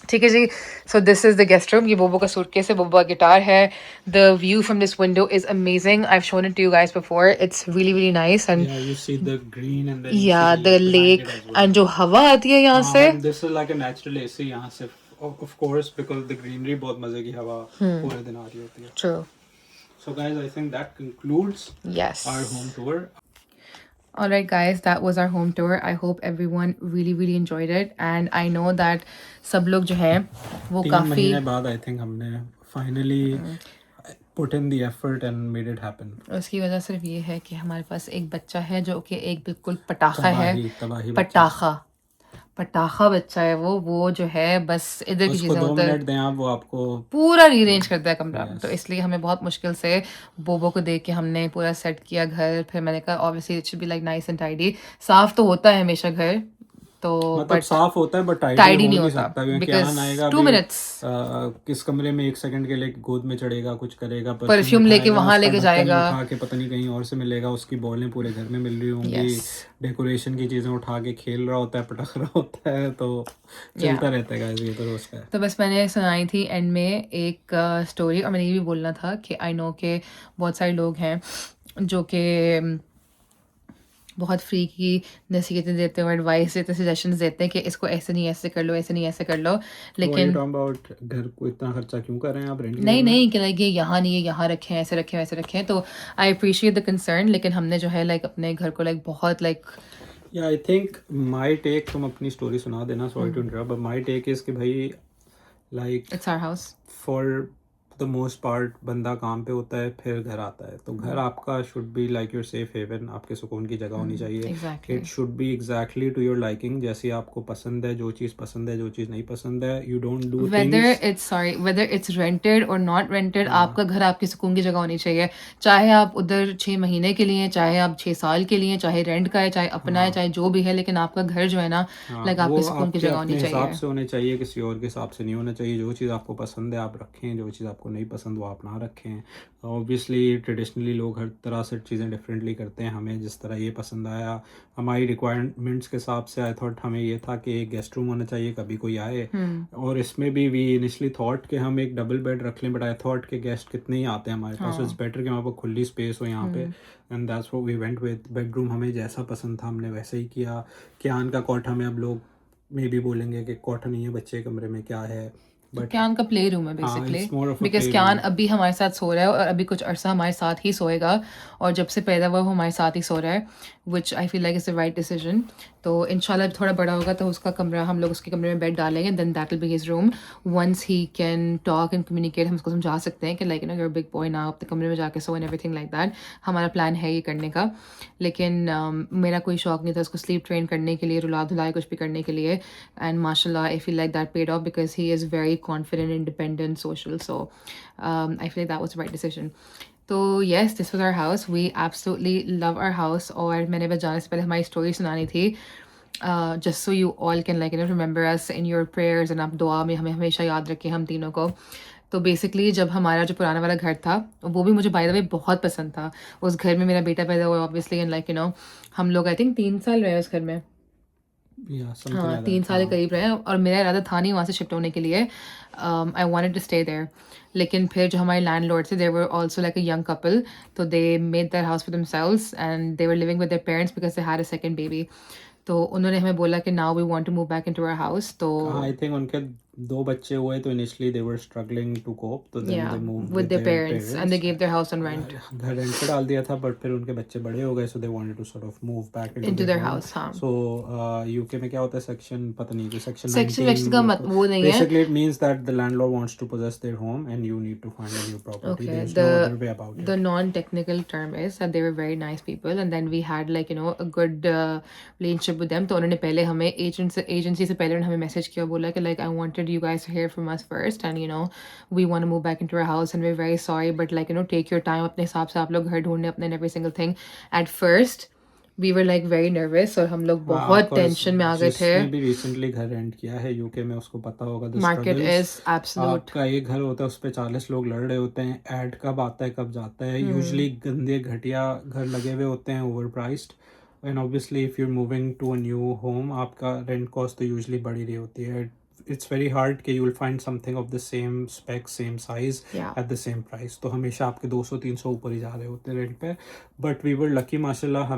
ठीक है जी. So this is the guest room. ये बोबो का सूटकेस है, बोबो का गिटार है. The view from this window is amazing. I have shown it to you guys before. It's really really nice and Yeah, you see the green and then you या see the behind lake it as well. And जो हवा आती है यहाँ से. And this is like a natural AC यहाँ से, of course, because the greenery बहुत मजे की हवा पूरे दिन आ रही होती है. True. So guys, I think that concludes Yes. our home tour. Alright guys, that was our home tour. I hope everyone really enjoyed it and I know that सब लोग जो है वो 3 काफी महीने बाद I think हमने finally put in the effort and made it happen. उसकी वजह सिर्फ ये है कि हमारे पास एक बच्चा है जो कि एक बिल्कुल पटाखा है. तबाही पटाखा बच्चा है वो जो है बस इधर की उसको चीजें 2 उधर मिनट दें आप, वो आपको पूरा रीअरेंज करता है कमरा. तो इसलिए हमें बहुत मुश्किल से बोबो को देख के हमने पूरा सेट किया घर. फिर मैंने कहा obviously it should be like nice and tidy. साफ तो होता है हमेशा घर, तो मतलब साफ होता है बट tidy टाइडी नहीं हो होता, सकता क्योंकि because आन आएगा 2 minutes. किस कमरे में 1 सेकंड के लिए गोद में चढ़ेगा, कुछ करेगा, परफ्यूम लेके उठाएगा, वहां उसका लेके ढक्कन जाएगा. उठा के पता नहीं कहीं और से मिलेगा, उसकी बॉलें पूरे घर में मिल रही होंगी. Yes. डेकोरेशन की चीजें उठा के खेल रहा होता है, पटक रहा होता है, तो चलता रहता है गाइस, ये तो रोज का है. तो बस मैंने सुनाई थी एंड में एक स्टोरी और मैंने ये भी बोलना था कि आई नो के बहुत सारे लोग हैं जो कि बहुत फ्री की नसीहतें देते हैं, एडवाइस देते हैं, सजेशंस देते हैं कि इसको ऐसे नहीं ऐसे कर लो, ऐसे नहीं ऐसे कर लो. लेकिन घर को इतना खर्चा क्यों कर रहे हैं आप रेंट? नहीं कि लाइक ये यहाँ नहीं है, यहाँ रखें, ऐसे रखें, वैसे रखें. तो आई अप्रिशिएट द कंसर्न. लेकिन हमने जो है लाइक अपने घर को लाइक बहुत लाइक या आई थिंक माई टेक, तुम अपनी स्टोरी सुना देना, sorry to interrupt, but my take is कि भाई like it's our house. For the most part बंदा काम पे होता है, फिर घर आता है, तो घर आपका should be like your safe haven, आपके सुकून की जगह होनी चाहिए. exactly. It should be exactly to your liking, जैसी आपको पसंद है, जो चीज़ पसंद है, जो चीज़ नहीं पसंद है. You don't do whether it's rented or not rented, आपका घर आपकी सुकून की जगह होनी चाहिए. चाहे आप उधर 6 महीने के लिए, चाहे आप 6 साल के लिए, चाहे रेंट का है, चाहे अपना है, चाहे जो भी है, लेकिन आपका घर जो है ना लाइक आपकी सुकून की जगह होनी चाहिए. हिसाब से होने चाहिए, किसी और के हिसाब से नहीं होना चाहिए. जो चीज़ आपको पसंद है आप रखें, जो चीज़ आपको नहीं पसंद वो आप ना रखें. ऑब्वियसली ट्रेडिशनली लोग हर तरह से चीज़ें डिफरेंटली करते हैं. हमें जिस तरह ये पसंद आया, हमारी रिक्वायरमेंट्स के हिसाब से, आई थॉट हमें ये था कि एक गेस्ट रूम होना चाहिए, कभी कोई आए. और इसमें भी वी इनिशियली थॉट कि हम एक डबल बेड रख लें, बट आई थॉट कि गेस्ट कितने ही आते हैं हमारे पास, इट्स बेटर कि हमारे पास खुली स्पेस हो यहाँ पे. And that's what we went with. Bedroom हमें जैसा पसंद था हमने वैसे ही किया. क्यान का कॉट, हमें अब लोग मे भी बोलेंगे कि कॉट नहीं है बच्चे के कमरे में, क्या है, बट क्यान का प्ले रूम है basically, it's more of a because play can room. अभी हमारे साथ सो रहा है और अभी कुछ अरसा हमारे साथ ही सोएगा, और जब से पैदा हुआ वो हमारे साथ ही सो रहा है, which I feel like is the right decision. तो इंशाल्लाह थोड़ा बड़ा होगा तो उसका कमरा, हम लोग उसके कमरे में बेड डालेंगे, then that will be his room. Once he can talk and communicate, हम उसको समझा सकते हैं कि like you know, you are big boy ना, अपने कमरे में जाके सो एंड एवरीथिंग लाइक दैट. हमारा प्लान है ये करने का. लेकिन मेरा कोई शौक नहीं था उसको स्लीप ट्रेन करने के लिए, रुला धुलाई कुछ भी करने के लिए. एंड माशाल्लाह I feel like that paid off because he is very confident, independent, social. So I feel like that was the right decision. तो yes, this was our house. We absolutely love our house. और मैंने बस जाने से पहले हमारी story सुनानी थी, just so you all can like you no remember us in your prayers, and आप दुआ में हमें हमेशा याद रखें हम तीनों को. तो बेसिकली जब हमारा जो पुराना वाला घर था, वो भी मुझे बाय द वे बहुत पसंद था. उस घर में मेरा बेटा पैदा हुआ obviously, and like you no हम लोग आई थिंक 3 साल रहे उस घर में. हाँ 3 साल के करीब रहे. और मेरा इरादा था नहीं वहाँ से शिफ्ट होने के लिए. I wanted to stay there. लेकिन फिर जो हमारे लैंडलॉर्ड थे, they were also like a young couple, तो they made their house for themselves and they were living with their parents because they had a second baby. तो उन्होंने हमें बोला कि now we want to move back into our house. तो I think उनके 2 बच्चे हुए तो initially they were struggling to कोप, तो then they moved with their parents and they gave their house on rent घर रेंट पे डाल दिया था, बट फिर उनके बच्चे बड़े हो गए, so they wanted to sort of move back into their house. हाँ, सो यूके में क्या होता है, सेक्शन पता नहीं, सेक्शन सेक्शन का वो नहीं है. Basically it means that the landlord wants to possess their home and you need to find a new property. Okay, There's no other way about it. the non-technical term is that they were very nice people, and then we had like you know a good relationship with them. तो उन्होंने पहले हमें agency से पहले हमें message किया, बोला कि like I wanted you guys to hear from us first, and you know we want to move back into our house and we're very sorry, but like you know take your time, अपने हिसाब से आप लोग घर ढूंढने अपने and every single thing. At first we were like very nervous और हम लोग बहुत टेंशन में आ गए थे. जिसने भी रिसेंटली घर रेंट किया है यूके में उसको पता होगा the market struggles. Is absolute. आपका एक घर होता है उस पे 40 लोग लड़ रहे होते हैं, ऐड कब आता है कब जाता है, यूजुअली गंदे घटिया घर लगे हुए होते हैं, overpriced. And obviously if you are moving to a new home आपका रेंट कॉस्ट तो यूजुअली बढ़ी रही होती है. इट्स वेरी हार्ड कि you will find something of the same spec same size at the same price. तो हमेशा आपके 200-300 ऊपर ही जा रहे होते हैं रेंट पे. बट वी वर लकी माशाल्लाह.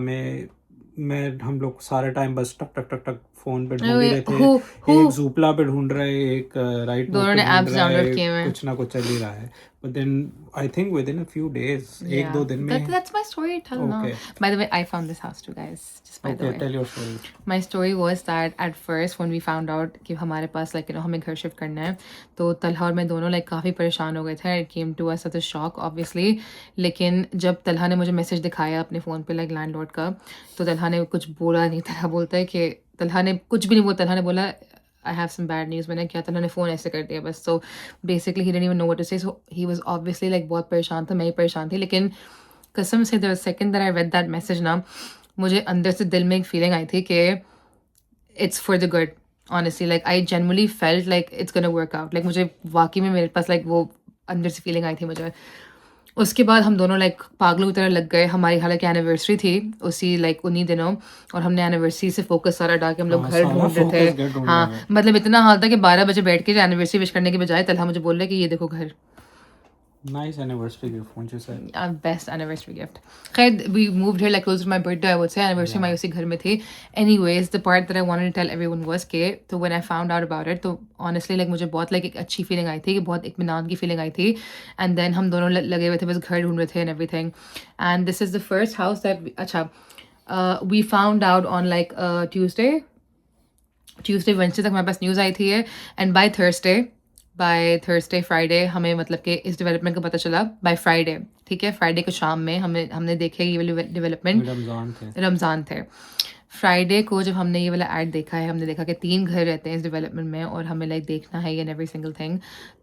हम लोग सारे टाइम बस टक टक टक टक फोन पे ढूंढ ही रहे थे. एक जूपला पे ढूंढ रहे, एक राइट दोनों ने apps download किए हुए हैं. कुछ ना कुछ चल ही रहा है. But then I think within a few days, एक दो दिन में. That's my story. Tell now. Okay. By the way, I found this house too, guys. Just by the Okay, way. tell your story. My story was that at first when we found out कि हमारे पास like हमें घर shift करना है, तो तलहा और मैं दोनों like काफ़ी परेशान हो गए थे. It came to us as a shock obviously. लेकिन जब तलहा ने मुझे मैसेज दिखाया अपने फ़ोन पे like लैंडलॉर्ड का, तो तलहा ने कुछ बोला नहीं. तलहा बोलता है कि तलहा ने कुछ भी नहीं बोला. तलहा ने बोला I have some bad news. मैंने क्या तलहा ने फ़ोन ऐसे कर दिया बस. So basically he didn't even know what to say. So he was obviously like बहुत परेशान था, मैं ही परेशान थी. लेकिन कसम से the second that I read that message ना, मुझे अंदर से दिल में एक फीलिंग आई थी कि it's for the good. Honestly, like I genuinely felt like it's gonna work out. Like मुझे वाकई में मेरे पास like वो अंदर से फीलिंग आई थी मुझे. उसके बाद हम दोनों लाइक पागलों की तरह लग गए. हमारी हालांकि एनिवर्सरी थी उसी लाइक उन्हीं दिनों, और हमने एनिवर्सरी से फोकस सारा डाल के हम लोग घर ढूंढ रहे थे. हाँ मतलब इतना हाल था कि 12 बजे बैठ के एनिवर्सरी विश करने के बजाय तलहा मुझे बोल रहे कि ये देखो घर. Nice anniversary gift, won't you say? Best anniversary gift. खैर we moved here like close to my birthday I would say. Anniversary हमारी उसी घर में थी. Anyways, the part that I wanted to tell everyone was कि तो when I found out about it, तो honestly like मुझे बहुत like एक अच्छी feeling आई थी, कि बहुत इत्मीनान की feeling आई थी. And then हम दोनों लगे हुए थे बस घर ढूंढ रहे थे and everything. And this is the first house that we found out on like Tuesday, Wednesday तक हमारे पास न्यूज़ आई थी. And by Thursday, Friday हमें मतलब कि इस डेवलपमेंट का पता चला बाय फ्राइडे. ठीक है, फ्राइडे को शाम में हमने देखे ये वाली डेवलपमेंट. रमज़ान थे. फ्राइडे को जब हमने ये वाला ऐड देखा है, हमने देखा कि 3 घर रहते हैं इस डेवलपमेंट में और हमें लाइक देखना है एंड एवरी सिंगल थिंग.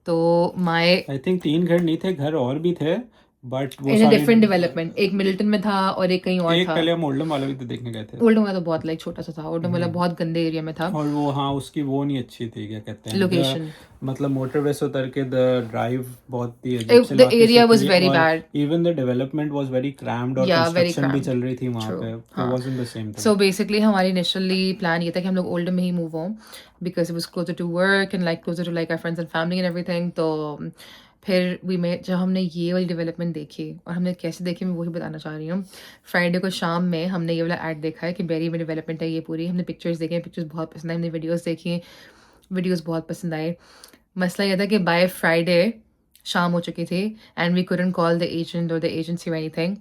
तो आई थिंक 3 घर नहीं थे, घर और भी थे बट वो इन डिफरेंट डेवलपमेंट. एक मिल्टन में था और एक कहीं और एक था. पहले हम ओल्डम वाला भी तो देखने गए थे. ओल्डम वाला तो बहुत लाइक छोटा सा था. ओल्डम वाला बहुत गंदे एरिया में था. और वो हाँ उसकी वो नहीं अच्छी थी, क्या कहते हैं लोकेशन, मतलब मोटरवे से उतर के द ड्राइव बहुत ही the area was very bad. Even the development was very cramped और कंस्ट्रक्शन भी चल रही थी वहां पे. It wasn't the same thing. So basically हमारी इनिशियली प्लान ये था कि हम लोग ओल्डम में ही मूव हों because it was closer to work and like closer to like our friends and family and everything. तो फिर जब हमने ये वाली डेवलपमेंट देखी, और हमने कैसे देखी मैं वही बताना चाह रही हूँ. फ्राइडे को शाम में हमने ये वाला ऐड देखा है कि बेरी में डेवलपमेंट है ये पूरी. हमने पिक्चर्स देखे, पिक्चर्स बहुत पसंद आए. हमने वीडियोस देखी, वीडियोस बहुत पसंद आए. मसला यह था कि बाय फ्राइडे शाम हो चुकी थी and we couldn't call the agent और द एजेंसी और एनीथिंग.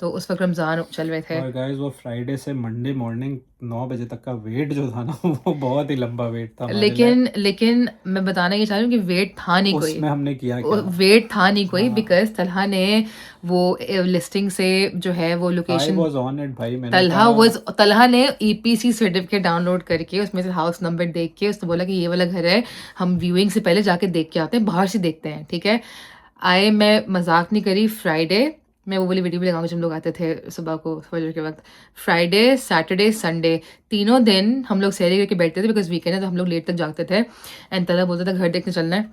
तो उस वक्त रमज़ान चल रहे थे. और गाइस वो फ्राइडे से मंडे मॉर्निंग 9 बजे तक का वेट जो था ना वो बहुत ही लंबा वेट था. लेकिन मैं बताना ये चाह रही हूँ कि वेट था नहीं कोई. उसमें हमने किया वेट था नहीं कोई बिकॉज तलहा ने वो लिस्टिंग से जो है वो लोकेशन तलहा ने EPC सर्टिफिकेट डाउनलोड करके उसमें से हाउस नंबर देख के उसने बोला कि ये वाला घर है, हम व्यूइंग से पहले जाके देख के आते हैं, बाहर से देखते हैं. ठीक है, मैं मजाक नहीं करी. फ्राइडे मैं वो वाली वीडियो भी लगाऊंगी जब हम लोग आते थे सुबह को फजर के वक्त. फ्राइडे, सैटरडे, संडे तीनों दिन हम लोग सहरी करके बैठते थे बिकॉज वीकेंड है तो हम लोग लेट तक जागते थे. एंड तला बोलता था घर देखने चलना है,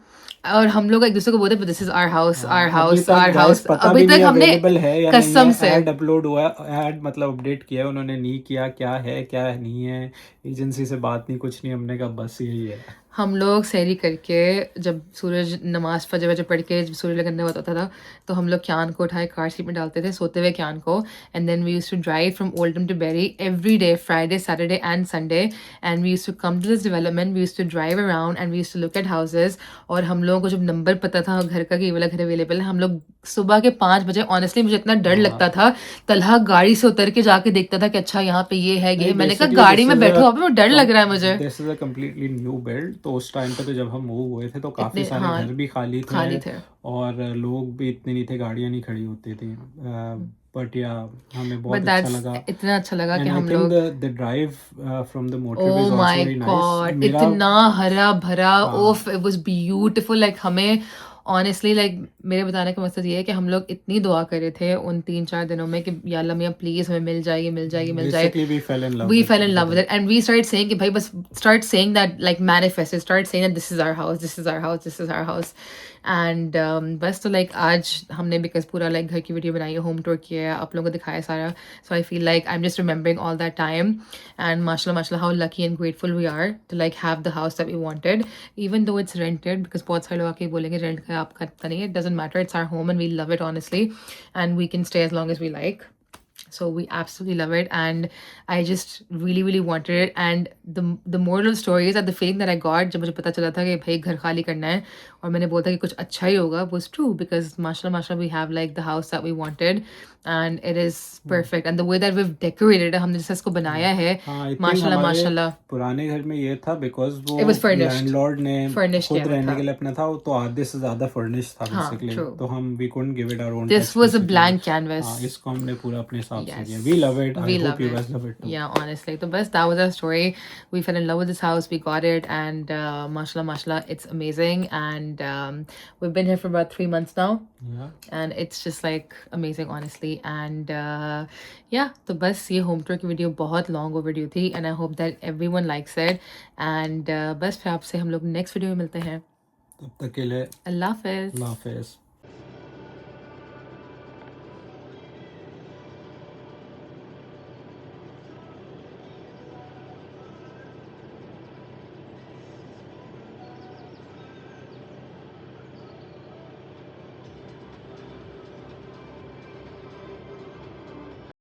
और हम लोग एक दूसरे को बोलते दिस इज आवर हाउस. अभी तक हमने कसम से ऐड अपलोड हुआ, ऐड मतलब अपडेट किया उन्होंने नहीं किया, क्या है क्या नहीं है, एजेंसी से बात नहीं कुछ नहीं. हमने कहा बस यही है. हम लोग सहरी करके जब सूरज नमाज फजर वजह पढ़ के जब सूरज लगने होता था तो हम लोग क्यान को उठाए कार सीट में डालते थे, सोते हुए क्यान को. And then we used to drive from Oldham to Bury every day, Friday, Saturday and Sunday. And we used to come to this development, we used to drive around and we used to look at houses. और हम लोगों को जब number पता था घर का कि ये वाला घर अवेलेबल है, हम लोग सुबह के 5 बजे, ऑनेस्टली मुझे इतना डर लगता था. तलहा गाड़ी से उतर के जाके देखता था कि अच्छा यहाँ पे ये है ये. मैंने कहा गाड़ी में बैठो, अभी डर लग रहा है मुझे. This is a completely new build. तो उस टाइम पे तो जब हम मूव हुए थे तो काफी सारे घर भी खाली थे और लोग भी इतने नहीं थे, गाड़ियां नहीं खड़ी होती थी. बट या हमें बहुत अच्छा लगा, इतना अच्छा लगा कि हम लोग the drive from the motorway was also very nice. इतना हरा भरा, ओफ इट वाज ब्यूटीफुल. लाइक हमें ऑनेस्टली लाइक मेरे बताने का मकसद ये है कि हम लोग इतनी दुआ कर रहे थे उन 3-4 दिनों में कि या अल्लाह मियाँ प्लीज़ हमें मिल जाएगी Basically, we fell in love. we with fell in it. love with it and we started saying कि भाई बस start saying that like manifest it, start saying that this is our house, this is our house, this is our house and बस तो like आज हमने because पूरा like घर की वीडियो बनाई है, होम टूर किया है, आप लोगों को दिखाया सारा, so I feel like I'm just remembering all that time and mashallah how lucky and grateful we are to like have the house that we wanted even though it's rented because बहुत सारे लोग आके बोलेंगे rent का आपका पता नहीं है, it doesn't matter, it's our home and we love it honestly and we can stay as long as we like. So we absolutely love it and I just really wanted it and the moral of the story is that the feeling that I got जब मुझे पता चला था कि भाई घर खाली करना है और मैंने बोला था कि कुछ अच्छा ही होगा was true because mashallah we have like the house that we wanted and it is perfect and the way that we've decorated it हमने जैसे इसको बनाया है माशाल्लाह पुराने घर में ये था because वो It was furnished. लैंडलॉर्ड ने Furnished खुद किया हुआ रहने था। के लिए अपना था तो आधे से ज्यादा फर्निश्ड था हाँ, बेसिकली true. तो हम we couldn't give it our own this touch, was a basically. blank canvas. हाँ, इसको हमने पूरा अपने हिसाब से Yes. किया we love it We I love hope you it. guys love it too. Yeah, honestly, the best. That was our story. We fell in love with this house. We got it, and mashallah, it's amazing. And we've been here for about 3 months now, Yeah. and it's just like amazing, honestly. And yeah, so bas ye home tour ki video बहुत long overdue थी, and I hope that everyone likes it. And बस फिर आपसे हम लोग next video में मिलते हैं. तब तक के लिए अल्लाह हाफ़िज़. अल्लाह हाफिज़.